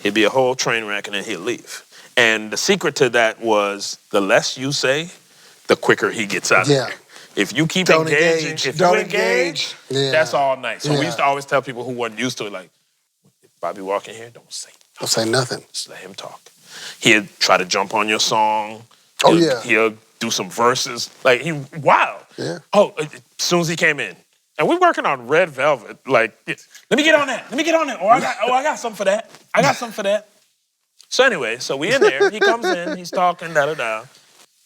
C: It'd be a whole train wreck, and then he'd leave. And the secret to that was the less you say, the quicker he gets out of there. If you keep engaging, if you engage, that's all night. So we used to always tell people who weren't used to it, like, if Bobby walk in here, don't say
B: nothing.
C: Just let him talk. He'll try to jump on your song. He'll do some verses. Like, he wild. Yeah. Oh, as soon as he came in. And we're working on Red Velvet. Like, let me get on that. Oh, I got something for that. So anyway, so we in there. He comes in. He's talking, da-da-da.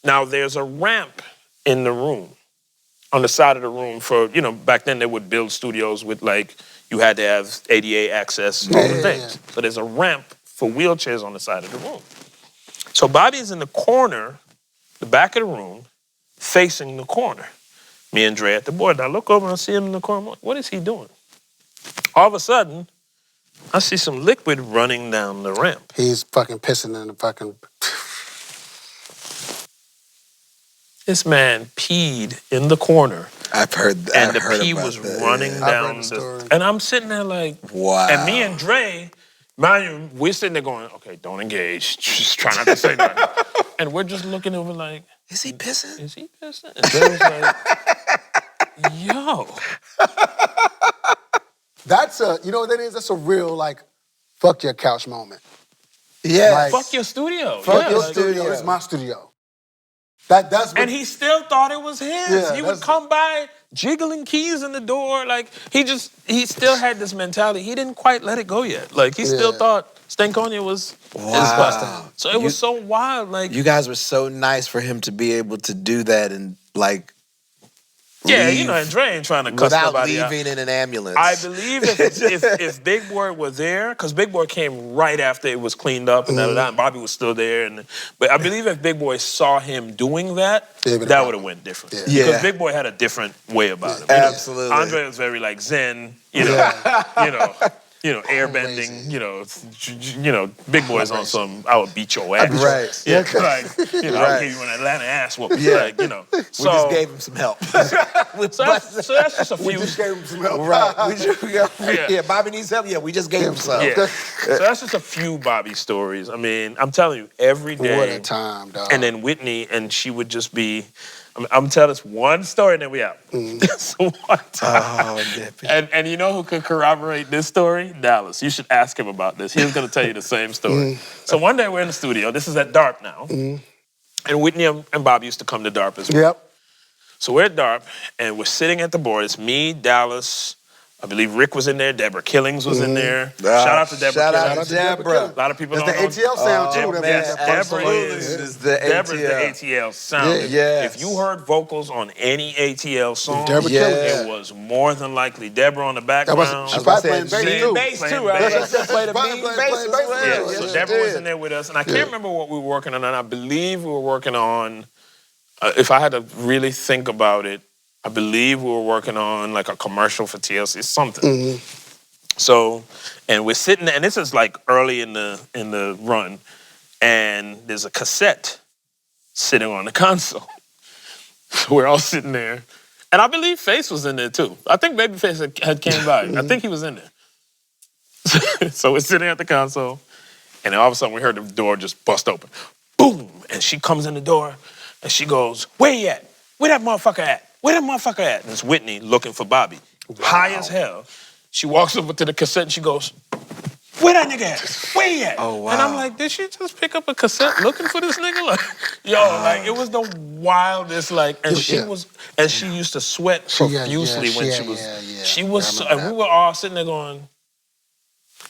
C: Now, there's a ramp in the room, on the side of the room for, back then they would build studios with, like, you had to have ADA access, all the things. So there's a ramp for wheelchairs on the side of the room. So Bobby's in the corner, the back of the room, facing the corner. Me and Dre at the board. I look over and I see him in the corner. What is he doing? All of a sudden, I see some liquid running down the ramp.
B: He's fucking pissing in the fucking...
C: This man peed in the corner.
D: I've heard that.
C: And the pee was running down the... And I'm sitting there like...
D: Wow.
C: And me and Dre, mind you, we're sitting there going, okay, don't engage. Just try not to say nothing. And we're just looking over like...
D: Is he pissing?
C: Is he pissing? And Dre was like, yo.
B: That's a, you know what that is? That's a real, like, fuck your couch moment.
D: Yeah.
B: Like,
C: Fuck your studio.
B: Fuck your
C: like,
B: studio. It's my studio. That's what,
C: and he still thought it was his.
B: Yeah,
C: He would come by jiggling keys in the door. Like, he still had this mentality. He didn't quite let it go yet. Like, he still thought Stankonia was his spot. So it was so wild. Like,
D: you guys were so nice for him to be able to do that and, like,
C: yeah, you know, and Dre ain't trying to cuss nobody out.
D: Without leaving in an ambulance.
C: I believe if Big Boy were there, because Big Boy came right after it was cleaned up and and Bobby was still there. But I believe if Big Boy saw him doing that, that would have went different.
B: Yeah.
C: Because Big Boy had a different way about him.
D: Absolutely.
C: You know, Andre was very like Zen, airbending, Big Boy's on some, I would beat your ass.
D: Right.
C: Yeah, like, I'll give you an Atlanta ass whooping. Yeah. Like,
D: We just gave him some help.
C: So that's just a few.
B: we just gave him some help.
D: Right. Bobby needs help. Yeah, we just gave him some.
C: Yeah. So that's just a few Bobby stories. I mean, I'm telling you, every day.
B: What a time, dog.
C: And then Whitney, and she would just be, I'm telling this one story and then we out. This one time.
D: Oh,
C: and you know who could corroborate this story? Dallas. You should ask him about this. He was going to tell you the same story. So one day we're in the studio. This is at DARP now. And Whitney and Bobby used to come to DARP as well.
B: Yep.
C: So we're at DARP, and we're sitting at the board. It's me, Dallas, I believe Rick was in there, Deborah Killings was in there. Shout out to Deborah
D: Shout
C: Killings.
D: out to Deborah.
C: A lot of people
B: That's
C: don't know.
B: the ATL sound, too.
C: Yes, Deborah
D: Absolutely.
C: is
D: the
C: Deborah's
D: ATL.
C: the ATL sound.
D: Yeah.
C: If you heard vocals on any ATL song,
B: Deborah Killings.
C: it was more than likely Deborah on the background.
B: She probably playing bass, too.
D: bass too.
C: Playing
D: Right?
C: bass.
D: She played a
B: Probably
D: mean
B: playing
D: bass as
B: bass.
D: well.
C: Yeah,
B: Yeah,
C: so
B: she
C: Deborah was
D: did.
C: in there with us, and I can't remember what we were working on, and I believe we were working on, if I had to really think about it, I believe we were working on like a commercial for TLC, something. So, and we're sitting there, and this is like early in the run, and there's a cassette sitting on the console. So we're all sitting there, and I believe Face was in there too. I think Babyface had came by. I think he was in there. So we're sitting at the console, and then all of a sudden we heard the door just bust open. Boom! And she comes in the door, and she goes, "Where you at? Where that motherfucker at? Where that motherfucker at?" And it's Whitney looking for Bobby. High as hell. She walks over to the cassette and she goes, "Where that nigga at? Where he at?"
D: Oh, wow.
C: And I'm like, did she just pick up a cassette looking for this nigga? Like, like it was the wildest, like, and she used to sweat profusely when she was, she was, and we were all sitting there going,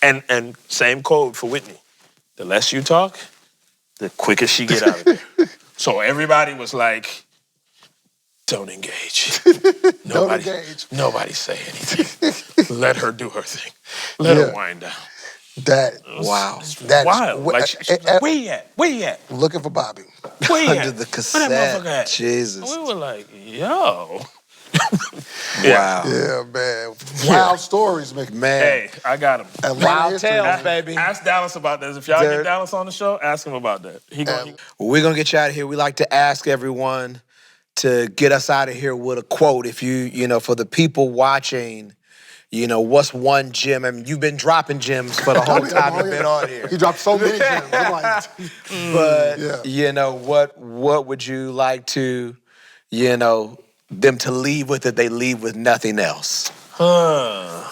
C: and same code for Whitney. The less you talk, the quicker she get out of there. So everybody was like, don't engage. Nobody say anything. Let her do her thing. Let her wind down.
B: That's
C: wild. Like, she was like, where you at? Where you at?
B: Looking for Bobby.
C: Where you at?
D: Under the
C: Where that motherfucker at?
D: cassette. Jesus.
C: And we were like, yo.
D: Wow.
B: Yeah, man. Wild stories, man.
C: Hey, I got him.
B: Atlanta
D: Wild
B: history,
D: tales,
B: man.
D: baby.
C: Ask Dallas about this. If y'all get Dallas on the show, ask him about that.
D: We're going to get you out of here. We like to ask everyone to get us out of here with a quote. If for the people watching, what's one gem? I mean, you've been dropping gems for the whole time you've been on here.
B: He dropped so many gems. I'm like,
D: but, what would you like to, them to leave with if they leave with nothing else?
C: Let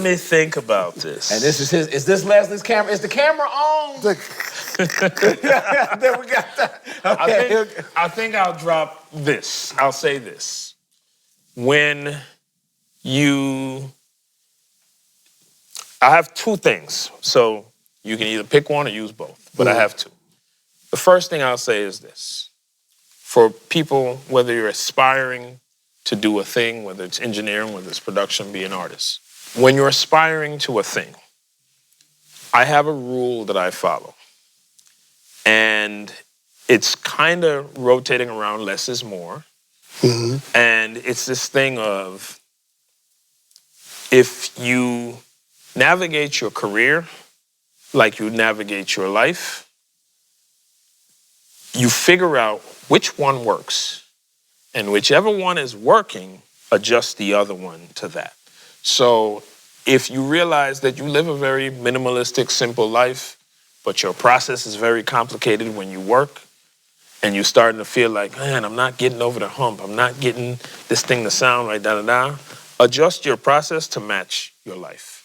C: me think about this.
D: And this is this Leslie's camera? Is the camera on? Then we got that. Okay.
C: I think I'll drop this. I'll say this. When I have two things. So you can either pick one or use both, but I have two. The first thing I'll say is this. For people, whether you're aspiring to do a thing, whether it's engineering, whether it's production, be an artist. When you're aspiring to a thing, I have a rule that I follow. And it's kind of rotating around less is more. And it's this thing of, if you navigate your career like you navigate your life, you figure out which one works. And whichever one is working, adjust the other one to that. So if you realize that you live a very minimalistic, simple life, but your process is very complicated when you work, and you're starting to feel like, man, I'm not getting over the hump, I'm not getting this thing to sound right, da-da-da, adjust your process to match your life.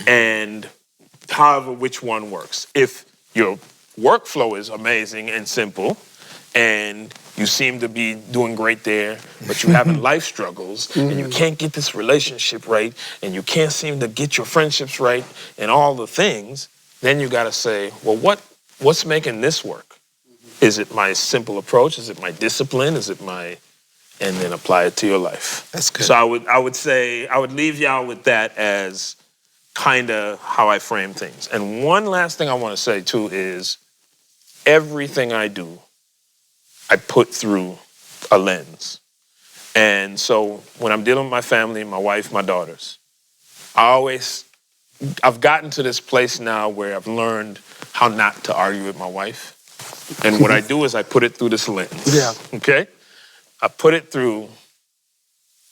C: And however which one works. If your workflow is amazing and simple, and you seem to be doing great there, but you're having life struggles, and you can't get this relationship right, and you can't seem to get your friendships right, and all the things, then you gotta say, well, what's making this work? Is it my simple approach? Is it my discipline? Is it my, and then apply it to your life.
D: That's good.
C: So I would say, I would leave y'all with that as kind of how I frame things. And one last thing I want to say too is everything I do, I put through a lens. And so when I'm dealing with my family, my wife, my daughters, I've gotten to this place now where I've learned how not to argue with my wife. And what I do is I put it through this lens.
B: Yeah.
C: Okay? I put it through,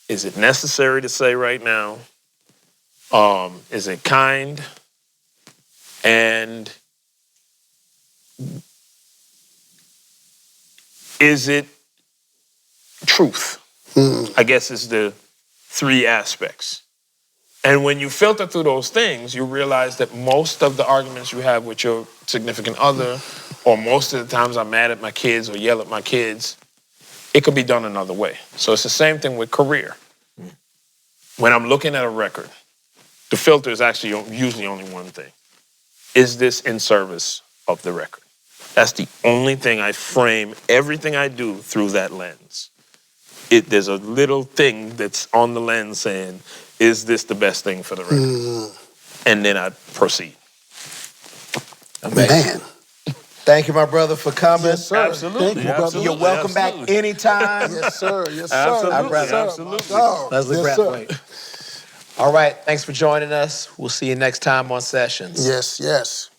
C: is it necessary to say right now? Is it kind? And is it truth? I guess is the three aspects. And when you filter through those things, you realize that most of the arguments you have with your significant other, or most of the times I'm mad at my kids or yell at my kids, it could be done another way. So it's the same thing with career. When I'm looking at a record, the filter is actually usually only one thing. Is this in service of the record? That's the only thing I frame everything I do through that lens. There's a little thing that's on the lens saying, is this the best thing for the record? And then I proceed.
B: Man.
D: Thank you, my brother, for coming.
B: Yes, sir.
C: Absolutely,
B: Thank you, brother.
C: absolutely.
D: You're welcome back anytime.
B: Yes, sir. Yes, sir.
C: Absolutely,
B: Yes, sir.
C: absolutely.
B: My dog.
D: Leslie
B: Yes, sir.
D: Brathwaite. All right, thanks for joining us. We'll see you next time on Sessions.
B: Yes, yes.